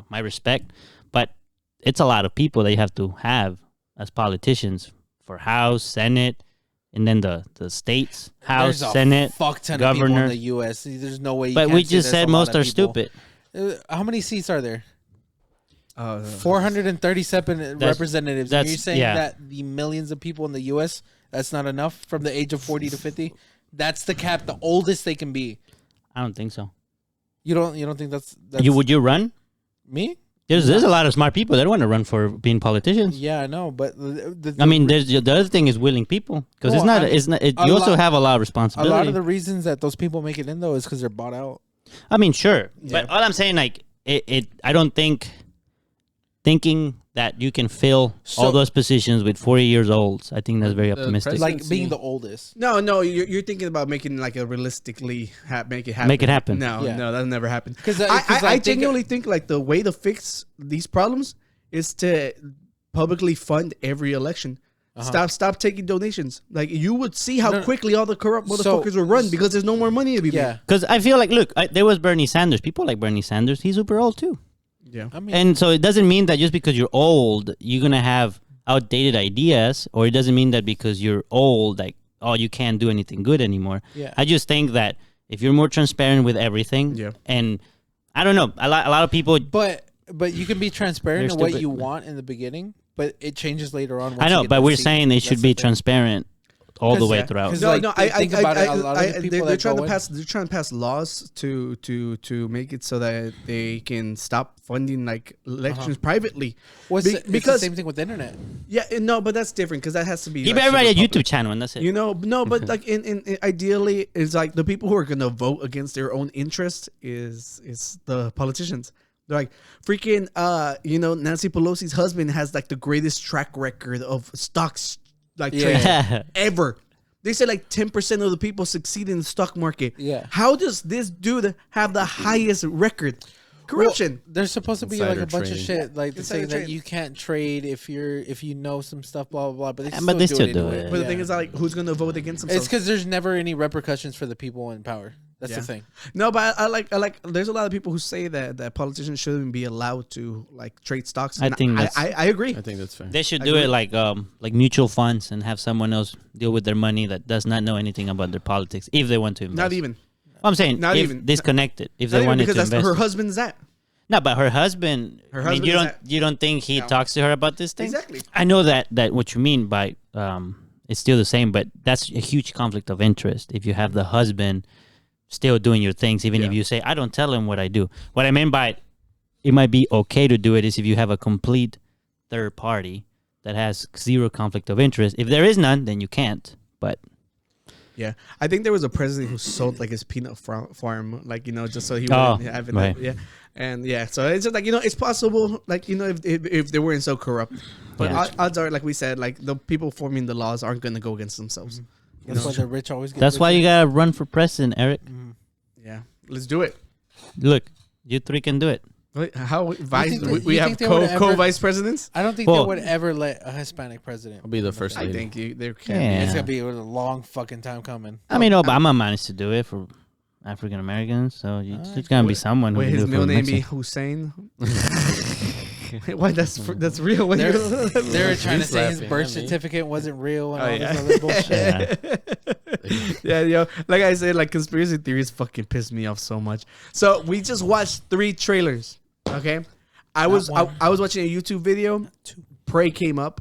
my respect. But it's a lot of people that you have to have as politicians for House, Senate, and then the states, House, There's a Senate, fuck ton of people governor. in the U.S. There's no way. You But can't we say just there's said a lot most of are people. stupid. How many seats are there? 437 representatives. And you're saying that the millions of people in the U.S. that's not enough from the age of 40 to 50? That's the cap, the oldest they can be. I don't think so. You don't think that's Would you run? Me? There's a lot of smart people that want to run for being politicians. Yeah, I know, but I mean, there's the other thing is willing people because you also have a lot of responsibility. A lot of the reasons that those people make it in though is because they're bought out. I mean, sure, but all I'm saying, like, I don't thinking that you can fill all those positions with 40 years olds. I think that's very optimistic. Like being the oldest. No, you're thinking about making like a realistically make it happen. Make it happen. No, that'll never happen. Because I genuinely think like the way to fix these problems is to publicly fund every election. Stop taking donations. Like you would see how quickly all the corrupt motherfuckers will run because there's no more money to be made. Because I feel like, look, there was Bernie Sanders. People like Bernie Sanders. He's super old too. Yeah, and so it doesn't mean that just because you're old, you're gonna have outdated ideas, or it doesn't mean that because you're old, like, oh, you can't do anything good anymore. Yeah. I just think that if you're more transparent with everything, and I don't know, a lot of people, but you can be transparent They're in what stupid. you want in the beginning, but it changes later on. I know, but we're saying they should be transparent all the way throughout. They're trying to pass laws to make it so that they can stop funding like elections privately. It's the same thing with the internet. Yeah, no, but that's different because that has to be. Give like, everybody a super YouTube public. channel, and that's it. No, but like in ideally, it's like the people who are gonna vote against their own interest is the politicians. They're like freaking Nancy Pelosi's husband has like the greatest track record of stocks trading ever. They say like 10% of the people succeed in the stock market. Yeah. How does this dude have the highest record? Corruption. Well, there's supposed to be like a bunch of shit like saying that trading. you can't trade if you know some stuff, blah blah blah. But they still still do do it. it. But the thing is, like, who's gonna vote against themselves? It's because there's never any repercussions for the people in power. That's the thing. No, but I like. There's a lot of people who say that politicians shouldn't be allowed to like trade stocks. I And think that's. I agree. I think that's fair. They should do it like mutual funds and have someone else deal with their money that does not know anything about their politics if they want to invest. Not even. I'm saying Not if even disconnected. If Not they even wanted because to that's invest. her husband's that. No, but her husband. Her I mean, husband you don't think he talks to her about this thing? Exactly. I know that what you mean by it's still the same, but that's a huge conflict of interest. If you have the husband still doing your things, even if you say, I don't tell him what I do. What I mean by it might be okay to do it is if you have a complete third party that has zero conflict of interest. If there is none, then you can't. But yeah, I think there was a president who sold like his peanut farm, like just so he wouldn't have it. Right. Yeah, and so it's just like it's possible, like if they weren't so corrupt. But odds are, like we said, like the people forming the laws aren't going to go against themselves. That's why the rich always get. That's why you gotta run for president, Eric. Yeah, let's do it. Look, you three can do it. Wait, how vice? think We have co-vice presidents. I don't think they would ever let a Hispanic president. I'll be the first. I think there can. Yeah. It's gonna be a long fucking time coming. I mean, Obama managed to do it for African Americans, so it's gonna be someone who Wait, can his do it for middle name be Mexicans. Hussein. Why? That's real. What They you- were trying to say his laughing birth at me. certificate wasn't real and Oh, all yeah. this other bullshit. Yeah, yo, like I said, like conspiracy theories fucking piss me off so much. So we just watched 3 trailers. Okay, I was watching a YouTube video. Prey came up.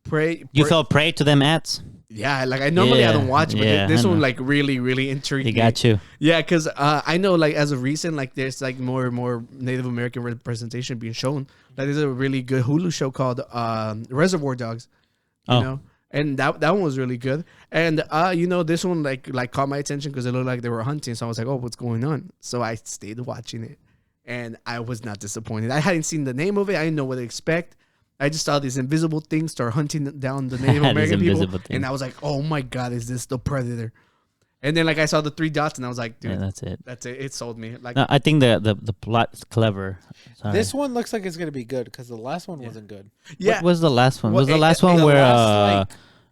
Prey. You fell prey to them ads. Yeah, like I normally I don't watch, but this one like really intrigued me. It got you. Yeah, because I know like as of recent, like there's like more and more Native American representation being shown. Like there's a really good Hulu show called Reservoir Dogs. You know, and that one was really good. And you know, this one like caught my attention because it looked like they were hunting. So I was like, oh, what's going on? So I stayed watching it, and I was not disappointed. I hadn't seen the name of it. I didn't know what to expect. I just saw these invisible things start hunting down the Native American people, and I was like, "Oh my God, is this the Predator?" And then like I saw the 3 dots, and I was like, "Dude, that's it. That's it. It sold me." Like, no, I think the plot's clever. Sorry. This one looks like it's gonna be good because the last one wasn't good. Yeah, what was the last one? Was the last one where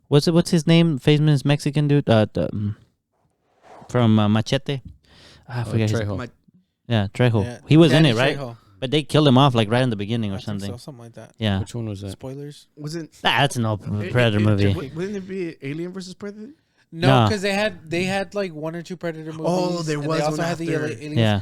what's his name? Famous Mexican dude from Machete. I forget his name. Yeah, Trejo. Yeah. He was in it, right? Trejo. But they killed him off like right in the beginning or something. So, something like that. Yeah. Which one was that? Spoilers. Was it? That's an open Predator movie. Wouldn't it be Alien versus Predator? No, because they had like 1 or 2 Predator movies. Oh, there was they also one had after. the Aliens. Yeah.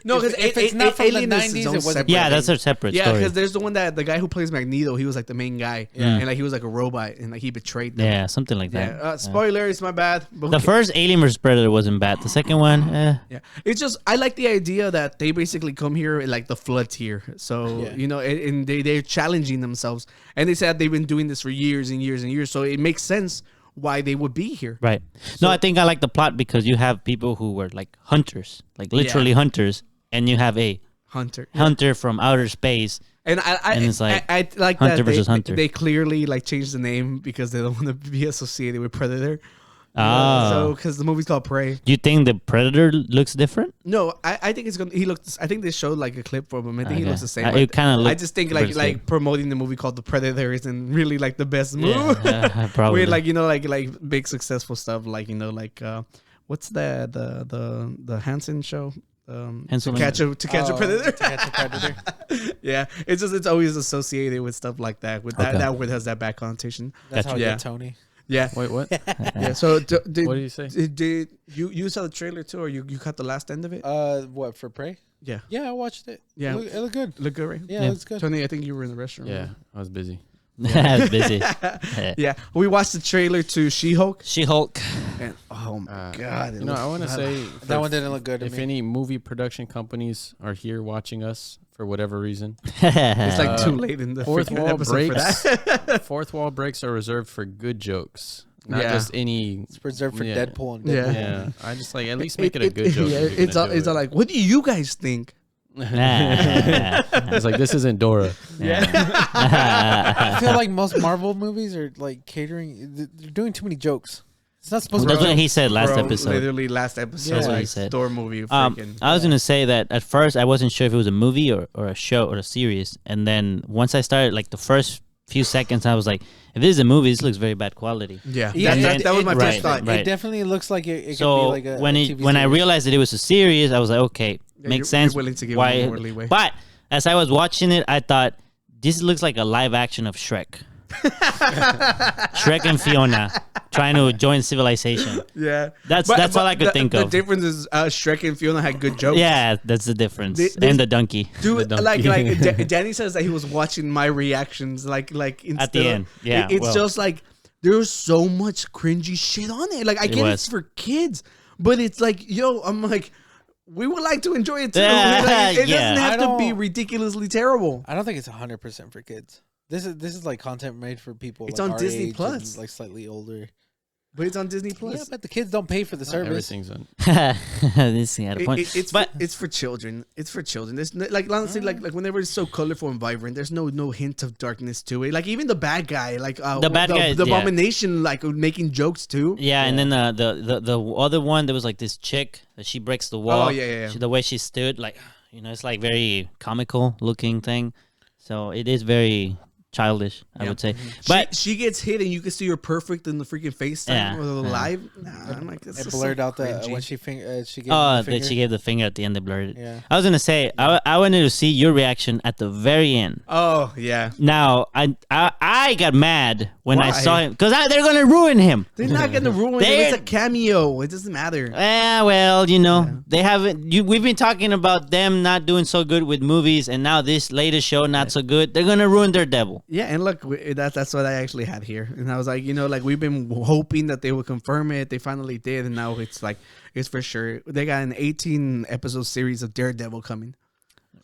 No, because if it's not from Alien the is 90s, its own it wasn't. Yeah, that's a separate story. Yeah, because there's the one that the guy who plays Magneto, he was like the main guy, and like he was like a robot, and like he betrayed them. Yeah, something like that. Yeah, spoilers, my bad. The first Alien vs Predator wasn't bad. The second one, yeah, it's just I like the idea that they basically come here like the Floods here, so you know, and they're challenging themselves, and they said they've been doing this for years and years and years, so it makes sense why they would be here. Right. So, no, I think I like the plot because you have people who were like hunters, like literally hunters. And you have a hunter from outer space, and it's like I like hunter that versus hunter. They clearly like changed the name because they don't want to be associated with Predator. So because the movie's called Prey. Do you think the Predator looks different? No, I think it's gonna. He looks. I think they showed like a clip from him. I think he looks the same. It kind of. I just think like promoting the movie called The Predator isn't really like the best move. Yeah, probably. With like, you know, like big successful stuff like, you know, like what's the Hansen show? To catch a predator. To catch a predator. Yeah, it's always associated with stuff like that. With that word has that bad connotation. That's how you get Tony. Yeah. Wait, what? Yeah. So what do you say? Did you saw the trailer too, or you caught the last end of it? What, for Prey? Yeah. Yeah, I watched it. Yeah, it looked good. Look good, right? Yeah, it looks good. Tony, I think you were in the restroom. Yeah, I was busy. I was busy. Yeah, we watched the trailer to She-Hulk. And oh my God! You know, I want to say that one didn't look good to if me. any movie production companies are here watching us for whatever reason, it's like too late in the fourth wall breaks. For that. Fourth wall breaks are reserved for good jokes, not just any. It's reserved for Deadpool and Deadpool. Yeah, I just like at least make it a good joke. Yeah, it's all like, what do you guys think? It's like, this isn't Dora. I feel like most Marvel movies are like catering. They're doing too many jokes. It's not supposed to. That's what he said last episode. Literally last episode. That's what he said. Thor movie. I was gonna say that at first I wasn't sure if it was a movie or a show or a series, and then once I started, like the first few seconds, I was like, if this is a movie, this looks very bad quality. Yeah, that was my first thought. It definitely looks like it so could be like a when TV when I series. realized that it was a series, I was like, okay, makes sense. You're willing to give why? more leeway. But as I was watching it, I thought this looks like a live action of Shrek. Shrek and Fiona trying to join civilization. Yeah, that's all I could think of. The difference is Shrek and Fiona had good jokes. Yeah, that's the difference. And the donkey. Dude, the donkey. like Danny says that he was watching my reactions, like at the end. Yeah, it's just like there's so much cringy shit on it. Like I get it's for kids, but it's like, yo, I'm like, we would like to enjoy it too. Like, it doesn't have to be ridiculously terrible. I don't think it's 100% for kids. This is like content made for people. It's like on our Disney age Plus, and like slightly older. But it's on Disney Plus. Yeah, but the kids don't pay for the service. Everything's on. This thing had a point. It's for children. It's for children. There's like honestly, like whenever it's so colorful and vibrant, there's no hint of darkness to it. Like even the bad guy, like the Abomination, like making jokes too. Yeah, and then the other one, there was like this chick that she breaks the wall. Oh yeah. The way she stood, like, you know, it's like very comical looking thing. So it is very childish, I would say. But she gets hit and you can see her perfect in the freaking FaceTime or the live. I'm like, it blurred out when she gave the finger. That she gave the finger at the end. They blurred it. Yeah. I was gonna say I wanted to see your reaction at the very end. Oh yeah. Now I got mad when I saw him because they're gonna ruin him. They're not gonna ruin him. It's a cameo. It doesn't matter. Well, you know, they haven't. We've been talking about them not doing so good with movies, and now this latest show not so good. They're gonna ruin Daredevil. Daredevil. Yeah, and look, that's what I actually had here, and I was like, like we've been hoping that they would confirm it. They finally did, and now it's for sure. They got an 18 episode series of Daredevil coming.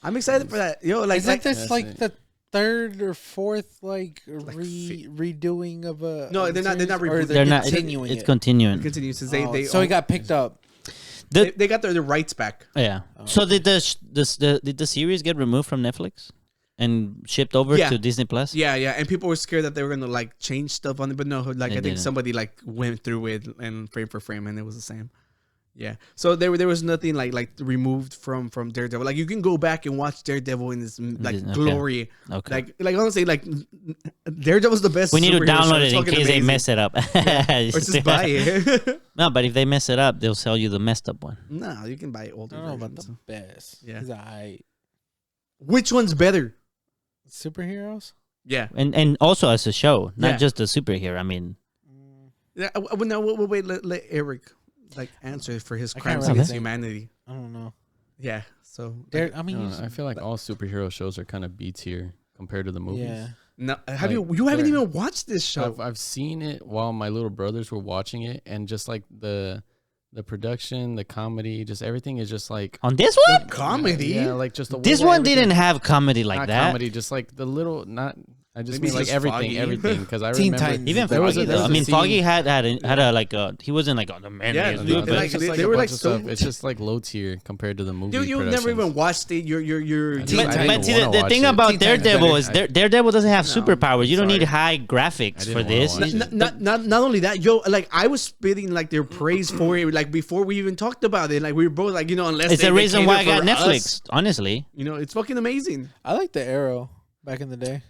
I'm excited for that. Isn't this like the third or fourth redoing of a? No, they're not. They're not. They're not. Continuing. It's continuing. It continues. So he got picked up. They got their rights back. Yeah. So did the series get removed from Netflix and shipped over to Disney Plus? Yeah, and people were scared that they were gonna like change stuff on it, but no, I think somebody like went through it and frame for frame, and it was the same. Yeah. So there was nothing like removed from Daredevil. Like you can go back and watch Daredevil in this glory. Okay. Like honestly, like Daredevil's the best. We need to download it in case amazing. they mess it up. Or just buy it. No, but if they mess it up, they'll sell you the messed up one. No, you can buy older. I don't know about the best. Yeah. Which one's better? Superheroes? Yeah. And also as a show, not just a superhero. I mean. Yeah. We'll wait. Let Eric answer for his crimes against humanity. I don't know. Yeah. So I feel like all superhero shows are kind of B tier compared to the movies. Yeah. No, you haven't even watched this show? I've seen it while my little brothers were watching it, and just like the production, the comedy, just everything is just like on this one. Comedy, yeah, like just the this one didn't have comedy like not that. Comedy, just like the little not. I just Maybe mean like everything because I Teen remember Titans. Even there was Foggy, a I mean, scene- Foggy had a like he wasn't like the man. Yeah, but like, it's just like they a were bunch like of so. stuff. It's just like low tier compared to the movie. Dude, you've never even watched it. You're. But see, the thing about Daredevil is Daredevil doesn't have superpowers. You don't need high graphics for this. Not only that, like I was spitting like their praise for it, like before we even talked about it. Like we were both like, unless it's the reason why I got Netflix. Us, honestly, it's fucking amazing. I like the Arrow back in the day.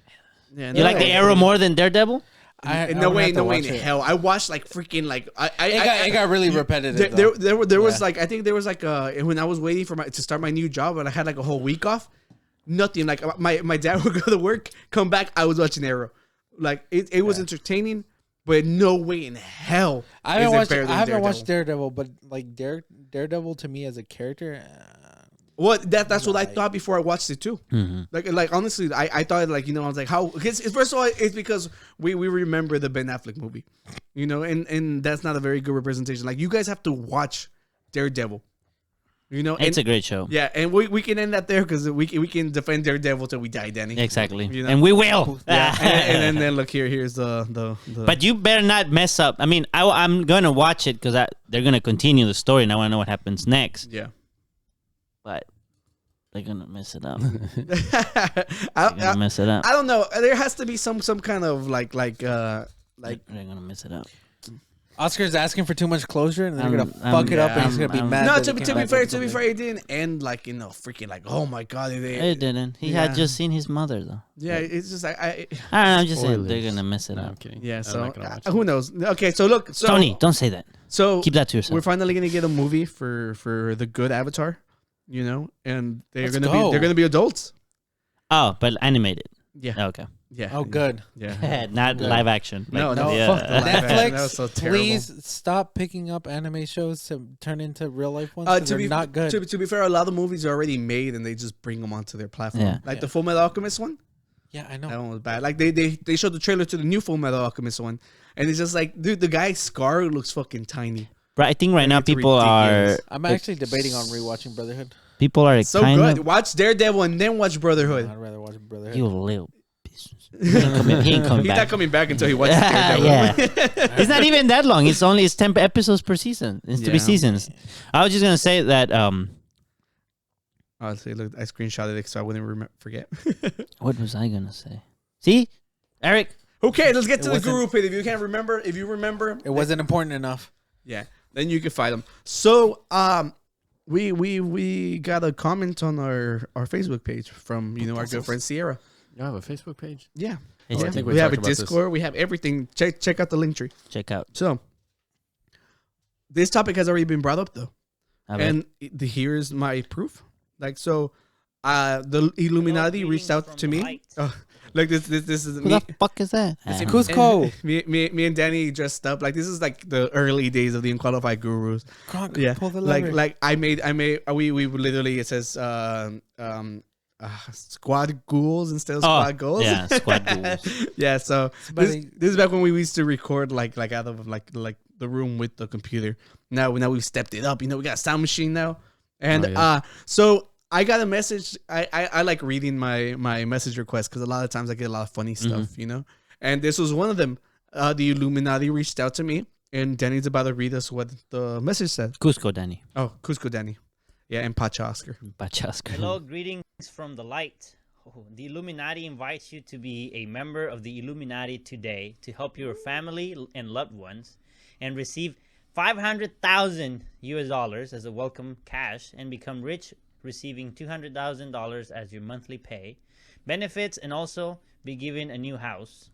Yeah, you like the Arrow more than Daredevil? No way in hell. I watched like freaking like it got really repetitive. There was like I think there was like when I was waiting for to start my new job and I had like a whole week off, nothing. Like my dad would go to work, come back, I was watching Arrow. Like it was entertaining, but no way in hell. I haven't watched Daredevil, but like Daredevil to me as a character. Well, that's what I thought before I watched it too. Mm-hmm. Like honestly, I thought like I was like how because first of all it's because we remember the Ben Affleck movie, and that's not a very good representation. Like you guys have to watch Daredevil, it's a great show. Yeah, and we can end that there because we can defend Daredevil till we die, Danny. Exactly, and we will. Yeah, and then look here's the. But you better not mess up. I mean, I'm gonna watch it because they're gonna continue the story, and I want to know what happens next. Yeah. But they're gonna mess it up. Mess it up. I don't know. There has to be some kind of like they're gonna mess it up. Oscar's asking for too much closure, and they're gonna fuck it up, and he's gonna be mad. No, to be fair, it didn't end like freaking like oh my god, it didn't. He had just seen his mother though. Yeah, it's just like I'm just saying they're gonna mess it up. I'm kidding. Yeah, so who knows? Okay, so look, Tony, don't say that. So keep that to yourself. We're finally gonna get a movie for the good Avatar. And they're gonna be adults. Oh, but animated. Yeah. Okay. Yeah. Oh, good. Yeah. Not live action. No. Yeah. Fuck the live Netflix, action. So please stop picking up anime shows to turn into real life ones. They're not good. To be fair, a lot of the movies are already made, and they just bring them onto their platform. Yeah. Like the Full Metal Alchemist one. Yeah, I know. That one was bad. Like they showed the trailer to the new Full Metal Alchemist one, and it's just like, dude, the guy Scar looks fucking tiny. But I think right now people are. I'm actually debating on rewatching Brotherhood. People are so good. Watch Daredevil and then watch Brotherhood. I'd rather watch Brotherhood. You little bitch. He ain't coming He's back. not coming back until he watches Daredevil. Yeah. It's not even that long. It's 10 episodes per season. It's 3 seasons. I was just gonna say that. Honestly, look, I screenshotted it so I wouldn't forget. What was I gonna say? See, Eric. Okay, let's get to the Guru Pit. If you remember, it wasn't important enough. Yeah, then you can fight them. So, we got a comment on our Facebook page from our good friend Sierra. You have a Facebook page? Yeah. I think we have a Discord. We have everything. Check out the link tree. Check out. So, this topic has already been brought up though, and here's my proof. Like so, the Illuminati reached out to me. Like this is Who me. the fuck is that? Cusco. Me and Danny dressed up like this is like the early days of the Unqualified Gurus. Kronk, Yeah, pull the lever. like I made we literally it says squad ghouls instead of squad goals. Yeah, squad ghouls. Yeah, so this is back when we used to record like out of like the room with the computer. Now we've stepped it up. We got a sound machine now, and so I got a message. I like reading my message requests because a lot of times I get a lot of funny stuff, and this was one of them. The Illuminati reached out to me, and Danny's about to read us what the message said. Cusco Danny. Oh, Cusco Danny. Yeah, and Pacha Oscar. Hello, greetings from the light. The Illuminati invites you to be a member of the Illuminati today to help your family and loved ones and receive $500,000 US as a welcome cash and become rich, receiving $200,000 as your monthly pay, benefits, and also be given a new house.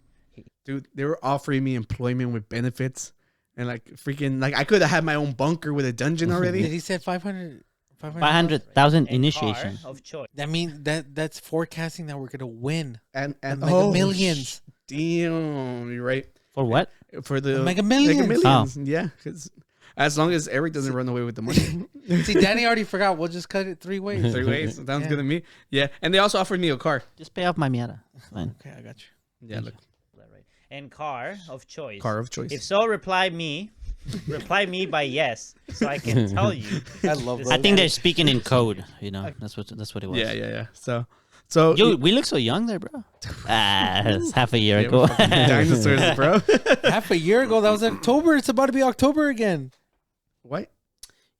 Dude, they were offering me employment with benefits and like freaking like I could have had my own bunker with a dungeon already. He said 500,000 initiation. Of choice. That means that's forecasting that we're gonna win and Mega Millions. Damn, you're right. For what? For the Mega Millions. Oh. Yeah, because as long as Eric doesn't run away with the money. See, Danny already forgot. We'll just cut it 3 ways. 3 ways. Sounds good to me. Yeah, and they also offered me a car. Just pay off my miata. Fine. Okay, I got you. Yeah, look. And car of choice. Car of choice. If so, reply me by yes, so I can tell you. I love that. I think they're speaking in code. That's what it was. Yeah. So we look so young there, bro. It's half a year ago. Dinosaurs, bro. Half a year ago, that was October. It's about to be October again. What?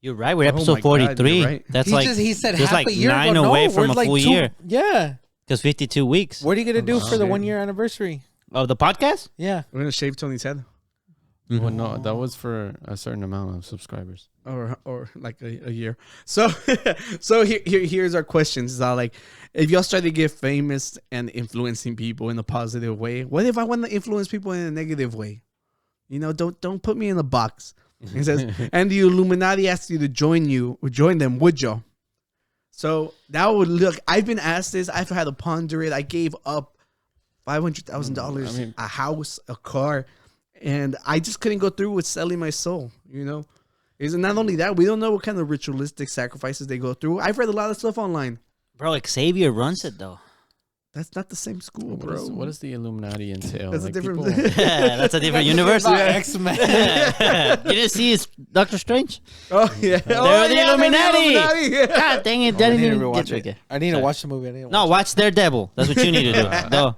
You're right. We're episode 43. God, right. That's he said just half like a year 9 ago. away No, from a we're full like year. Yeah. Because 52 weeks. What are you gonna do for the 1 year anniversary? Of the podcast? Yeah. We're gonna shave Tony's head. Well, no, that was for a certain amount of subscribers, or like a year. So, here's our questions. Is like, if y'all start to get famous and influencing people in a positive way, what if I want to influence people in a negative way? Don't put me in a box. It says, and the Illuminati asks you to join them, would y'all? So that would look. I've been asked this. I've had to ponder it. I gave up $500,000, a house, a car, and I just couldn't go through with selling my soul. Is not only that, we don't know what kind of ritualistic sacrifices they go through. I've read a lot of stuff online. Bro, Xavier runs it though. That's not the same school, bro. What does the Illuminati entail? That's a different. That's a different universe. X-Men. You didn't see his Doctor Strange? Oh yeah, they're the Illuminati. God dang it, Danny didn't watch it. I need to watch the movie. Watch Daredevil. That's what you need to do. No.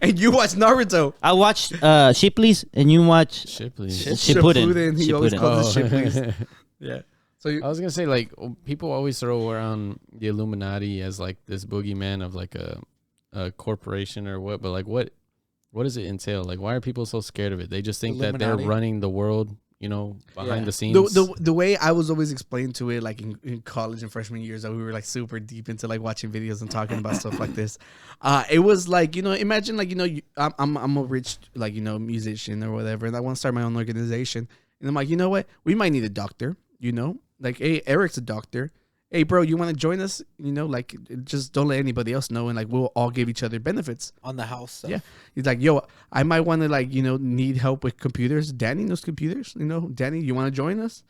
And you watch Naruto. I watched Shipley's, and you watch Shippuden. He always calls it Shipley's. Yeah. So I was gonna say, like, people always throw around the Illuminati as like this boogeyman of like a corporation or what, but like what does it entail? Like, why are people so scared of it? They just think that they're running the world, behind the scenes. The way I was always explained to it, like in college and freshman years, that we were like super deep into like watching videos and talking about stuff like this. It was like, imagine like, I'm a rich like, musician or whatever, and I want to start my own organization. And I'm like, you know what? We might need a doctor, like, hey, Eric's a doctor. Hey, bro, you want to join us? Like, just don't let anybody else know, and like we'll all give each other benefits on the house stuff. Yeah, he's like, yo, I might want to like need help with computers. Danny knows computers. Danny, you want to join us?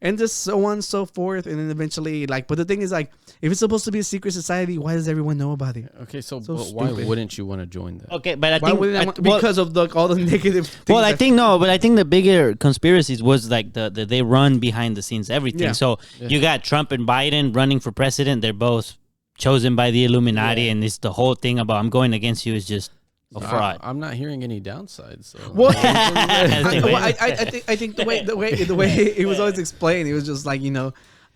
And just so on and so forth, and then eventually, like, but the thing is, like, if it's supposed to be a secret society, why does everyone know about it? Okay, so why wouldn't you want to join that? Okay, but I think because of all the negative things. Well, I think the bigger conspiracies was like they run behind the scenes everything. Yeah. So you got Trump and Biden running for president. They're both chosen by the Illuminati, and it's the whole thing about I'm going against you is just a fraud. I'm not hearing any downsides. So. Well, I think the way it was always explained, it was just like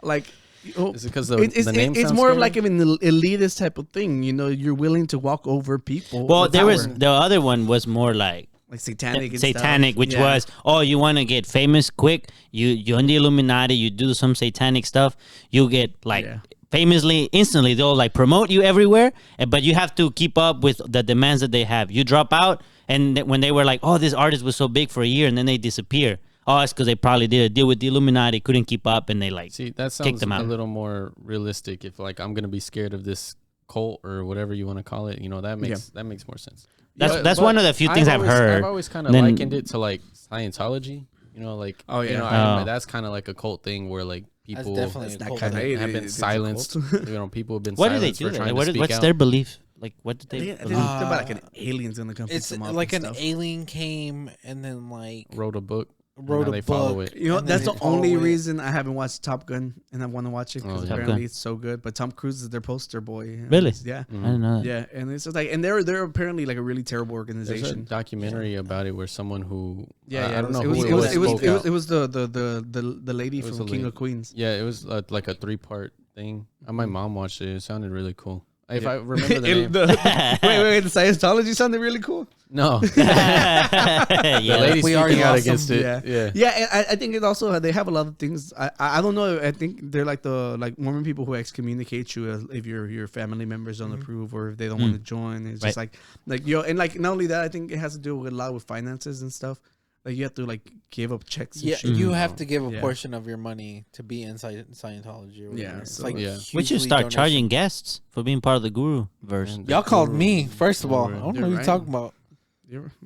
like. Is it because the name it's more of like an elitist type of thing. You're willing to walk over people. Well, the other one was more like satanic, which was, you want to get famous quick. You're in the Illuminati. You do some satanic stuff. You get like. Famously, instantly, they'll like promote you everywhere, but you have to keep up with the demands that they have. You drop out, and when they were like, oh, this artist was so big for a year, and then they disappear. Oh, it's because they probably did a deal with the Illuminati, couldn't keep up, and they like that sounds kicked them out. A little more realistic. If like I'm gonna be scared of this cult or whatever you want to call it, that makes more sense. That's one of the few things I've heard. I've always kind of likened it to like Scientology. You know, like Oh, yeah. you know, I remember that's kind of like a cult thing where like people definitely a cult. have been silenced. You know, people have been What do they silenced do? for trying to What's speak out. their belief? Like, what did I they? think believe? it's about like an alien's gonna come. It's pick them up like and an stuff. alien came and then like Wrote a book. wrote Now a they follow book. it. You know, and that's then the they follow only it. reason I haven't watched Top Gun, and I want to watch it because Oh, yeah. apparently Top Gun. it's so good. But Tom Cruise is their poster boy. And Really? Yeah. I didn't know that. Yeah, and it's just like, and they're apparently like a really terrible There's a organization. documentary about it where someone who I don't know it who was it was. spoke out. it was the lady It was from a King lady. of Queens. Yeah, it was like a 3-part thing. My mom watched it. It sounded really cool. If I remember the name. Wait, the Scientology sounded really cool. No. Yeah, The lady we already speaking out lost against them. it. Yeah. Yeah, and I think it also they have a lot of things. I don't know. I think they're like the Mormon people who excommunicate you if your family members don't approve or if they don't want to join. It's just like and like not only that, I think it has to do with a lot with finances and stuff. Like you have to like give up checks. And Yeah, shit. you have to give a Yeah. portion of your money to be inside Scientology. Or whatever. Yeah, It's so- like Yeah. We should hugely start donation. charging guests for being part of the Guru verse. Man, Y'all the called guru- me first of all. I Guru. don't know You're what you're right. talking about.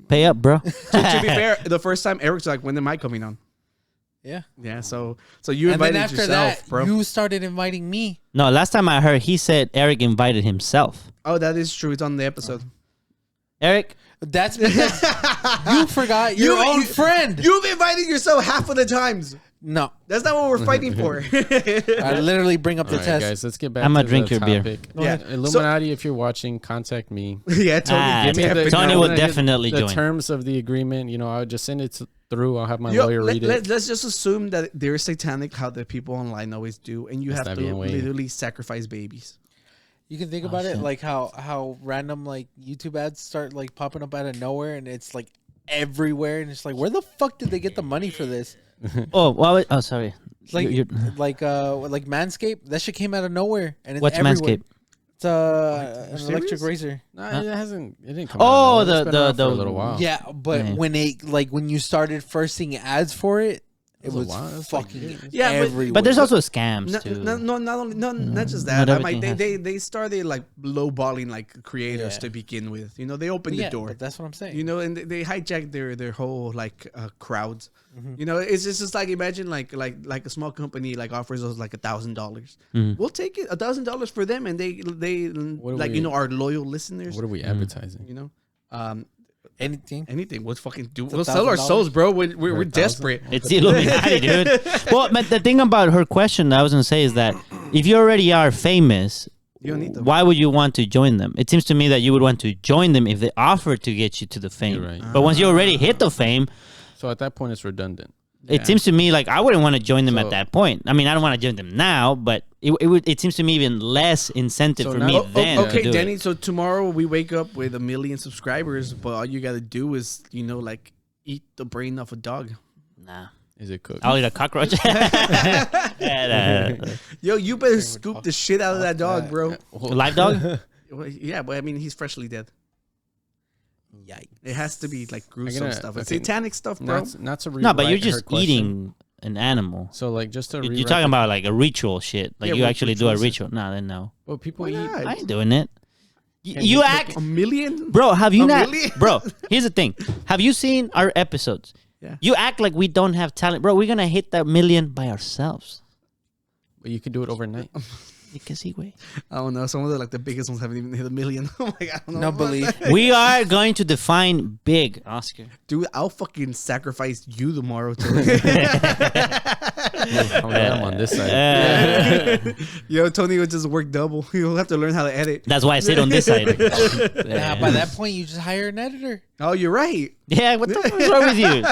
Pay up, bro. To be fair, the first time Eric's like, "When am I coming on?" Yeah. Yeah, so you And then invited after yourself, that, bro. you started inviting me. No, last time I heard, he said Eric invited himself. Oh, that is true. It's on the episode. Eric, That's because you forgot your own friend. You've invited yourself half of the times. No, That's not what we're fighting for. I literally bring up the All right, test. guys, let's get back I'ma to drink the your beer. topic. Yeah. Illuminati, if you're watching, contact me. Yeah, Tony. Ah, give me Tony the- Tony I'm will gonna get definitely the join. terms of the agreement. You know, I'll just send it through. I'll have my Yo, lawyer read it. let's just assume that they're satanic, how the people online always do, and you Está have to bien, güey. literally sacrifice babies. You can think about it like how random like YouTube ads start like popping up out of nowhere, and it's like everywhere, and it's like, where the fuck did they get the money for this? Oh, sorry. It's like You're- like Manscaped. That shit came out of nowhere, and it's What's everywhere. Manscaped? It's an electric razor. No, it hasn't. It didn't come. Oh, out of nowhere. It's been around for a the- little while. Yeah, but Yeah. when you started first seeing ads for it, it was a was while. That's like fucking years. Yeah, but- everywhere. But there's also scams No, too. not just Not that. I'm like everything they started like lowballing like creators Yeah. to begin with. You know, they opened yeah, the door. but that's what I'm saying. You know, and they hijacked their whole like crowds. Mm-hmm. You know, it's just like imagine like a small company like offers us like $1,000. Mhm. We'll take it $1,000 for them, and they What are like we- you know our loyal listeners. What are we advertising? You know, anything. We'll fucking do. It's We'll sell our $1,000. souls, bro. We're $1,000? desperate. It's the Illuminati, dude. Well, but the thing about her question that I was gonna say is that if you already are famous, You don't need them. why would you want to join them? It seems to me that you would want to join them if they offer to get you to the fame. You're right. But once you already hit the fame, So at that point, it's redundant. it seems to me like I wouldn't want to join them So- at that point. I mean, I don't want to join them now, but it seems to me even less incentive So for now- me then to Okay, do Danny. it. So tomorrow we wake up with 1 million subscribers, but all you gotta do is like eat the brain off a dog. Nah. Is it cooked? I'll eat a cockroach. Yo, you better scoop the shit out of that dog, bro. Live dog? Well, yeah, but I mean, he's freshly dead. Yikes! It has to be like gruesome gotta- stuff. It's okay, satanic stuff, bro. Not to No, but you're rewrite her just question. eating an animal. So like just to You're rewrite talking the- about like a ritual shit. Like Yeah, you what actually do a ritual is ritual. Nah, then no. Well, people Why eat. not? I ain't doing it. Can You you act, 1 million, bro. Have you A not, million? bro? Here's the thing. Have you seen our episodes? Yeah. You act like we don't have talent, bro. We're gonna hit that 1 million by ourselves. Well, you can do it overnight. You can see, way. I don't know. Some of the biggest ones haven't even hit 1 million. I'm like, I don't know. No about belief. that. We are going to define big, Oscar. Dude, I'll fucking sacrifice you tomorrow. I'm on this side. Yo, Tony would just work double. He'll have to learn how to edit. That's why I sit on this side. Nah, by that point, you just hire an editor. Oh, you're right. Yeah, what the fuck is wrong with you?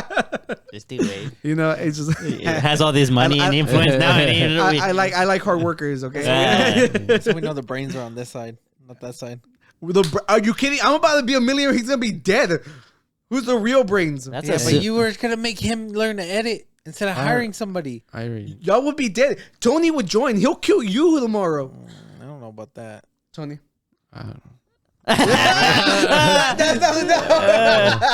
This dude, wait. You know, it's just He has all this money and influence now. And I like hard workers. Okay. So we know the brains are on this side, not that side. Are you kidding? I'm about to be a millionaire. He's gonna be dead. Who's the real brains? That's Yeah, a but you were gonna make him learn to edit instead of hiring somebody. Y'all would be dead. Tony would join. He'll kill you tomorrow. I don't know about that, Tony. I don't know.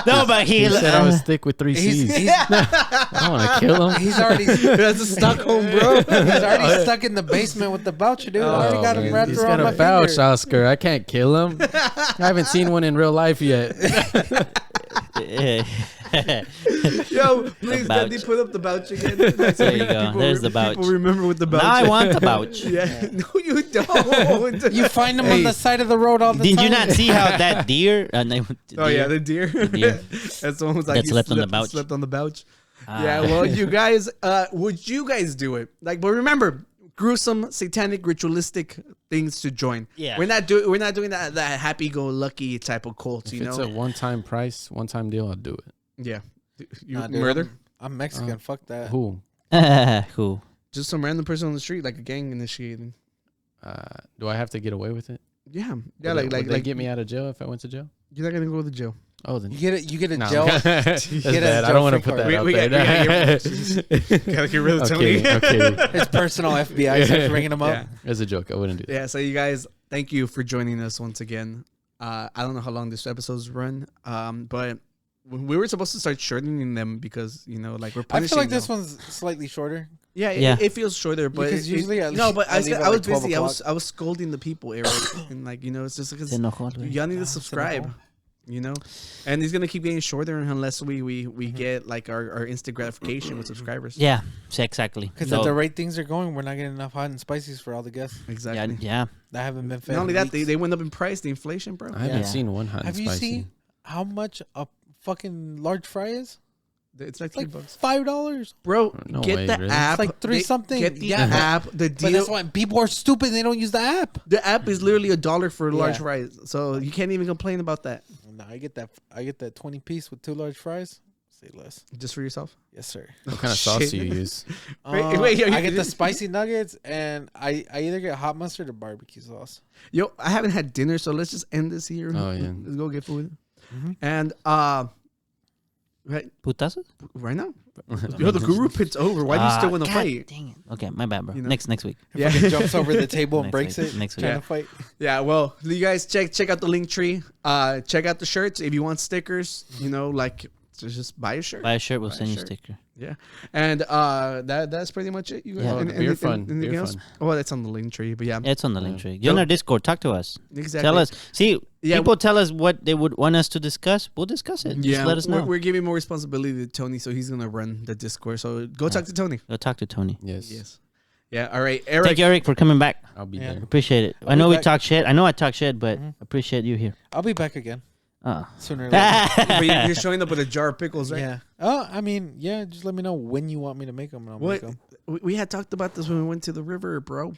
No, but he said I was thick with 3 C's. I don't want to kill him. He's already That's a Stockholm, bro. He's already stuck in the basement with the voucher, dude. I already got him wrapped He's around got my a vouch, finger. Oscar. I can't kill him. I haven't seen one in real life yet. Yo, please, Dandy, put up the vouch again. There you go. There's the vouch. People remember with the vouch. Now I want the vouch. Yeah. No, you don't. You find them on the side of the road all the time. Did you not see how that deer? The deer. That's the one was like that slept on the couch. Slept on the couch. Yeah. Well, you guys, would you guys do it? Like, but remember, gruesome, satanic, ritualistic things to join. Yeah. We're not doing that happy-go-lucky type of cult. If it's a one-time price, one-time deal, I'll do it. Yeah. You Nah, dude, murder? I'm Mexican. Fuck that. Who? Who? Just some random person on the street, like a gang initiating. Do I have to get away with it? Yeah. Yeah, would they get me out of jail if I went to jail? You're not gonna go to jail. Oh, then You get a No. jail. That's you get a bad. I jail don't want to free put that card. out We there. gotta get rid of Tony. Okay. His personal FBI starts ringing him up. Yeah. It's a joke. I wouldn't do that. Yeah, so you guys, thank you for joining us once again. I don't know how long this episode's run, but we were supposed to start shortening them because, like we're punishing I feel like them. this one's slightly shorter. Yeah, Yeah. It feels shorter, but Because usually I no, but I leave at I was like 12 busy. o'clock. I was scolding the people, Eric, and it's just because Se enojó, güey. y'all need to subscribe. And it's gonna keep getting shorter unless we get like our instant gratification with subscribers. Yeah, exactly. Because at the rate things are going, we're not getting enough hot and spices for all the guests. Exactly. Yeah. That haven't been fed. Not only in that, weeks. they went up in price. The inflation, bro. I haven't seen one hot and Have you spicy. seen how much a fucking large fry is? It's like Like $3, $5, bro. No get way, the really? app. It's like three something. Get the Yeah. app. The But deal. that's why people are stupid. They don't use the app. The app is literally $1 for large Yeah. fries, so you can't even complain about that. No, I get that 20 piece with 2 large fries. Say less. Just for yourself. Yes, sir. What kind of sauce do you use? Wait, I get the spicy nuggets, and I either get hot mustard or barbecue sauce. Yo, I haven't had dinner, so let's just end this here. Oh, yeah. Let's go get food. Mm-hmm. And right Putazos? now, yo, the guru pit's over. Why do you still want to God fight? Dang it. Okay, my bad, bro. You know? Next week. Yeah. Fucking jumps over the table and Next breaks week. it. Next week. Trying to fight. Yeah, well, you guys check out the link tree. Check out the shirts if you want stickers. Just buy a shirt. Buy a shirt, we'll send you a sticker. Yeah, and that's pretty much it. You guys, Yeah. Oh, the beer fun. anything Beer else? fun. Oh, that's on the link tree. But yeah, It's on the link tree. You're in our Discord. Talk to us. Exactly. Tell us. See, Yeah, people tell us what they would want us to discuss. We'll discuss it. Just let us know. We're giving more responsibility to Tony, so he's gonna run the Discord. So go talk to Tony. Go talk to Tony. Yes. Yeah. All right, Eric. Thank you, Eric, for coming back. I'll be Yeah. there. Appreciate it. I I'll know be we back. talk shit. I know I talk shit, but appreciate you here. I'll be back again Oh. sooner or later. But you're showing up with a jar of pickles, right? Yeah. Oh, I mean, yeah. Just let me know when you want me to make them, and I'll make What? them. We had talked about this when we went to the river, bro.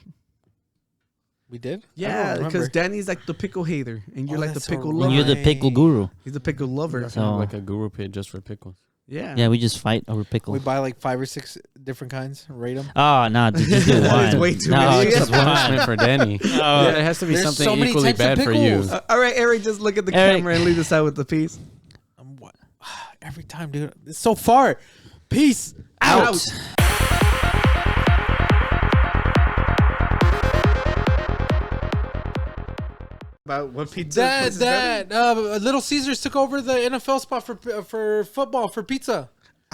We did. Yeah, because Danny's like the pickle hater, and you're like the that's pickle so lover. And you're the pickle guru. He's the pickle lover. I So- have like a guru pit just for pickles. Yeah. Yeah, we just fight over pickles. We buy like 5 or 6 different kinds. Rate them. Oh, no, dude, just do one. It's way too no, many. just Punishment one. for Danny. Oh. There has to be There's something so many equally types of bad for you. pickles. All right, Eric, just look at the Eric. camera and lead us out with the piece. What? Every time, dude. It's so far. Peace out. About what pizza? place is better? Little Caesars took over the NFL spot for football for pizza.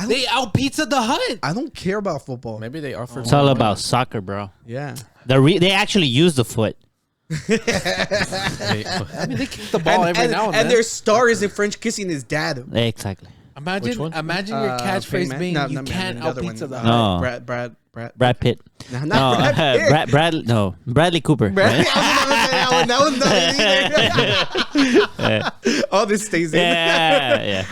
They out pizza the Hut. I don't care about football. Maybe they offer. It's all about soccer, bro. Yeah. They actually use the foot. I mean, they kick the ball every now and then. And their star is in French kissing his dad. Exactly. Imagine your catchphrase Fame being Man? you No, can't the other out one. pizza the Hut. No. Brad Pitt. No, not No, Brad Pitt. Bradley Cooper. Brad, I was not say that one. That was not it either. All this stays in. Yeah, yeah.